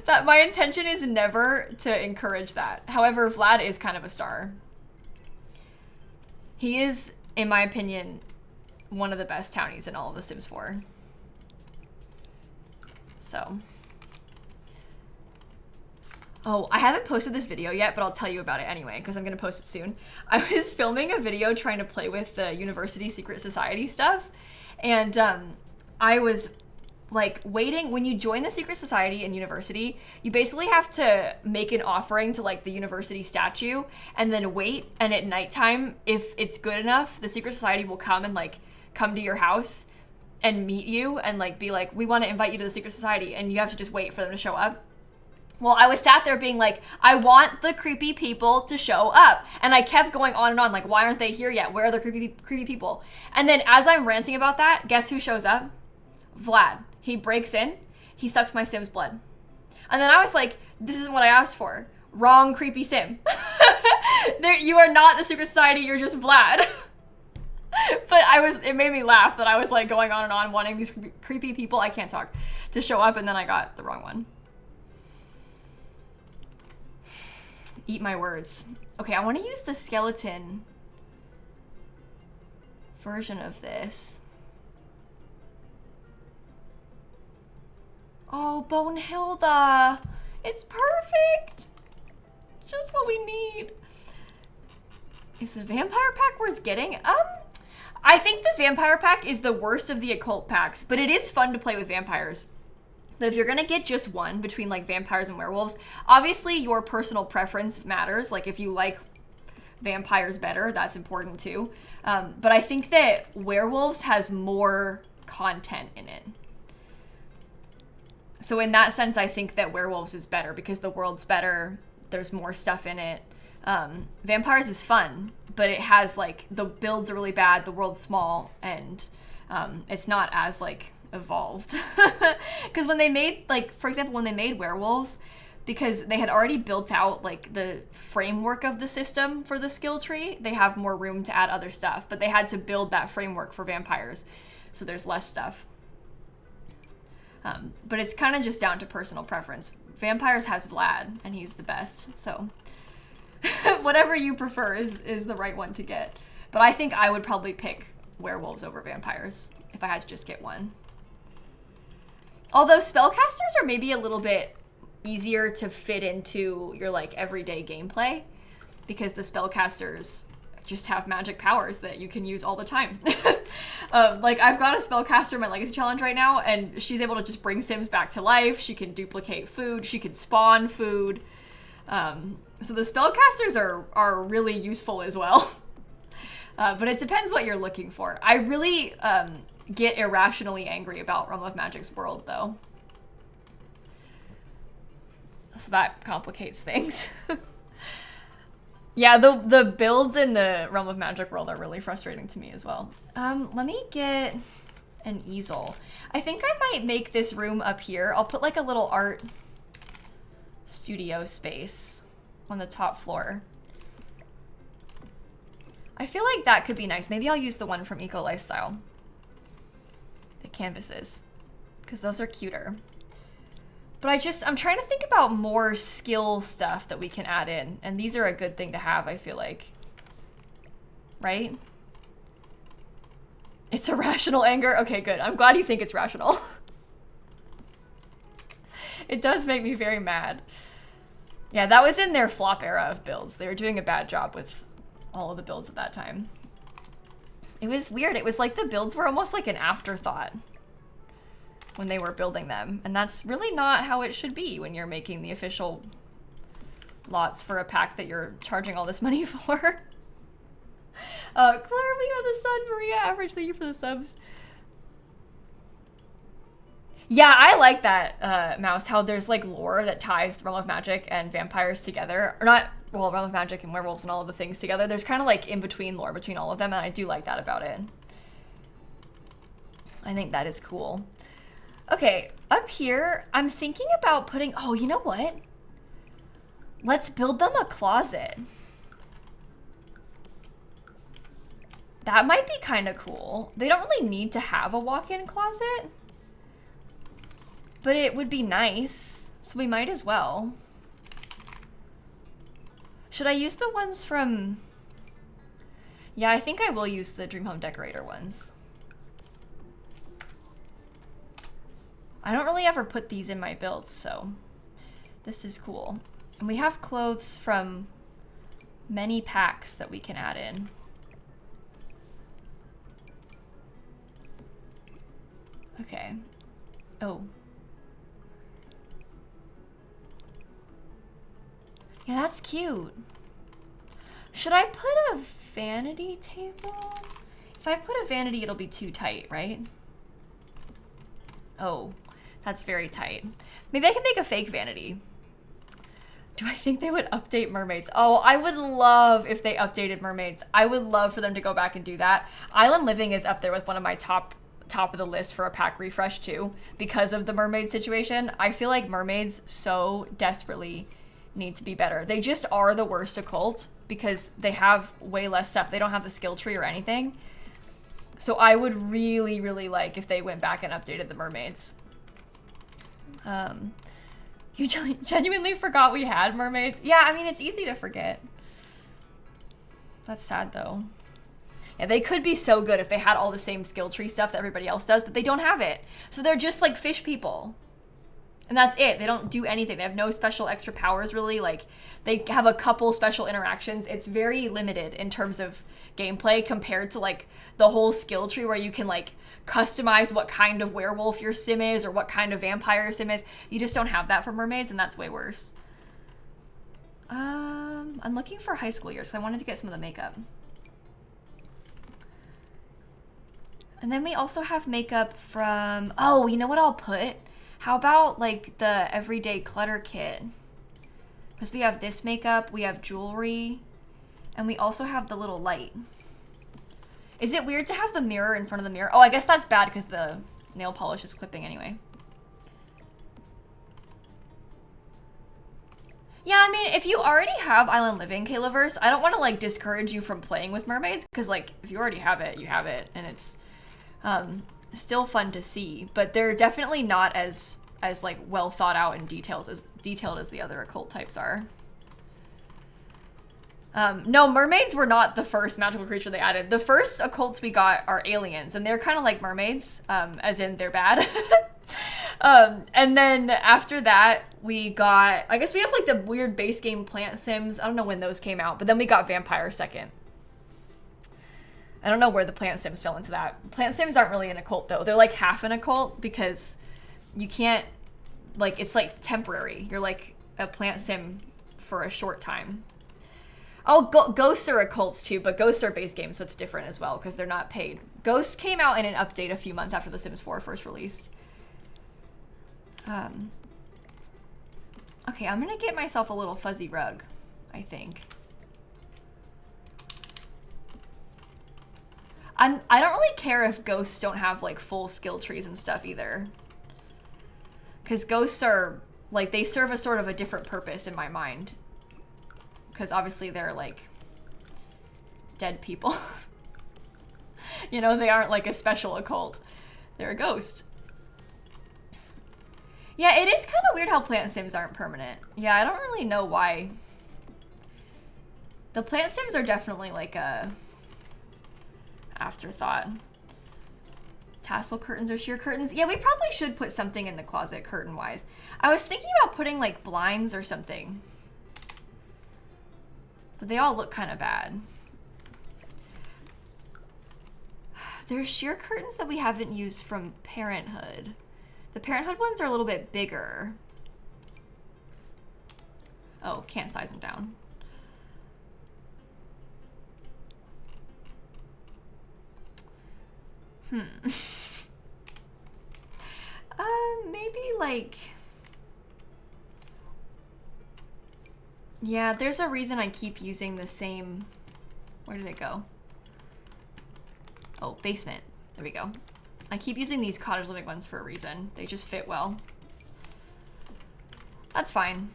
That my intention is never to encourage that. However, Vlad is kind of a star. He is, in my opinion, one of the best townies in all of The Sims 4. So. Oh, I haven't posted this video yet, but I'll tell you about it anyway, because I'm going to post it soon. I was filming a video trying to play with the University Secret Society stuff, and I was like waiting. When you join the Secret Society in university, you basically have to make an offering to like the university statue and then wait, and at nighttime, if it's good enough, the Secret Society will come and like come to your house and meet you and like be like, we want to invite you to the Secret Society, and you have to just wait for them to show up. Well, I was sat there being like, I want the creepy people to show up. And I kept going on and on, like, why aren't they here yet? Where are the creepy people? And then as I'm ranting about that, guess who shows up? Vlad. He breaks in, he sucks my Sim's blood. And then I was like, this isn't what I asked for. Wrong creepy Sim. You are not the Secret Society, you're just Vlad. But it made me laugh that I was like going on and on wanting these creepy people, I can't talk, to show up, and then I got the wrong one. Eat my words. Okay, I want to use the skeleton version of this. Oh, Bonehilda. It's perfect. Just what we need. Is the vampire pack worth getting? I think the vampire pack is the worst of the occult packs, but it is fun to play with vampires. But if you're gonna get just one between like vampires and werewolves, obviously your personal preference matters. Like if you like vampires better, that's important too. But I think that werewolves has more content in it. So in that sense, I think that werewolves is better because the world's better. There's more stuff in it. Vampires is fun, but it has like, the builds are really bad, the world's small, and it's not as like evolved. Because when they made, like, for example, when they made werewolves, because they had already built out like the framework of the system for the skill tree, they have more room to add other stuff, but they had to build that framework for vampires, so there's less stuff. But it's kind of just down to personal preference. Vampires has Vlad, and he's the best, so whatever you prefer is the right one to get. But I think I would probably pick werewolves over vampires if I had to just get one. Although spellcasters are maybe a little bit easier to fit into your like everyday gameplay, because the spellcasters just have magic powers that you can use all the time. Like I've got a spellcaster in my legacy challenge right now, and she's able to just bring Sims back to life. She can duplicate food. She can spawn food. So the spellcasters are really useful as well. But it depends what you're looking for. I really get irrationally angry about Realm of Magic's world though. So that complicates things. Yeah, the builds in the Realm of Magic world are really frustrating to me as well. Let me get an easel. I think I might make this room up here. I'll put like a little art studio space on the top floor. I feel like that could be nice. Maybe I'll use the one from Eco Lifestyle. The canvases, because those are cuter. But I'm trying to think about more skill stuff that we can add in. And these are a good thing to have, I feel like. Right? It's a rational anger? Okay, good. I'm glad you think it's rational. It does make me very mad. Yeah, that was in their flop era of builds. They were doing a bad job with all of the builds at that time. It was weird. It was like the builds were almost like an afterthought when they were building them. And that's really not how it should be when you're making the official lots for a pack that you're charging all this money for. Claire, we are the sun. Maria, average, thank you for the subs. Yeah, I like that, Mouse, how there's like lore that ties the Realm of Magic and vampires together. Or not, well, Realm of Magic and werewolves and all of the things together. There's kind of like in-between lore between all of them, and I do like that about it. I think that is cool. Okay, up here, I'm thinking about putting, oh, you know what? Let's build them a closet. That might be kind of cool. They don't really need to have a walk-in closet, but it would be nice, so we might as well. Should I use the ones from... Yeah, I think I will use the Dream Home Decorator ones. I don't really ever put these in my builds, so this is cool. And we have clothes from many packs that we can add in. Okay. Oh. Yeah, that's cute. Should I put a vanity table? If I put a vanity, it'll be too tight, right? Oh, that's very tight. Maybe I can make a fake vanity. Do I think they would update mermaids? Oh, I would love if they updated mermaids. I would love for them to go back and do that. Island Living is up there with one of my top of the list for a pack refresh too, because of the mermaid situation. I feel like mermaids so desperately need to be better. They just are the worst occult because they have way less stuff. They don't have the skill tree or anything. So I would really, really like if they went back and updated the mermaids. You genuinely forgot we had mermaids? Yeah, I mean, it's easy to forget. That's sad though. Yeah, they could be so good if they had all the same skill tree stuff that everybody else does, but they don't have it. So they're just like fish people. And that's it. They don't do anything. They have no special extra powers, really. Like, they have a couple special interactions. It's very limited in terms of gameplay compared to, like, the whole skill tree where you can, like, customize what kind of werewolf your sim is or what kind of vampire your sim is. You just don't have that for mermaids, and that's way worse. I'm looking for high school years because I wanted to get some of the makeup. And then we also have makeup from... Oh, you know what I'll put? How about, like, the everyday clutter kit? Because we have this makeup, we have jewelry, and we also have the little light. Is it weird to have the mirror in front of the mirror? Oh, I guess that's bad because the nail polish is clipping anyway. Yeah, I mean, if you already have Island Living, Kaylaverse, I don't want to, like, discourage you from playing with mermaids, because, like, if you already have it, you have it, and it's still fun to see, but they're definitely not as like well thought out and detailed as the other occult types are. No, mermaids were not the first magical creature they added. The first occults we got are aliens, and they're kind of like mermaids, as in they're bad. And then after that, we got, I guess we have like the weird base game plant sims. I don't know when those came out, but then we got vampire second. I don't know where the plant sims fell into that. Plant sims aren't really an occult though. They're like half an occult because you can't, like, it's like temporary. You're like a plant sim for a short time. Oh, ghosts are occults too, but ghosts are base games, so it's different as well because they're not paid. Ghosts came out in an update a few months after The Sims 4 first released. Okay, I'm gonna get myself a little fuzzy rug, I think. I don't really care if ghosts don't have like full skill trees and stuff either. Because ghosts are, like, they serve a sort of a different purpose in my mind. Because obviously they're like dead people. You know, they aren't like a special occult. They're a ghost. Yeah, it is kind of weird how plant sims aren't permanent. Yeah, I don't really know why. The plant sims are definitely like a afterthought. Tassel curtains or sheer curtains. Yeah, we probably should put something in the closet curtain-wise. I was thinking about putting like blinds or something. But they all look kind of bad. There's sheer curtains that we haven't used from Parenthood. The Parenthood ones are a little bit bigger. Oh, can't size them down. Maybe like... Yeah, there's a reason I keep using the same... Where did it go? Oh, basement. There we go. I keep using these cottage living ones for a reason. They just fit well. That's fine.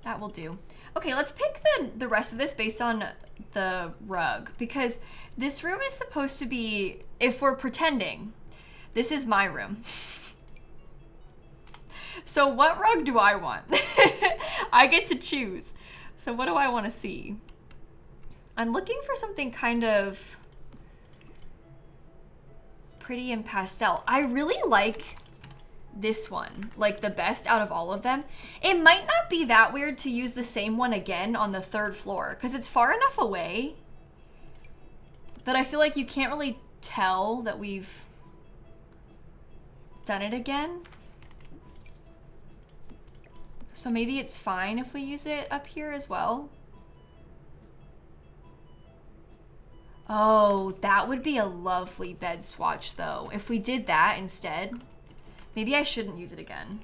That will do. Okay, let's pick the rest of this based on the rug. Because this room is supposed to be, if we're pretending, this is my room. So what rug do I want? I get to choose. So what do I want to see? I'm looking for something kind of pretty and pastel. I really like this one, like the best out of all of them. It might not be that weird to use the same one again on the 3rd floor because it's far enough away that I feel like you can't really tell that we've done it again. So maybe it's fine if we use it up here as well. Oh, that would be a lovely bed swatch though. If we did that instead, maybe I shouldn't use it again.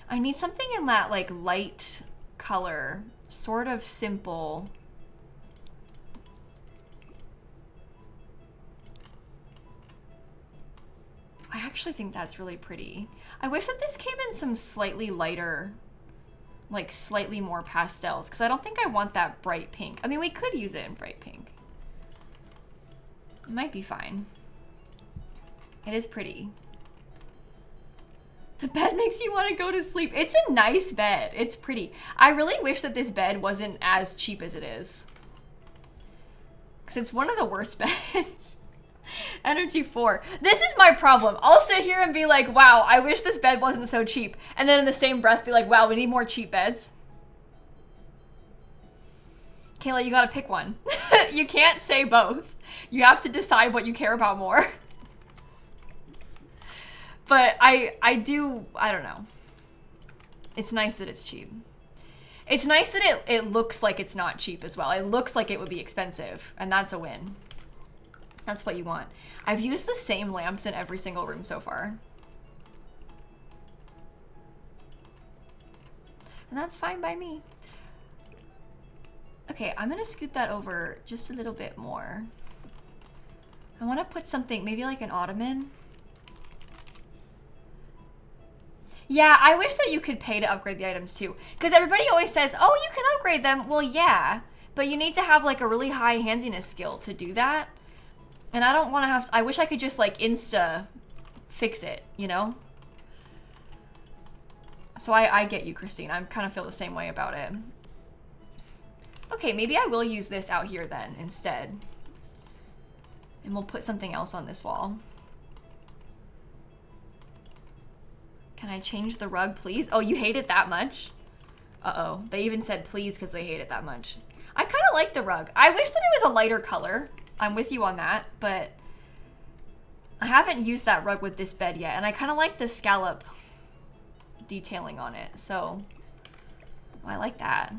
I need something in that like light color, sort of simple. I actually think that's really pretty. I wish that this came in some slightly lighter, like slightly more pastels, because I don't think I want that bright pink. I mean, we could use it in bright pink. It might be fine. It is pretty. The bed makes you want to go to sleep. It's a nice bed. It's pretty. I really wish that this bed wasn't as cheap as it is. Because it's one of the worst beds. Energy 4. This is my problem. I'll sit here and be like, wow, I wish this bed wasn't so cheap. And then in the same breath be like, wow, we need more cheap beds. Kayla, you gotta pick one. You can't say both. You have to decide what you care about more. But I don't know. It's nice that it's cheap. It's nice that it looks like it's not cheap as well. It looks like it would be expensive, and that's a win. That's what you want. I've used the same lamps in every single room so far. And that's fine by me. Okay, I'm gonna scoot that over just a little bit more. I wanna put something, maybe like an ottoman. Yeah, I wish that you could pay to upgrade the items too. Because everybody always says, oh, you can upgrade them. Well, yeah, but you need to have like a really high handiness skill to do that. And I don't want to have, I wish I could just like insta fix it, you know? So I get you, Christine. I kind of feel the same way about it. Okay, maybe I will use this out here then instead. And we'll put something else on this wall. Can I change the rug, please? Oh, you hate it that much? Uh-oh. They even said please because they hate it that much. I kind of like the rug. I wish that it was a lighter color. I'm with you on that, but I haven't used that rug with this bed yet, and I kind of like the scallop detailing on it, so I like that.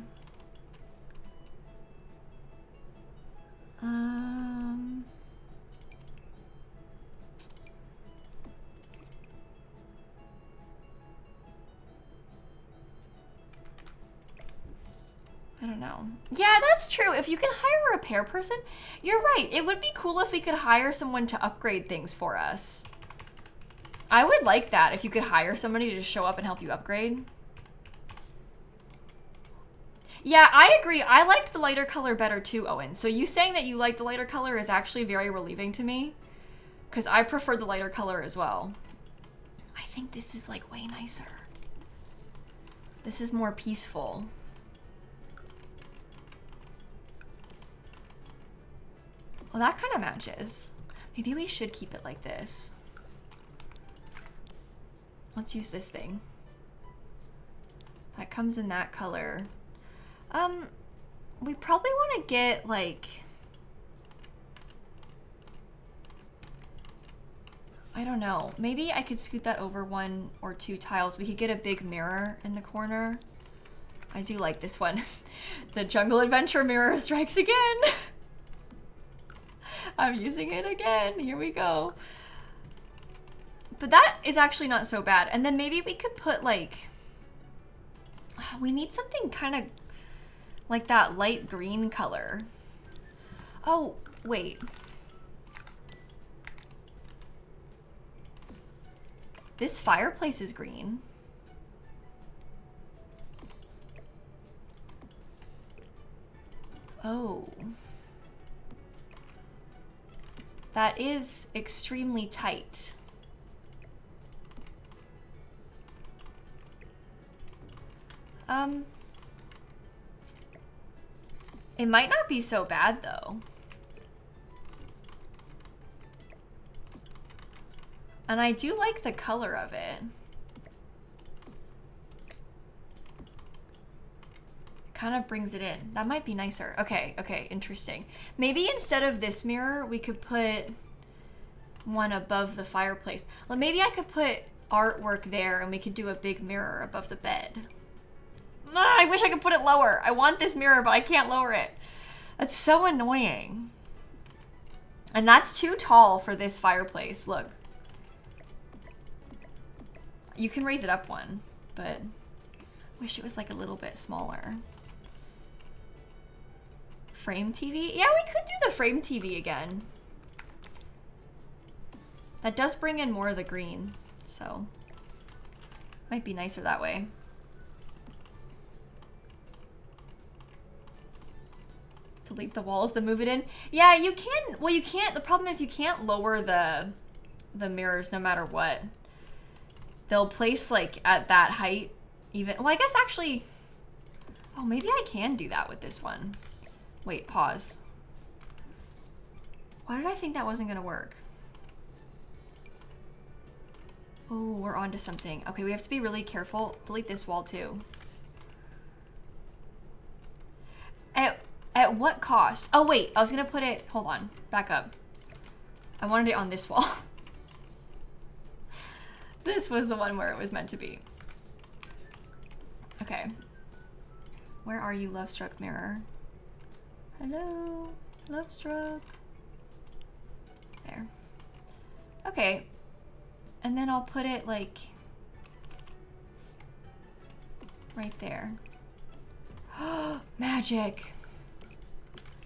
I don't know. Yeah, that's true. If you can hire a repair person, you're right. It would be cool if we could hire someone to upgrade things for us. I would like that if you could hire somebody to just show up and help you upgrade. Yeah, I agree. I liked the lighter color better too, Owen. So you saying that you like the lighter color is actually very relieving to me, because I prefer the lighter color as well. I think this is like way nicer. This is more peaceful. Well, that kind of matches. Maybe we should keep it like this. Let's use this thing. That comes in that color. We probably want to get like, I don't know. Maybe I could scoot that over 1 or 2 tiles. We could get a big mirror in the corner. I do like this one. The jungle adventure mirror strikes again. I'm using it again. Here we go. But that is actually not so bad. And then maybe we could put like, we need something kind of like that light green color. Oh, wait. This fireplace is green. Oh. That is extremely tight. It might not be so bad though. And I do like the color of it. Kind of brings it in. That might be nicer. Okay, okay, interesting. Maybe instead of this mirror, we could put one above the fireplace. Well, maybe I could put artwork there and we could do a big mirror above the bed. Ah, I wish I could put it lower. I want this mirror, but I can't lower it. That's so annoying. And that's too tall for this fireplace. Look. You can raise it up one, but wish it was like a little bit smaller. Frame TV? Yeah, we could do the frame TV again. That does bring in more of the green, so might be nicer that way. Delete the walls, then move it in. Yeah, you can. Well, you can't. The problem is you can't lower the mirrors no matter what. they'll place like at that height even. Well, I guess actually, oh, maybe I can do that with this one. Wait, pause. Why did I think that wasn't gonna work? Oh, we're onto something. Okay, we have to be really careful. Delete this wall too. At what cost? Oh wait, I was gonna put it, hold on, back up. I wanted it on this wall. This was the one where it was meant to be. Okay. Where are you, love struck mirror? Hello, love struck. There. Okay. And then I'll put it like right there. Magic.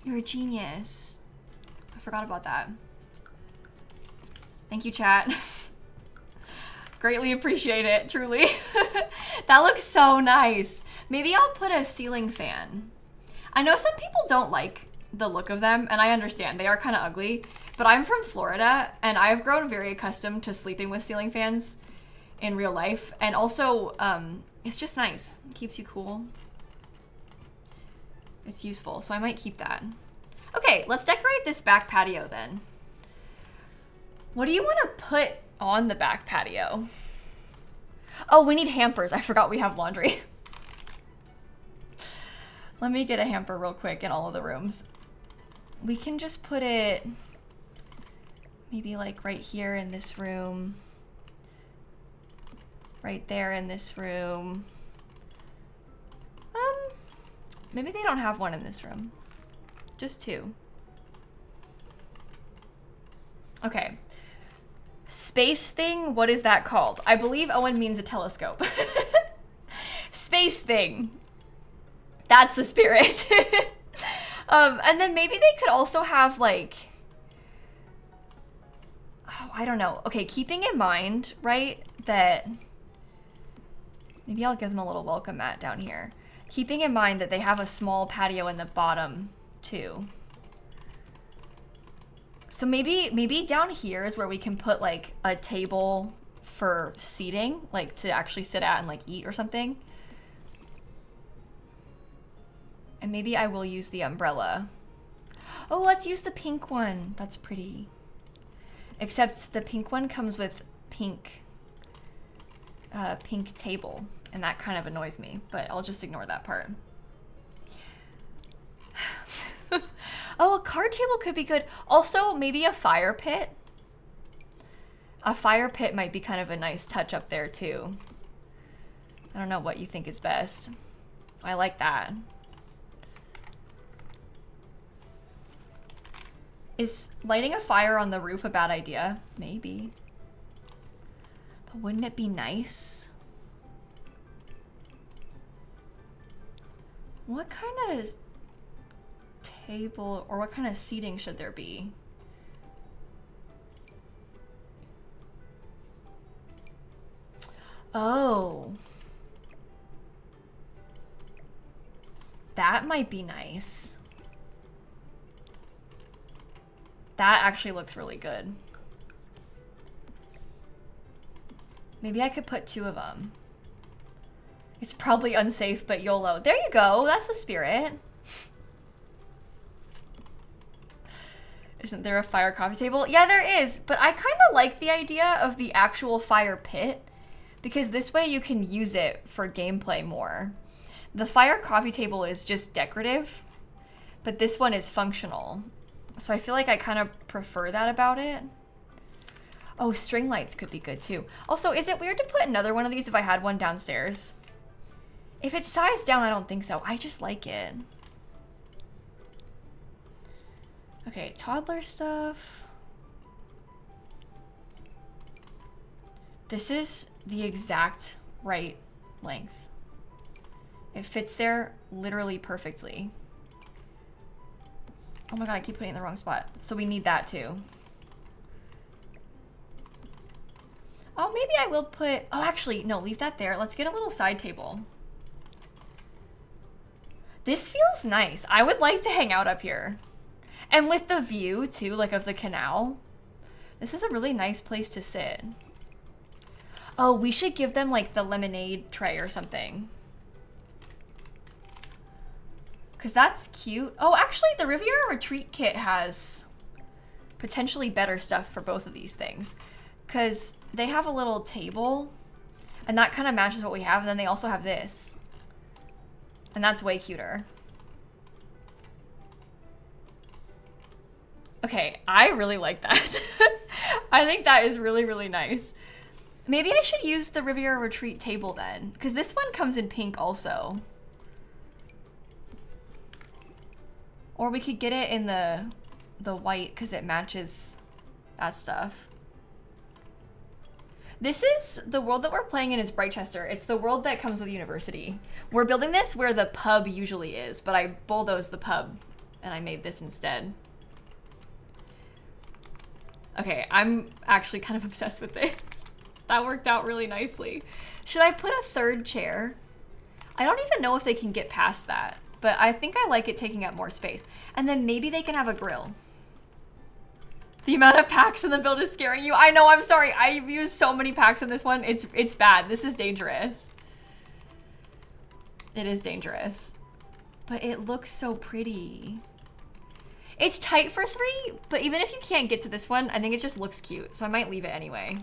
You're a genius. I forgot about that. Thank you, chat. Greatly appreciate it, truly. That looks so nice. Maybe I'll put a ceiling fan. I know some people don't like the look of them, and I understand. They are kind of ugly, but I'm from Florida, and I've grown very accustomed to sleeping with ceiling fans in real life. And also, it's just nice. It keeps you cool. It's useful, so I might keep that. Okay, let's decorate this back patio then. What do you want to put on the back patio? Oh, we need hampers. I forgot we have laundry. Let me get a hamper real quick in all of the rooms. We can just put it maybe like right here in this room. Right there in this room. Maybe they don't have one in this room. Just two. Okay. Space thing, what is that called? I believe Owen means a telescope. Space thing. That's the spirit. And then maybe they could also have like, oh, I don't know. Okay, keeping in mind, right, that maybe I'll give them a little welcome mat down here. Keeping in mind that they have a small patio in the bottom too. So maybe down here is where we can put like a table for seating, like to actually sit at and like eat or something. And maybe I will use the umbrella. Oh, let's use the pink one. That's pretty. Except the pink one comes with pink table, and that kind of annoys me, but I'll just ignore that part. Oh, a card table could be good. Also, maybe a fire pit. A fire pit might be kind of a nice touch up there too. I don't know what you think is best. I like that. Is lighting a fire on the roof a bad idea? Maybe. But wouldn't it be nice? What kind of table or what kind of seating should there be? Oh. That might be nice. That actually looks really good. Maybe I could put two of them. It's probably unsafe, but YOLO. There you go. That's the spirit. Isn't there a fire coffee table? Yeah, there is. But I kind of like the idea of the actual fire pit because this way you can use it for gameplay more. The fire coffee table is just decorative, but this one is functional. So I feel like I kind of prefer that about it. Oh, string lights could be good too. Also, is it weird to put another one of these if I had one downstairs? If it's sized down, I don't think so. I just like it. Okay, toddler stuff. This is the exact right length. It fits there literally perfectly. Oh my god, I keep putting it in the wrong spot. So we need that too. Oh, maybe I will put, oh actually, no, leave that there. Let's get a little side table. This feels nice. I would like to hang out up here. And with the view too, like of the canal. This is a really nice place to sit. Oh, we should give them like the lemonade tray or something. Cause that's cute. Oh, actually the Riviera Retreat kit has potentially better stuff for both of these things. Cause they have a little table and that kind of matches what we have. And then they also have this. And that's way cuter. Okay, I really like that. I think that is really, really nice. Maybe I should use the Riviera Retreat table then, because this one comes in pink also. Or we could get it in the white because it matches that stuff. This is the world that we're playing in is Brightchester. It's the world that comes with University. We're building this where the pub usually is, but I bulldozed the pub and I made this instead. Okay, I'm actually kind of obsessed with this. That worked out really nicely. Should I put a third chair? I don't even know if they can get past that, but I think I like it taking up more space. And then maybe they can have a grill. The amount of packs in the build is scaring you. I know, I'm sorry. I've used so many packs in this one. It's bad. This is dangerous. It is dangerous. But it looks so pretty. It's tight for 3, but even if you can't get to this one, I think it just looks cute. So I might leave it anyway.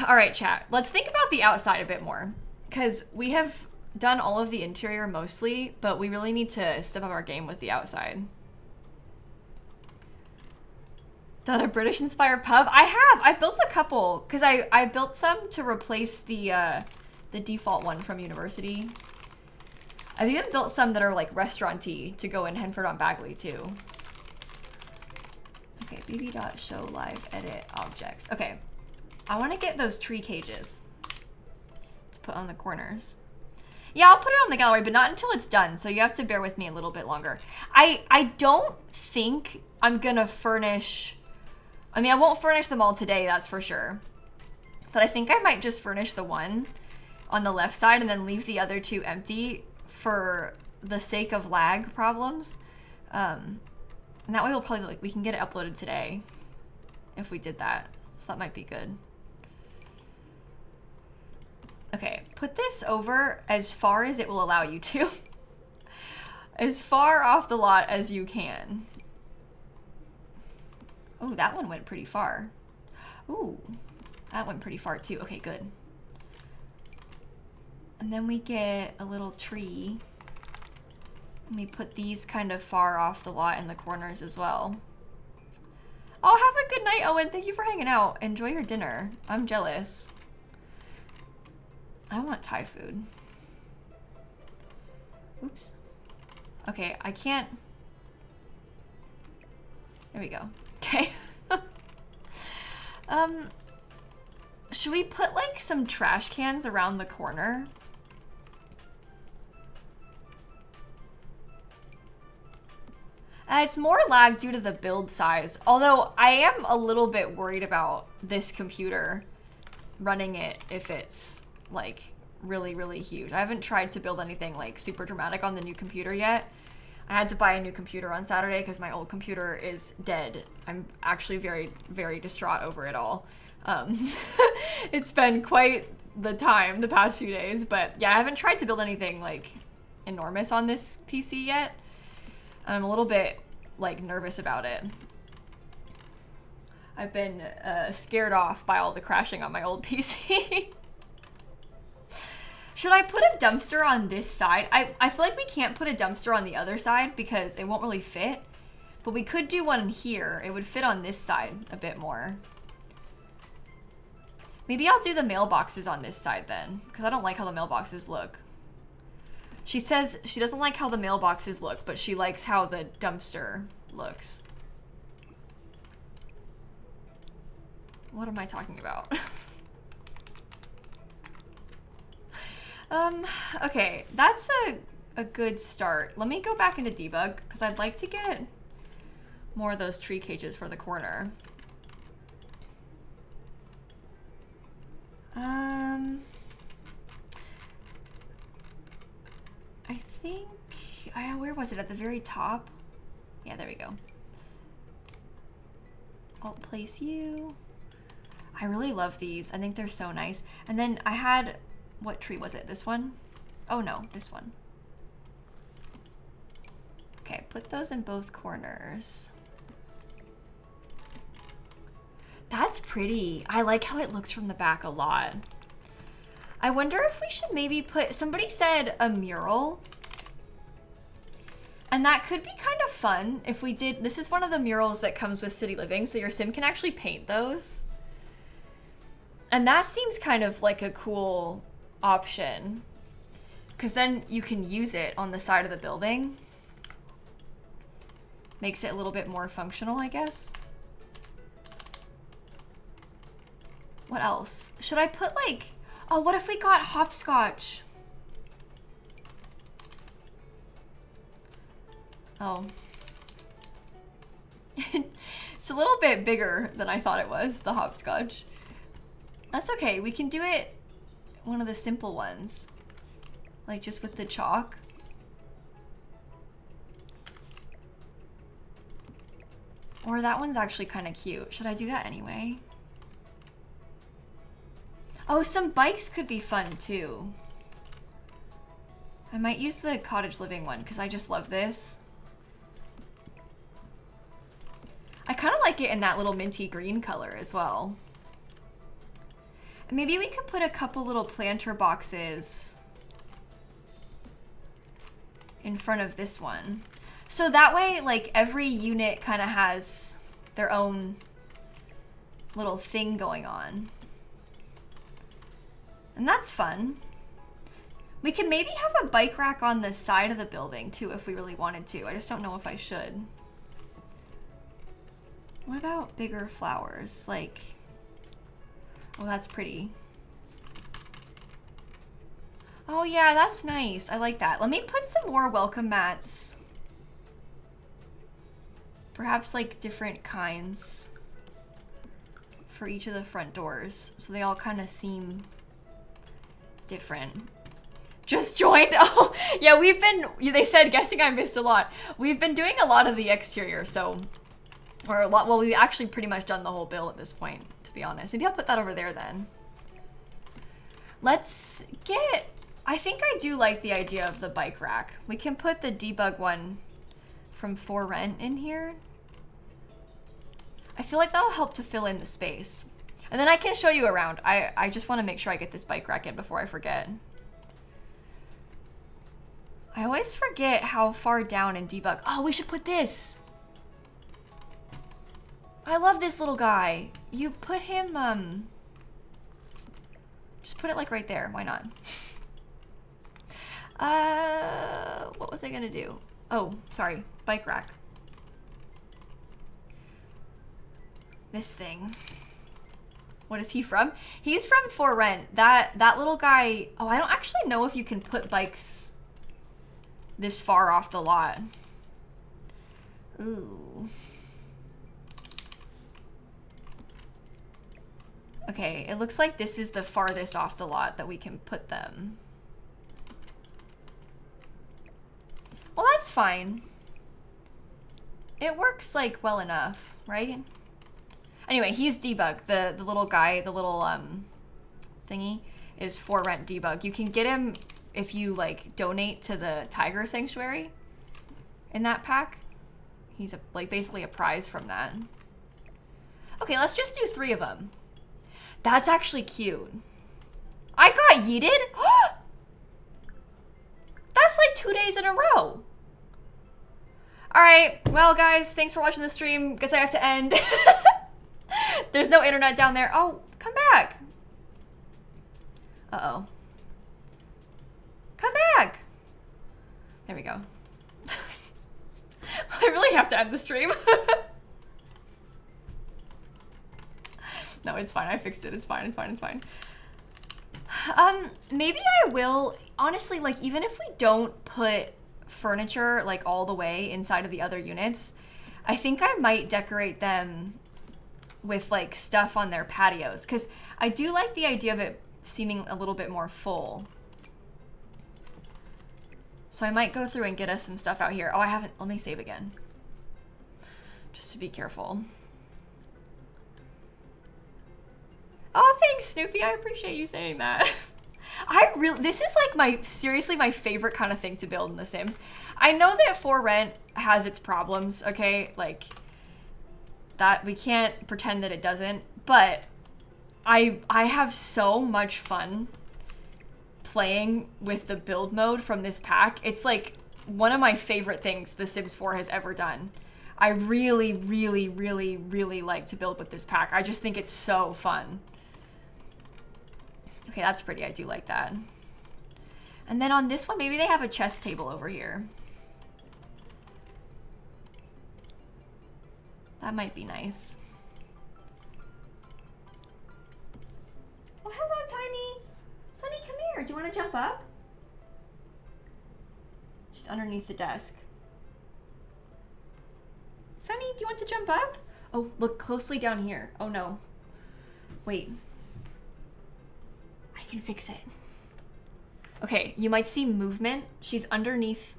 All right, chat. Let's think about the outside a bit more. Because we have done all of the interior mostly, but we really need to step up our game with the outside. Done a British-inspired pub? I have. I've built a couple. Because I built some to replace the default one from University. I've even built some that are like restaurant-y to go in Henford-on-Bagley too. Okay, bb.show live edit objects. Okay, I want to get those tree cages to put on the corners. Yeah, I'll put it on the gallery, but not until it's done, so you have to bear with me a little bit longer. I don't think I'm gonna furnish... I mean, I won't furnish them all today, that's for sure. But I think I might just furnish the one on the left side and then leave the other 2 empty for the sake of lag problems. And that way we'll probably, like, we can get it uploaded today if we did that. So that might be good. Okay, put this over as far as it will allow you to. As far off the lot as you can. Oh, that one went pretty far. Ooh, that went pretty far too. Okay, good. And then we get a little tree. And we put these kind of far off the lot in the corners as well. Oh, have a good night, Owen. Thank you for hanging out. Enjoy your dinner. I'm jealous. I want Thai food. Oops. Okay, I can't. There we go. Okay. Should we put like some trash cans around the corner? It's more lag due to the build size. Although I am a little bit worried about this computer running it if it's like really, really huge. I haven't tried to build anything like super dramatic on the new computer yet. I had to buy a new computer on Saturday because my old computer is dead. I'm actually very, very distraught over it all. It's been quite the time the past few days, but yeah, I haven't tried to build anything like enormous on this PC yet. I'm a little bit like nervous about it. I've been scared off by all the crashing on my old PC. Should I put a dumpster on this side? I feel like we can't put a dumpster on the other side because it won't really fit. But we could do one here. It would fit on this side a bit more. Maybe I'll do the mailboxes on this side then, because I don't like how the mailboxes look. She says she doesn't like how the mailboxes look, but she likes how the dumpster looks. What am I talking about? Okay, that's a good start. Let me go back into debug, because I'd like to get more of those tree cages for the corner. I think, where was it? At the very top? Yeah, there we go. Alt place you. I really love these. I think they're so nice. And then I had, what tree was it? This one? Oh no, this one. Okay, put those in both corners. That's pretty. I like how it looks from the back a lot. I wonder if we should maybe put, somebody said a mural. And that could be kind of fun if we did, this is one of the murals that comes with City Living, so your sim can actually paint those. And that seems kind of like a cool option, because then you can use it on the side of the building. Makes it a little bit more functional, I guess. What else? Should I put like, oh, what if we got hopscotch? Oh. It's a little bit bigger than I thought it was, the hopscotch. That's okay, we can do it one of the simple ones. Like just with the chalk. Or that one's actually kind of cute. Should I do that anyway? Oh, some bikes could be fun too. I might use the cottage living one because I just love this. I kind of like it in that little minty green color as well. And maybe we could put a couple little planter boxes in front of this one. So that way, like, every unit kind of has their own little thing going on. And that's fun. We could maybe have a bike rack on the side of the building too if we really wanted to. I just don't know if I should. What about bigger flowers? Like, oh, that's pretty. Oh yeah, that's nice. I like that. Let me put some more welcome mats. Perhaps like different kinds for each of the front doors, so they all kind of seem different. Just joined. Oh yeah, we've been, they said guessing I missed a lot. We've been doing a lot of the exterior, so, or a lot, well, we've actually pretty much done the whole bill at this point, to be honest. Maybe I'll put that over there then. Let's get, I think I do like the idea of the bike rack. We can put the debug one from For Rent in here. I feel like that'll help to fill in the space. And then I can show you around. I just want to make sure I get this bike rack in before I forget. I always forget how far down in debug. Oh, we should put this. I love this little guy. You put him, just put it like right there. Why not? What was I gonna do? Oh, sorry, bike rack. This thing. What is he from? He's from For Rent. That little guy. Oh, I don't actually know if you can put bikes this far off the lot. Ooh. Okay, it looks like this is the farthest off the lot that we can put them. Well, that's fine. It works like well enough, right? Anyway, he's debug. The little guy, the little thingy is For Rent debug. You can get him if you like donate to the tiger sanctuary in that pack. He's like basically a prize from that. Okay, let's just do 3 of them. That's actually cute. I got yeeted. That's like 2 days in a row. All right, well guys, thanks for watching the stream. Guess I have to end. There's no internet down there. Oh, come back. Uh-oh. Come back. There we go. I really have to end the stream. No, it's fine. I fixed it. It's fine. It's fine. It's fine. Maybe I will, honestly, like, even if we don't put furniture, like, all the way inside of the other units, I think I might decorate them with, like, stuff on their patios, because I do like the idea of it seeming a little bit more full. So I might go through and get us some stuff out here. Oh, I haven't, let me save again. Just to be careful. Oh, thanks, Snoopy. I appreciate you saying that. This is like seriously my favorite kind of thing to build in The Sims. I know that For Rent has its problems, okay? Like, that we can't pretend that it doesn't, but I have so much fun playing with the build mode from this pack. It's like one of my favorite things The Sims 4 has ever done. I really, really, really, really like to build with this pack. I just think it's so fun. Okay, that's pretty. I do like that. And then on this one, maybe they have a chess table over here. That might be nice. Oh, hello, Tiny. Sunny, come here. Do you want to jump up? She's underneath the desk. Sunny, do you want to jump up? Oh, look closely down here. Oh, no. Wait. I can fix it. Okay, you might see movement. She's underneath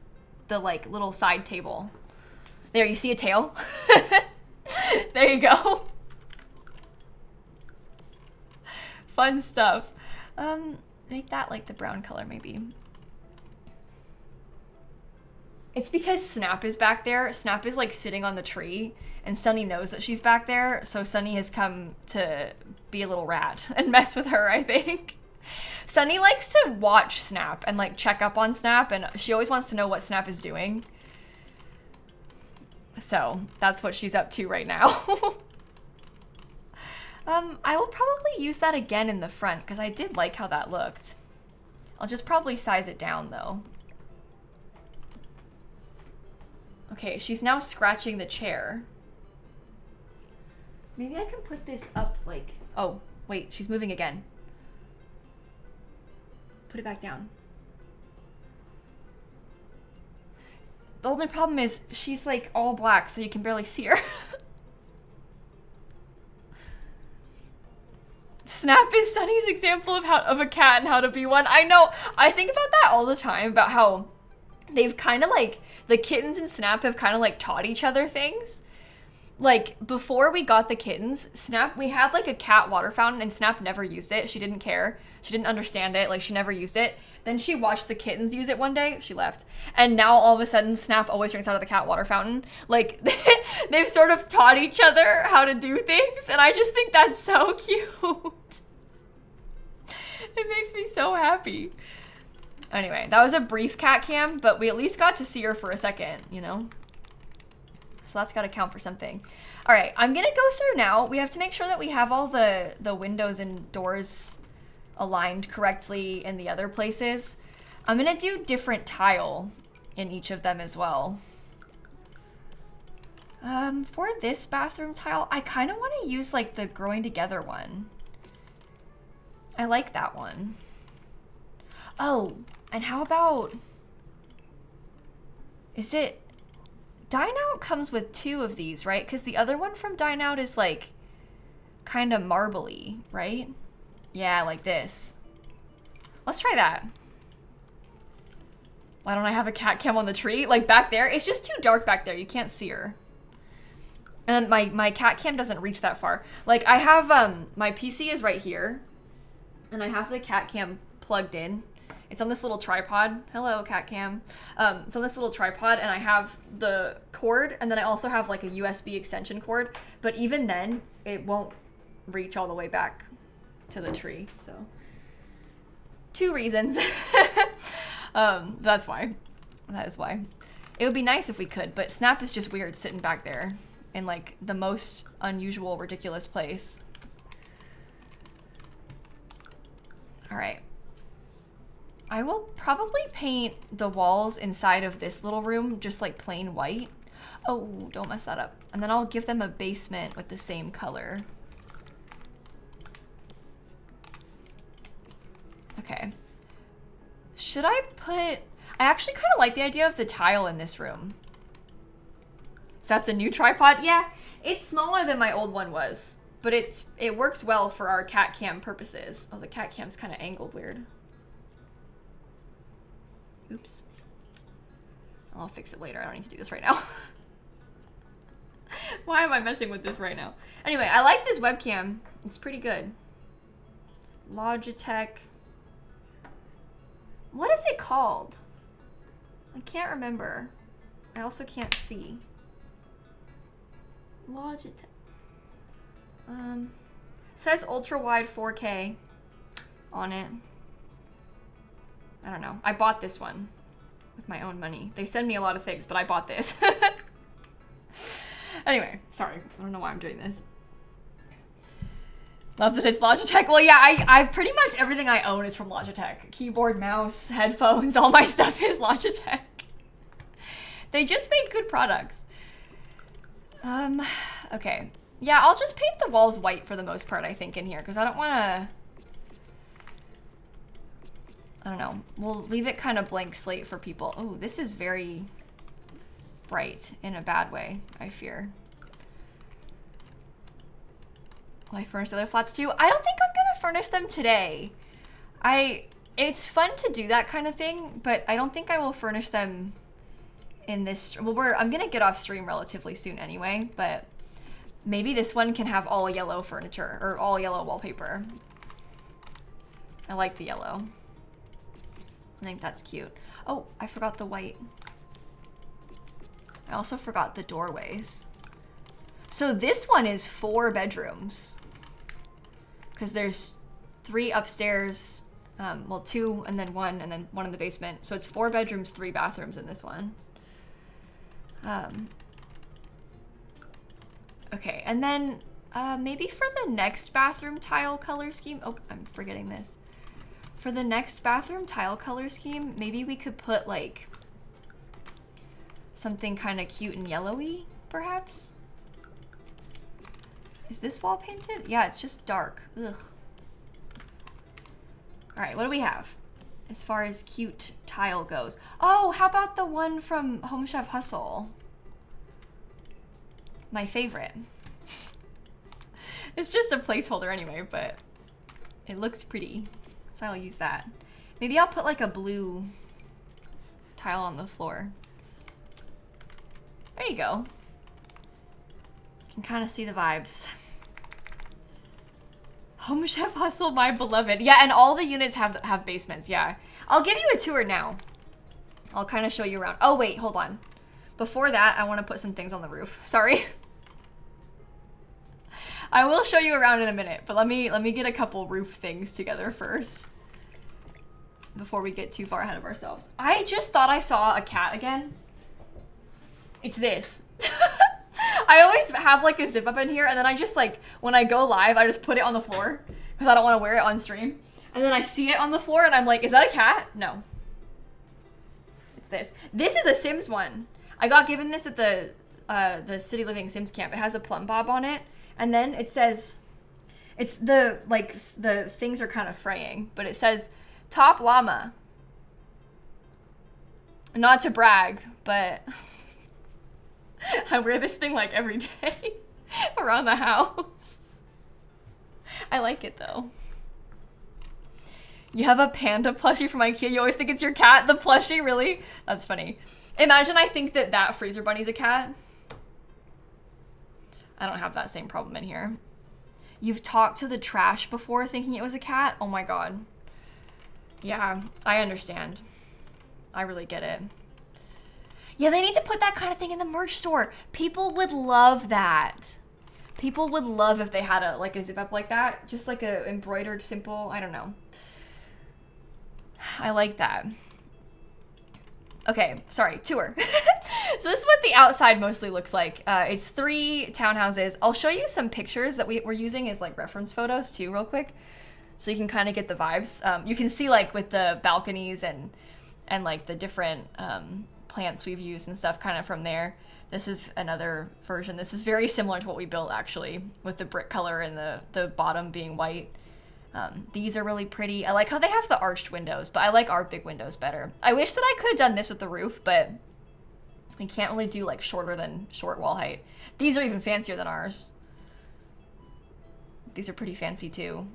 the, like, little side table. There, you see a tail? There you go. Fun stuff. Make that like the brown color, maybe. It's because Snap is back there. Snap is like sitting on the tree, and Sunny knows that she's back there, so Sunny has come to be a little rat and mess with her, I think. Sunny likes to watch Snap and like check up on Snap, and she always wants to know what Snap is doing. So that's what she's up to right now. I will probably use that again in the front because I did like how that looked. I'll just probably size it down though. Okay, she's now scratching the chair. Maybe I can put this up like... Oh, wait, she's moving again. Put it back down. The only problem is she's like all black, so you can barely see her. Snap is Sunny's example of a cat and how to be one. I know. I think about that all the time, about how they've kind of like, the kittens and Snap have kind of like taught each other things. Like, before we got the kittens, Snap, we had like a cat water fountain and Snap never used it. She didn't care. She didn't understand it. Like, she never used it. Then she watched the kittens use it one day. She left. And now all of a sudden, Snap always drinks out of the cat water fountain. Like, they've sort of taught each other how to do things. And I just think that's so cute. It makes me so happy. Anyway, that was a brief cat cam, but we at least got to see her for a second, you know? So that's got to count for something. All right, I'm going to go through now. We have to make sure that we have all the windows and doors aligned correctly in the other places. I'm going to do different tile in each of them as well. For this bathroom tile, I kind of want to use like the growing together one. I like that one. Oh, and how about... Is it... Dine Out comes with 2 of these, right? Because the other one from Dine Out is like kind of marbly, right? Yeah, like this. Let's try that. Why don't I have a cat cam on the tree? Like back there? It's just too dark back there. You can't see her. And my cat cam doesn't reach that far. Like I have, my PC is right here. And I have the cat cam plugged in. It's on this little tripod. Hello, cat cam. It's on this little tripod, and I have the cord, and then I also have like a USB extension cord. But even then, it won't reach all the way back to the tree. So, 2 reasons. That's why. That is why. It would be nice if we could, but Snap is just weird sitting back there in like the most unusual, ridiculous place. All right. I will probably paint the walls inside of this little room just like plain white. Oh, don't mess that up. And then I'll give them a basement with the same color. Okay. Should I put... I actually kind of like the idea of the tile in this room. Is that the new tripod? Yeah, it's smaller than my old one was, but it works well for our cat cam purposes. Oh, the cat cam's kind of angled weird. Oops. I'll fix it later. I don't need to do this right now. Why am I messing with this right now? Anyway, I like this webcam. It's pretty good. Logitech. What is it called? I can't remember. I also can't see. Logitech. Says ultra wide 4K on it. I don't know. I bought this one with my own money. They send me a lot of things, but I bought this. Anyway, sorry. I don't know why I'm doing this. Love that it's Logitech. Well, yeah, I pretty much everything I own is from Logitech. Keyboard, mouse, headphones, all my stuff is Logitech. They just make good products. Okay. Yeah, I'll just paint the walls white for the most part, I think, in here, because I don't want to... I don't know. We'll leave it kind of blank slate for people. Oh, this is very bright in a bad way, I fear. Will I furnish the other flats too? I don't think I'm gonna furnish them today. It's fun to do that kind of thing, but I don't think I will furnish them in this. Well, I'm gonna get off stream relatively soon anyway, but maybe this one can have all yellow furniture or all yellow wallpaper. I like the yellow. I think that's cute. Oh, I forgot the white. I also forgot the doorways. So this one is 4 bedrooms. Because there's 3 upstairs, well 2 and then 1 and then 1 in the basement. So it's 4 bedrooms, 3 bathrooms in this one. Okay, and then maybe for the next bathroom tile color scheme, oh, I'm forgetting this. For the next bathroom tile color scheme, maybe we could put like something kind of cute and yellowy, perhaps? Is this wall painted? Yeah, it's just dark. Ugh. All right, what do we have as far as cute tile goes? Oh, how about the one from Home Chef Hustle? My favorite. It's just a placeholder anyway, but it looks pretty, so I'll use that. Maybe I'll put like a blue tile on the floor. There you go. Can kind of see the vibes. Home Chef Hustle, my beloved. Yeah, and all the units have basements, yeah. I'll give you a tour now. I'll kind of show you around. Oh, wait, hold on. Before that, I want to put some things on the roof. Sorry. I will show you around in a minute, but let me get a couple roof things together first before we get too far ahead of ourselves. I just thought I saw a cat again. It's this. I always have like a zip up in here, and then I just like, when I go live, I just put it on the floor because I don't want to wear it on stream. And then I see it on the floor and I'm like, is that a cat? No. It's this. This is a Sims one. I got given this at the City Living Sims camp. It has a plumb bob on it. And then it says, it's the things are kind of fraying, but it says top llama. Not to brag, but I wear this thing like every day around the house. I like it though. You have a panda plushie from IKEA. You always think it's your cat, the plushie, really? That's funny. Imagine I think that freezer bunny's a cat. I don't have that same problem in here. You've talked to the trash before thinking it was a cat? Oh my god. Yeah, I understand. I really get it. Yeah, they need to put that kind of thing in the merch store. People would love that. People would love if they had a zip up like that. Just like a embroidered simple, I don't know. I like that. Okay, sorry, tour. So this is what the outside mostly looks like. It's 3 townhouses. I'll show you some pictures that we're using as like reference photos too real quick. So you can kind of get the vibes. You can see like with the balconies and like the different plants we've used and stuff kind of from there. This is another version. This is very similar to what we built actually, with the brick color and the bottom being white. These are really pretty. I like how they have the arched windows, but I like our big windows better. I wish that I could have done this with the roof, but we can't really do like shorter than short wall height. These are even fancier than ours. These are pretty fancy too.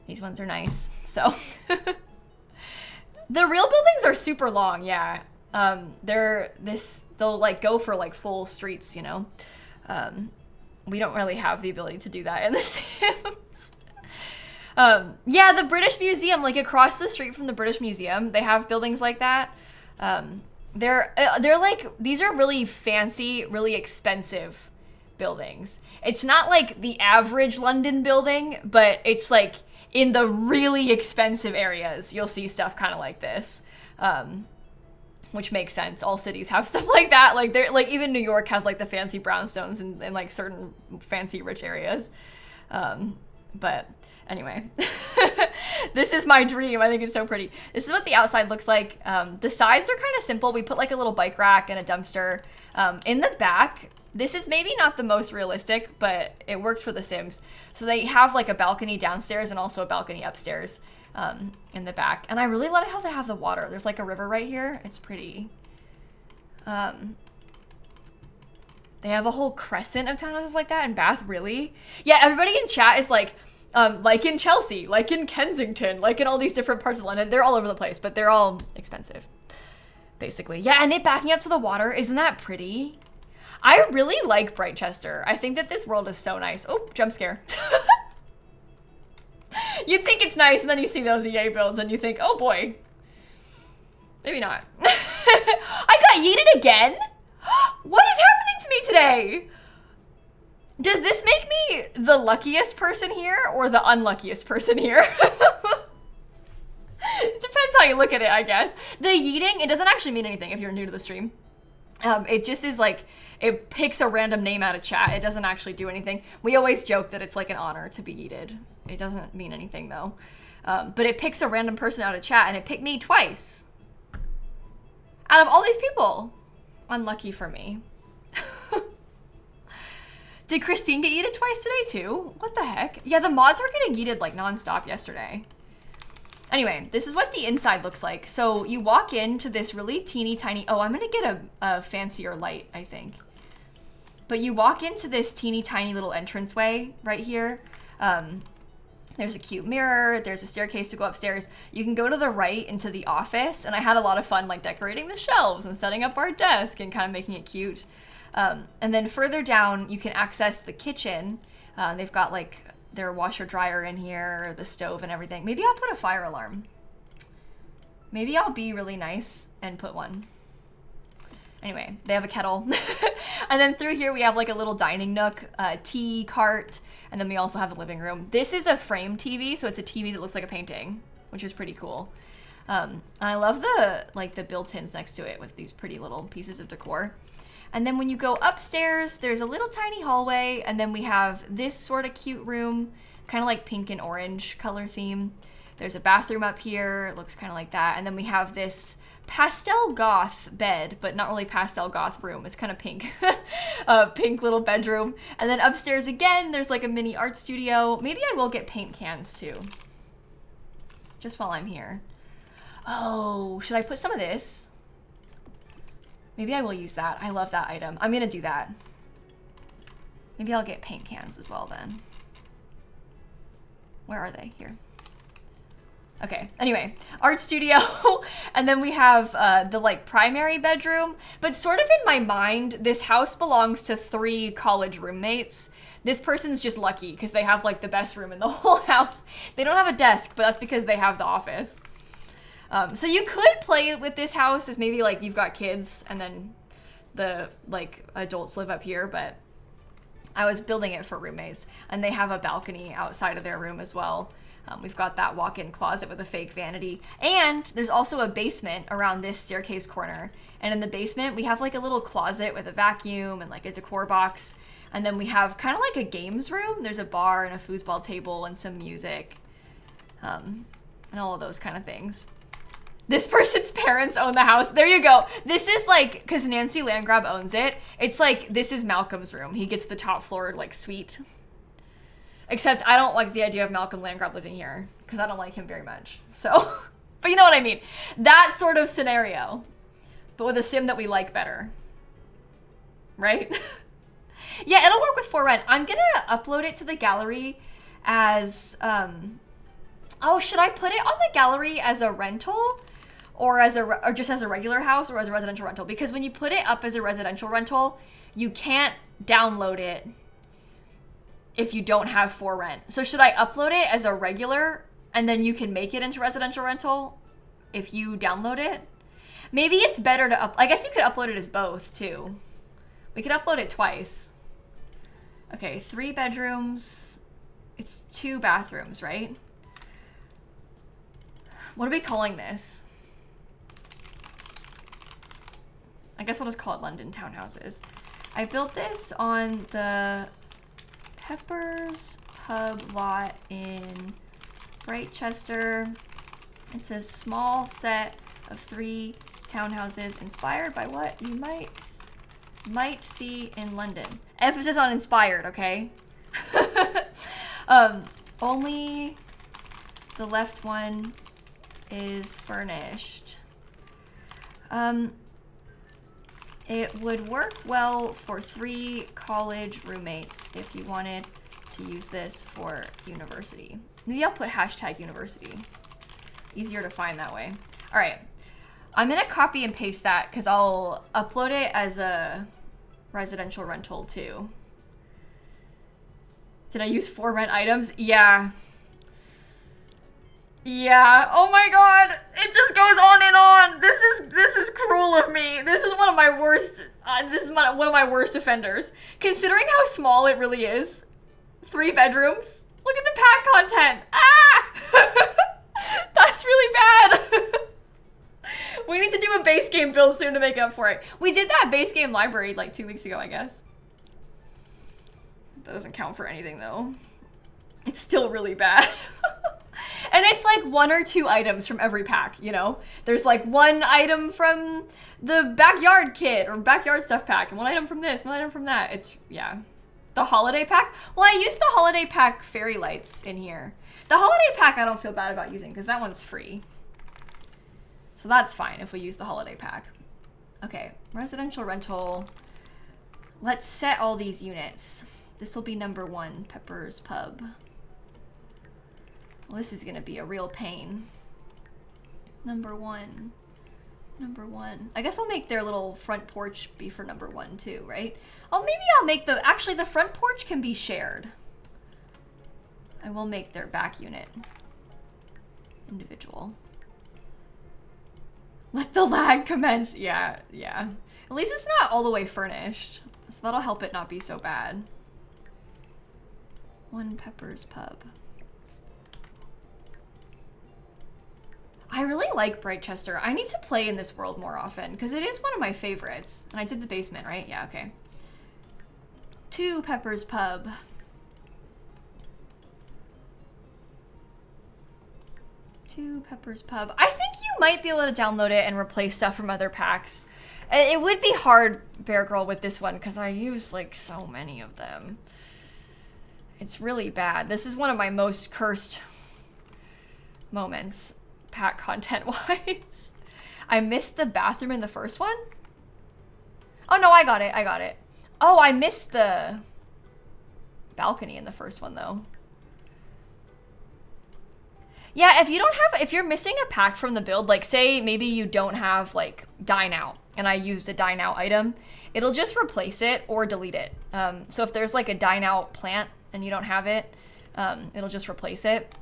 These ones are nice. So the real buildings are super long, yeah. They'll like go for like full streets, you know. We don't really have the ability to do that in the Sims. Yeah, the British Museum, like across the street from the British Museum, they have buildings like that. They're like, these are really fancy, really expensive buildings. It's not like the average London building, but it's like in the really expensive areas, you'll see stuff kind of like this. Which makes sense. All cities have stuff like that. Like they're like, even New York has like the fancy brownstones in like certain fancy rich areas. But anyway, this is my dream. I think it's so pretty. This is what the outside looks like. The sides are kind of simple. We put like a little bike rack and a dumpster. In the back, this is maybe not the most realistic, but it works for The Sims. So they have like a balcony downstairs and also a balcony upstairs in the back. And I really love how they have the water. There's like a river right here. It's pretty. They have a whole crescent of townhouses like that in Bath, really? Yeah, everybody in chat is like in Chelsea, like in Kensington, like in all these different parts of London. They're all over the place, but they're all expensive, basically. Yeah, and it backing up to the water. Isn't that pretty? I really like Brightchester. I think that this world is so nice. Oh, jump scare. You'd think it's nice, and then you see those EA builds, and you think, oh boy. Maybe not. I got yeeted again? What is happening to me today? Does this make me the luckiest person here or the unluckiest person here? It depends how you look at it, I guess. The yeeting, it doesn't actually mean anything if you're new to the stream. It just is like, it picks a random name out of chat. It doesn't actually do anything. We always joke that it's like an honor to be yeeted. It doesn't mean anything though. But it picks a random person out of chat, and it picked me twice. Out of all these people. Unlucky for me. Did Christine get yeeted twice today too? What the heck? Yeah, the mods were getting yeeted like nonstop yesterday. Anyway, this is what the inside looks like. So you walk into this really teeny tiny, oh, I'm gonna get a fancier light, I think. But you walk into this teeny tiny little entranceway right here. There's a cute mirror, there's a staircase to go upstairs. You can go to the right into the office, and I had a lot of fun like decorating the shelves and setting up our desk and kind of making it cute. And then further down, you can access the kitchen. They've got like their washer dryer in here, the stove and everything. Maybe I'll put a fire alarm. Maybe I'll be really nice and put one. Anyway, they have a kettle. And then through here, we have like a little dining nook, tea cart, and then we also have the living room. This is a frame TV, so it's a TV that looks like a painting, which is pretty cool. And I love the like the built-ins next to it with these pretty little pieces of decor. And then when you go upstairs, there's a little tiny hallway, and then we have this sort of cute room, kind of like pink and orange color theme. There's a bathroom up here, it looks kind of like that. And then we have this pastel goth bed, but not really pastel goth room. It's kind of pink. Pink little bedroom. And then upstairs again, there's like a mini art studio. Maybe I will get paint cans too. Just while I'm here. Oh, should I put some of this? Maybe I will use that. I love that item. I'm gonna do that. Maybe I'll get paint cans as well then. Where are they? Here. Okay, anyway, art studio, and then we have the like primary bedroom, but sort of in my mind, this house belongs to 3 college roommates. This person's just lucky because they have like the best room in the whole house. They don't have a desk, but that's because they have the office. So you could play with this house as maybe like you've got kids and then the like adults live up here, but I was building it for roommates, and they have a balcony outside of their room as well. We've got that walk-in closet with a fake vanity, and there's also a basement around this staircase corner. And in the basement, we have like a little closet with a vacuum and like a decor box. And then we have kind of like a games room. There's a bar and a foosball table and some music, and all of those kind of things. This person's parents own the house. There you go. This is like, because Nancy Landgrab owns it. It's like, this is Malcolm's room. He gets the top floor like suite. Except I don't like the idea of Malcolm Landgrab living here because I don't like him very much. So, but you know what I mean. That sort of scenario, but with a sim that we like better. Right? Yeah, it'll work with For Rent. I'm going to upload it to the gallery as, oh, should I put it on the gallery as a rental? Or or just as a regular house, or as a residential rental? Because when you put it up as a residential rental, you can't download it if you don't have for rent. So should I upload it as a regular and then you can make it into residential rental if you download it? Maybe it's better to I guess you could upload it as both too. We could upload it twice. Okay, 3 bedrooms. It's 2 bathrooms, right? What are we calling this? I guess I'll just call it London Townhouses. I built this on the Peppers Pub lot in Brightchester. It says small set of 3 townhouses inspired by what you might see in London. Emphasis on inspired, okay? Only the left one is furnished. It would work well for 3 college roommates if you wanted to use this for university. Maybe I'll put hashtag university. Easier to find that way. All right, I'm gonna copy and paste that because I'll upload it as a residential rental too. Did I use for rent items? Yeah. Yeah, oh my god, it just goes on and on. This is cruel of me. This is one of my worst, one of my worst offenders. Considering how small it really is. 3 bedrooms. Look at the pack content. Ah! That's really bad. We need to do a base game build soon to make up for it. We did that base game library like 2 weeks ago, I guess. That doesn't count for anything though. It's still really bad. And it's like 1 or 2 items from every pack, you know? There's like 1 item from the backyard kit or backyard stuff pack, and 1 item from this, 1 item from that. It's, yeah. The holiday pack? Well, I used the holiday pack fairy lights in here. The holiday pack I don't feel bad about using because that one's free. So that's fine if we use the holiday pack. Okay, residential rental. Let's set all these units. This will be number 1, Peppers Pub. Well, this is gonna be a real pain. Number 1. Number 1. I guess I'll make their little front porch be for number 1 too, right? Oh, maybe I'll make actually the front porch can be shared. I will make their back unit individual. Let the lag commence. Yeah, yeah. At least it's not all the way furnished, so that'll help it not be so bad. 1 Peppers Pub. I really like Brightchester. I need to play in this world more often because it is one of my favorites. And I did the basement, right? Yeah, okay. 2 Peppers Pub. 2 Peppers Pub. I think you might be able to download it and replace stuff from other packs. It would be hard, Bear Girl, with this one because I use like so many of them. It's really bad. This is one of my most cursed moments. Pack content wise. I missed the bathroom in the first one. Oh no, I got it. Oh, I missed the balcony in the first one though. Yeah, if you're missing a pack from the build, like say maybe you don't have like dine out and I used a dine out item, it'll just replace it or delete it. So if there's like a dine out plant and you don't have it, it'll just replace it.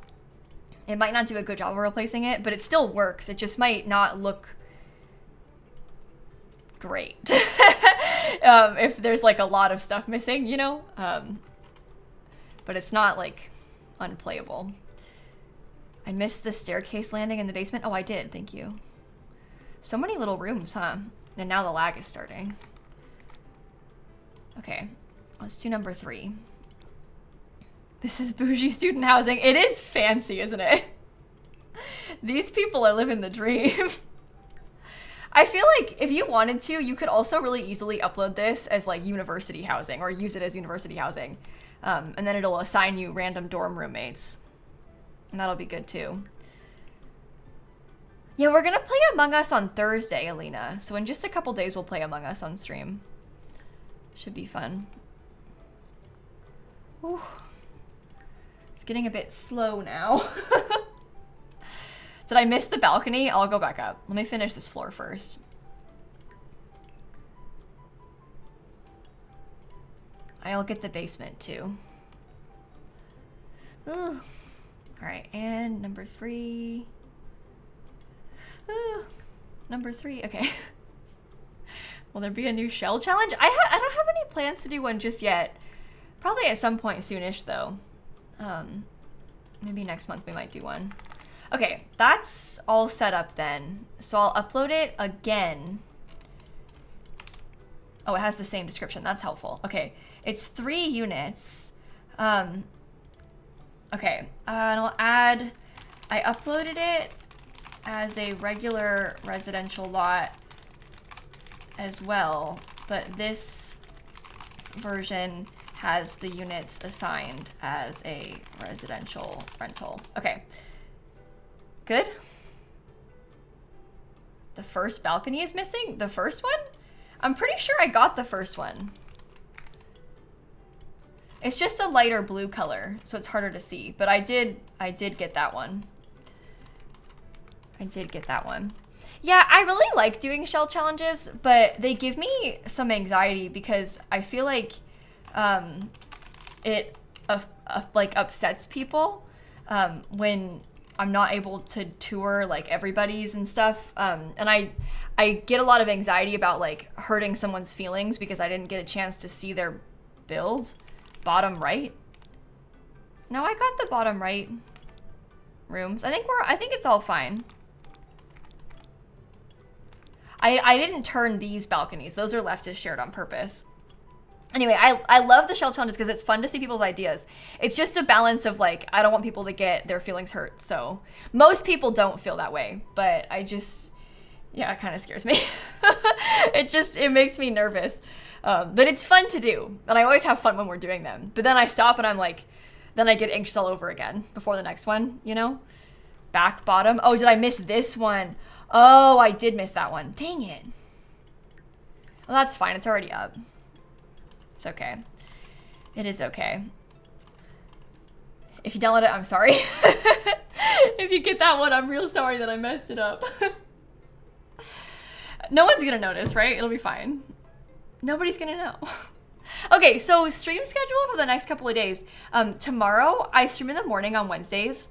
It might not do a good job of replacing it, but it still works. It just might not look great if there's like a lot of stuff missing, you know? But it's not like unplayable. I missed the staircase landing in the basement. Oh, I did. Thank you. So many little rooms, huh? And now the lag is starting. Okay, let's do number 3. This is bougie student housing. It is fancy, isn't it? These people are living the dream. I feel like if you wanted to, you could also really easily upload this as like university housing or use it as university housing. And then it'll assign you random dorm roommates. And that'll be good too. Yeah, we're gonna play Among Us on Thursday, Alina. So in just a couple days, we'll play Among Us on stream. Should be fun. Ooh. It's getting a bit slow now. Did I miss the balcony? I'll go back up. Let me finish this floor first. I'll get the basement too. Ooh. All right, and number 3. Ooh. Number 3, okay. Will there be a new shell challenge? I don't have any plans to do one just yet. Probably at some point soonish though. Maybe next month we might do one. Okay, that's all set up then. So I'll upload it again. Oh, it has the same description. That's helpful. Okay, it's 3 units. Okay, and I'll add, I uploaded it as a regular residential lot as well, but this version has the units assigned as a residential rental. Okay, good. The first balcony is missing? The first one? I'm pretty sure I got the first one. It's just a lighter blue color, so it's harder to see, but I did get that one. I did get that one. Yeah, I really like doing shell challenges, but they give me some anxiety because I feel like it like upsets people when I'm not able to tour like everybody's and stuff. And I get a lot of anxiety about like hurting someone's feelings because I didn't get a chance to see their build. Bottom right. No, I got the bottom right rooms. I think it's all fine. I didn't turn these balconies. Those are left as shared on purpose. Anyway, I love the shell challenges because it's fun to see people's ideas. It's just a balance of like, I don't want people to get their feelings hurt. So most people don't feel that way, but I just, yeah, it kind of scares me. It makes me nervous. But it's fun to do. And I always have fun when we're doing them. But then I stop and I'm like, then I get anxious all over again before the next one, you know? Back, bottom. Oh, did I miss this one? Oh, I did miss that one. Dang it. Well, that's fine. It's already up. It's okay. It is okay. If you download it, I'm sorry. If you get that one, I'm real sorry that I messed it up. No one's gonna notice, right? It'll be fine. Nobody's gonna know. Okay, so stream schedule for the next couple of days. Tomorrow, I stream in the morning on Wednesdays.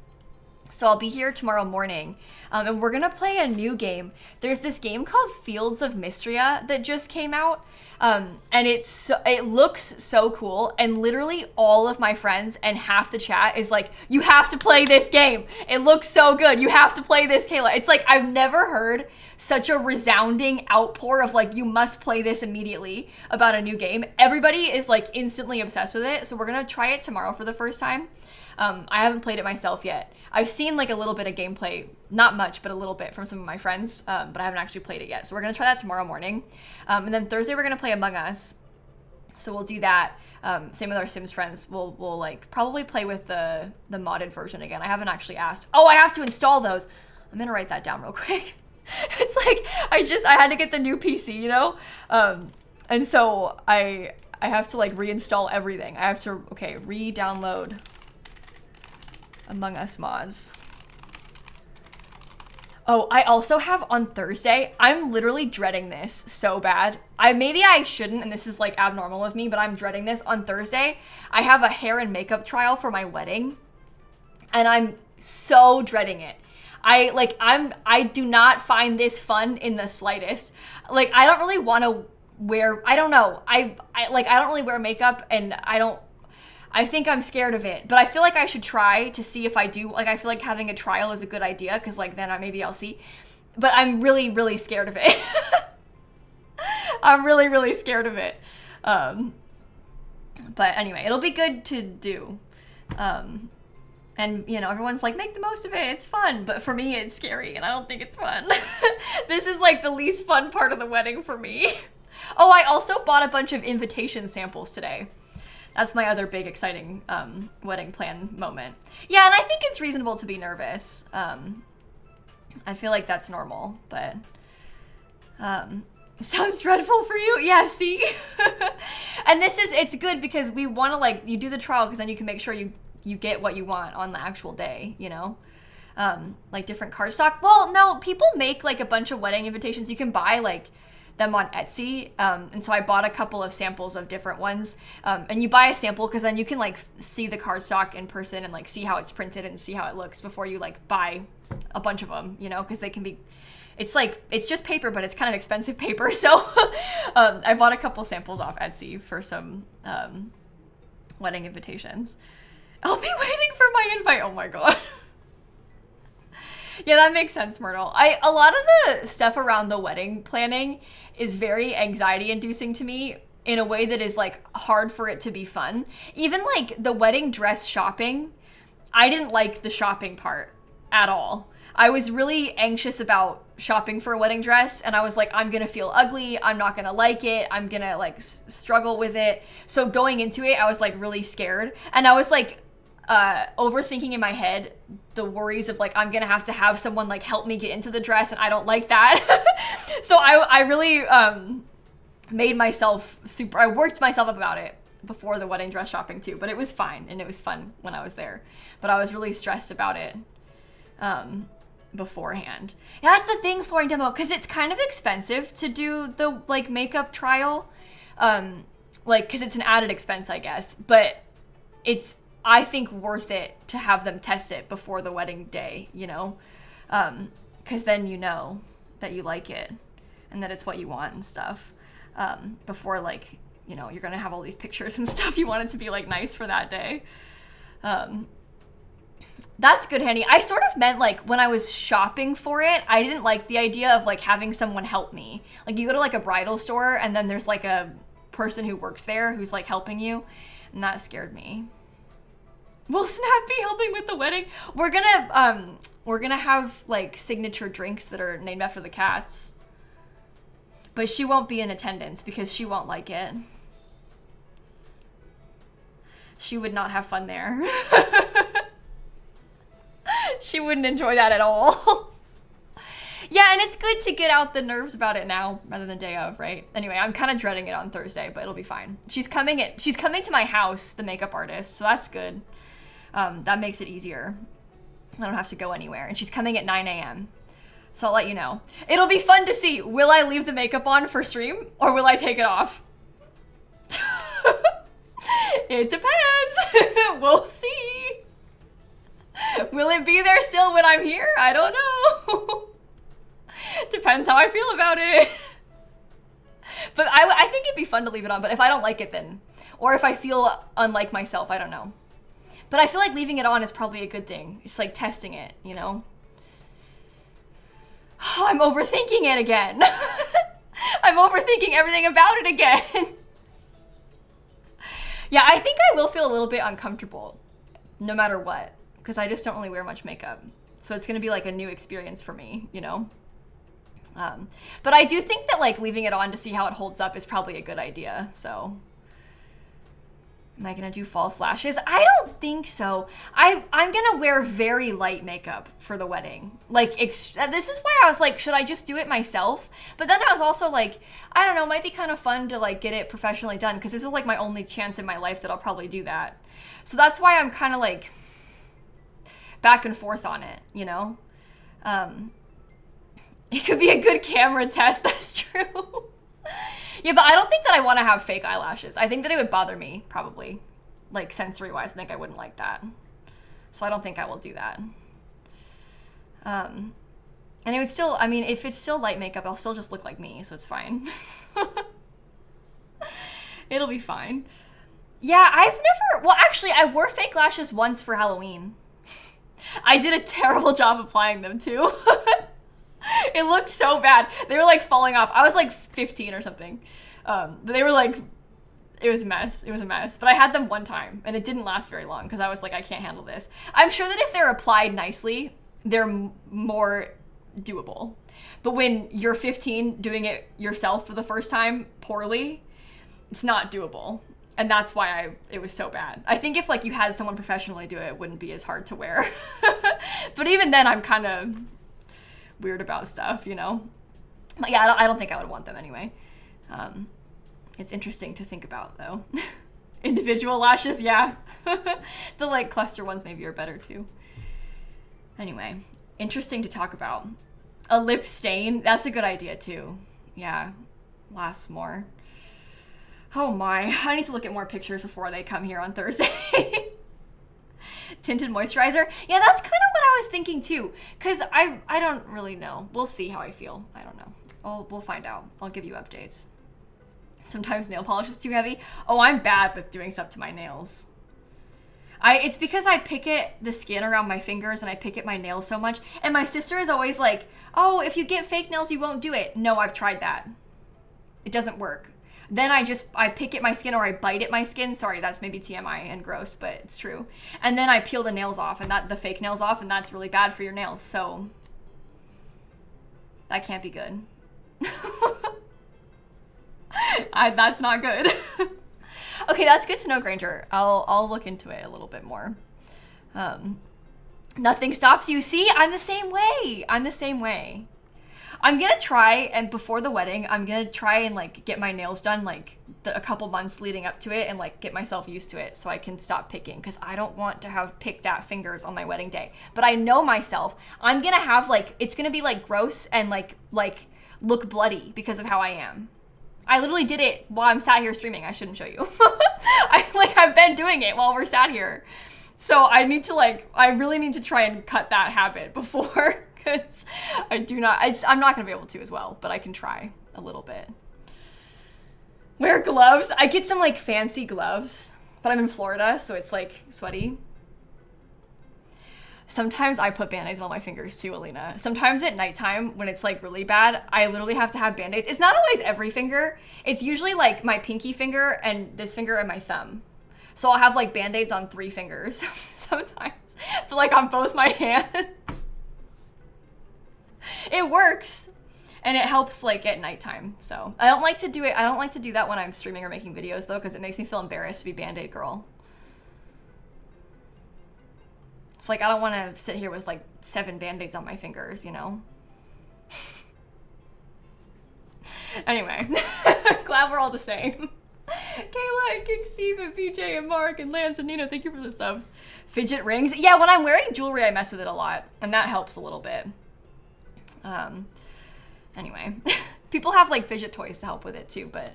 So I'll be here tomorrow morning, and we're gonna play a new game. There's this game called Fields of Mystria that just came out, and it looks so cool, and literally all of my friends and half the chat is like, you have to play this game. It looks so good. You have to play this, Kayla. It's like, I've never heard such a resounding outpour of like, you must play this immediately about a new game. Everybody is like instantly obsessed with it, so we're gonna try it tomorrow for the first time. I haven't played it myself yet. I've seen like a little bit of gameplay, not much, but a little bit from some of my friends, but I haven't actually played it yet. So we're gonna try that tomorrow morning. And then Thursday we're gonna play Among Us. So we'll do that. Same with our Sims friends. We'll like probably play with the modded version again. I haven't actually asked. Oh, I have to install those. I'm gonna write that down real quick. It's like, I had to get the new PC, you know? And so I have to like reinstall everything. I have to, okay, re-download Among Us mods. Oh, I also have on Thursday, I'm literally dreading this so bad. Maybe I shouldn't, and this is like abnormal with me, but I'm dreading this. On Thursday, I have a hair and makeup trial for my wedding, and I'm so dreading it. I do not find this fun in the slightest. Like, I don't really want to wear, I don't know. I don't really wear makeup, and I think I'm scared of it, but I feel like I should try to see if I do. Like, I feel like having a trial is a good idea because like then maybe I'll see, but I'm really, really scared of it. I'm really, really scared of it. But anyway, it'll be good to do. And you know, everyone's like, make the most of it. It's fun. But for me, it's scary and I don't think it's fun. This is like the least fun part of the wedding for me. Oh, I also bought a bunch of invitation samples today. That's my other big exciting wedding plan moment. Yeah, and I think it's reasonable to be nervous. I feel like that's normal, but sounds dreadful for you. Yeah, see? And it's good because we want to like, you do the trial because then you can make sure you get what you want on the actual day, you know? Like different cardstock. Well, no, people make like a bunch of wedding invitations. You can buy like them on Etsy. And so I bought a couple of samples of different ones. And you buy a sample because then you can like see the cardstock in person and like see how it's printed and see how it looks before you like buy a bunch of them, you know, because they can be, it's just paper, but it's kind of expensive paper. So I bought a couple samples off Etsy for some wedding invitations. I'll be waiting for my invite. Oh my God. Yeah, that makes sense, Myrtle. A lot of the stuff around the wedding planning is very anxiety inducing to me in a way that is like hard for it to be fun. Even like the wedding dress shopping, I didn't like the shopping part at all. I was really anxious about shopping for a wedding dress, and I was like, I'm gonna feel ugly, I'm not gonna like it, I'm gonna like struggle with it. So going into it, I was like really scared, and I was like overthinking in my head the worries of like, I'm gonna have someone like help me get into the dress, and I don't like that. So I really I worked myself up about it before the wedding dress shopping too, but it was fine and it was fun when I was there. But I was really stressed about it beforehand. Yeah, that's the thing, flooring demo, because it's kind of expensive to do the like makeup trial, like because it's an added expense, I guess, but it's, I think, worth it to have them test it before the wedding day, you know, because then you know that you like it and that it's what you want and stuff, before like, you know, you're gonna have all these pictures and stuff. You want it to be like nice for that day. That's good, Henny. I sort of meant like when I was shopping for it, I didn't like the idea of like having someone help me. Like you go to like a bridal store and then there's like a person who works there who's like helping you, and that scared me. Will Snap be helping with the wedding? We're gonna have like signature drinks that are named after the cats, but she won't be in attendance because she won't like it. She would not have fun there. She wouldn't enjoy that at all. Yeah, and it's good to get out the nerves about it now rather than day of, right? Anyway, I'm kind of dreading it on Thursday, but it'll be fine. She's coming to my house, the makeup artist, so that's good. That makes it easier. I don't have to go anywhere. And she's coming at 9 a.m. So I'll let you know. It'll be fun to see. Will I leave the makeup on for stream or will I take it off? It depends. We'll see. Will it be there still when I'm here? I don't know. Depends how I feel about it. But I think it'd be fun to leave it on, but if I don't like it then, or if I feel unlike myself, I don't know. But I feel like leaving it on is probably a good thing. It's like testing it, you know? Oh, I'm overthinking it again. I'm overthinking everything about it again. Yeah, I think I will feel a little bit uncomfortable no matter what, because I just don't really wear much makeup. So it's going to be like a new experience for me, you know? But I do think that like leaving it on to see how it holds up is probably a good idea, so. Am I gonna do false lashes? I don't think so. I'm gonna wear very light makeup for the wedding. Like, this is why I was like, should I just do it myself? But then I was also like, I don't know, it might be kind of fun to like get it professionally done, because this is like my only chance in my life that I'll probably do that. So that's why I'm kind of like back and forth on it, you know? It could be a good camera test, that's true. Yeah, but I don't think that I want to have fake eyelashes. I think that it would bother me, probably. Like, sensory-wise, I think I wouldn't like that. So I don't think I will do that. And it would still, I mean, if it's still light makeup, I'll still just look like me, so it's fine. It'll be fine. Yeah, well, actually, I wore fake lashes once for Halloween. I did a terrible job applying them, too. It looked so bad. They were like falling off. I was like 15 or something. They were like, it was a mess. It was a mess. But I had them one time and it didn't last very long because I was like, I can't handle this. I'm sure that if they're applied nicely, they're more doable. But when you're 15 doing it yourself for the first time poorly, it's not doable. And that's why it was so bad. I think if like you had someone professionally do it, it wouldn't be as hard to wear. But even then I'm kind of weird about stuff, you know? But yeah, I don't think I would want them anyway. It's interesting to think about though. Individual lashes, yeah. The like cluster ones maybe are better too. Anyway, interesting to talk about. A lip stain, that's a good idea too. Yeah. lasts more. Oh my, I need to look at more pictures before they come here on Thursday. Tinted moisturizer. Yeah, that's kind of what I was thinking too. Cause I don't really know. We'll see how I feel. I don't know. We'll find out. I'll give you updates. Sometimes nail polish is too heavy. Oh, I'm bad with doing stuff to my nails. It's because I pick at the skin around my fingers and I pick at my nails so much. And my sister is always like, oh, if you get fake nails, you won't do it. No, I've tried that. It doesn't work. Then I pick at my skin or I bite at my skin. Sorry, that's maybe TMI and gross, but it's true. And then I peel the nails off and the fake nails off, and that's really bad for your nails. So that can't be good. That's not good. Okay, that's good to know, Granger. I'll look into it a little bit more. Nothing stops you. See, I'm the same way. I'm gonna try, and before the wedding, I'm gonna try and like get my nails done like a couple months leading up to it, and like get myself used to it so I can stop picking, because I don't want to have picked at fingers on my wedding day. But I know myself. I'm gonna have like, it's gonna be like gross and like look bloody because of how I am. I literally did it while I'm sat here streaming. I shouldn't show you. I've been doing it while we're sat here. So I really need to try and cut that habit before, because I'm not going to be able to as well, but I can try a little bit. Wear gloves. I get some like fancy gloves, but I'm in Florida, so it's like sweaty. Sometimes I put Band-Aids on my fingers too, Alina. Sometimes at nighttime when it's like really bad, I literally have to have Band-Aids. It's not always every finger. It's usually like my pinky finger and this finger and my thumb. So I'll have like Band-Aids on 3 fingers sometimes, but like on both my hands. It works and it helps like at nighttime. So I don't like to do it. I don't like to do that when I'm streaming or making videos though, because it makes me feel embarrassed to be Band-Aid girl. It's like, I don't want to sit here with like 7 Band-Aids on my fingers, you know? Anyway, glad we're all the same. Kayla and King Steve and PJ and Mark and Lance and Nina, thank you for the subs. Fidget rings. Yeah, when I'm wearing jewelry, I mess with it a lot, and that helps a little bit. Anyway, people have like fidget toys to help with it too, but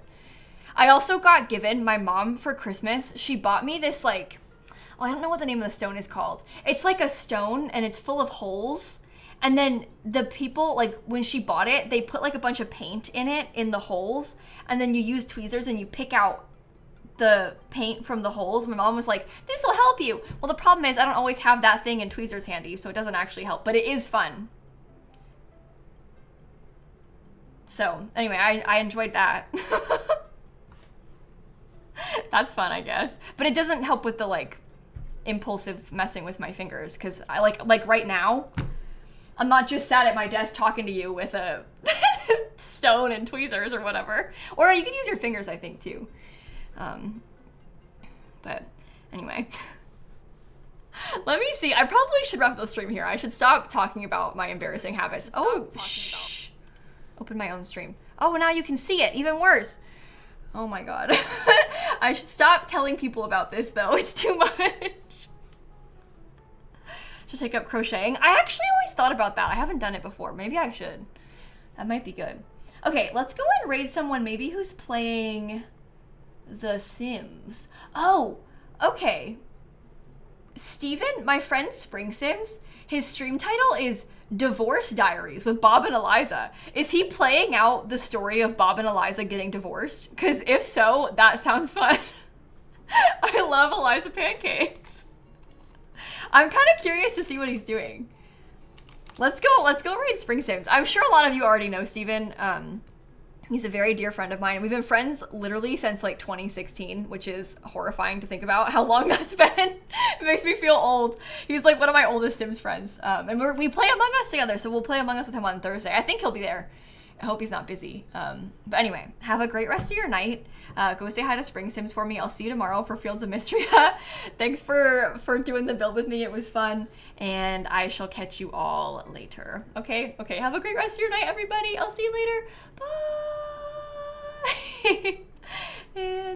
I also got given, my mom for Christmas, she bought me this like, oh, I don't know what the name of the stone is called. It's like a stone and it's full of holes. And then the people, like when she bought it, they put like a bunch of paint in it, in the holes. And then you use tweezers and you pick out the paint from the holes. My mom was like, this will help you. Well, the problem is I don't always have that thing and tweezers handy, so it doesn't actually help, but it is fun. So anyway, I enjoyed that. That's fun, I guess. But it doesn't help with the like impulsive messing with my fingers, because I like right now I'm not just sat at my desk talking to you with a stone and tweezers or whatever, or you can use your fingers, I think, too. But anyway, let me see. I probably should wrap up the stream here. I should stop talking about my embarrassing habits. Oh, shh. Open my own stream. Oh, now you can see it. Even worse. Oh my god. I should stop telling people about this though. It's too much. Should take up crocheting. I actually always thought about that. I haven't done it before. Maybe I should. That might be good. Okay, let's go and raid someone maybe who's playing The Sims. Oh, okay. Steven, my friend Spring Sims, his stream title is Divorce Diaries with Bob and Eliza. Is he playing out the story of Bob and Eliza getting divorced? Because if so, that sounds fun. I love Eliza pancakes. I'm kind of curious to see what he's doing. Let's go read Spring Sims. I'm sure a lot of you already know Steven. He's a very dear friend of mine. We've been friends literally since like 2016, which is horrifying to think about how long that's been. It makes me feel old. He's like one of my oldest Sims friends. And we play Among Us together, so we'll play Among Us with him on Thursday. I think he'll be there. I hope he's not busy. But anyway, have a great rest of your night. Go say hi to Spring Sims for me. I'll see you tomorrow for Fields of Mystery. Thanks for doing the build with me. It was fun. And I shall catch you all later. Okay? Okay, have a great rest of your night, everybody. I'll see you later. Bye! And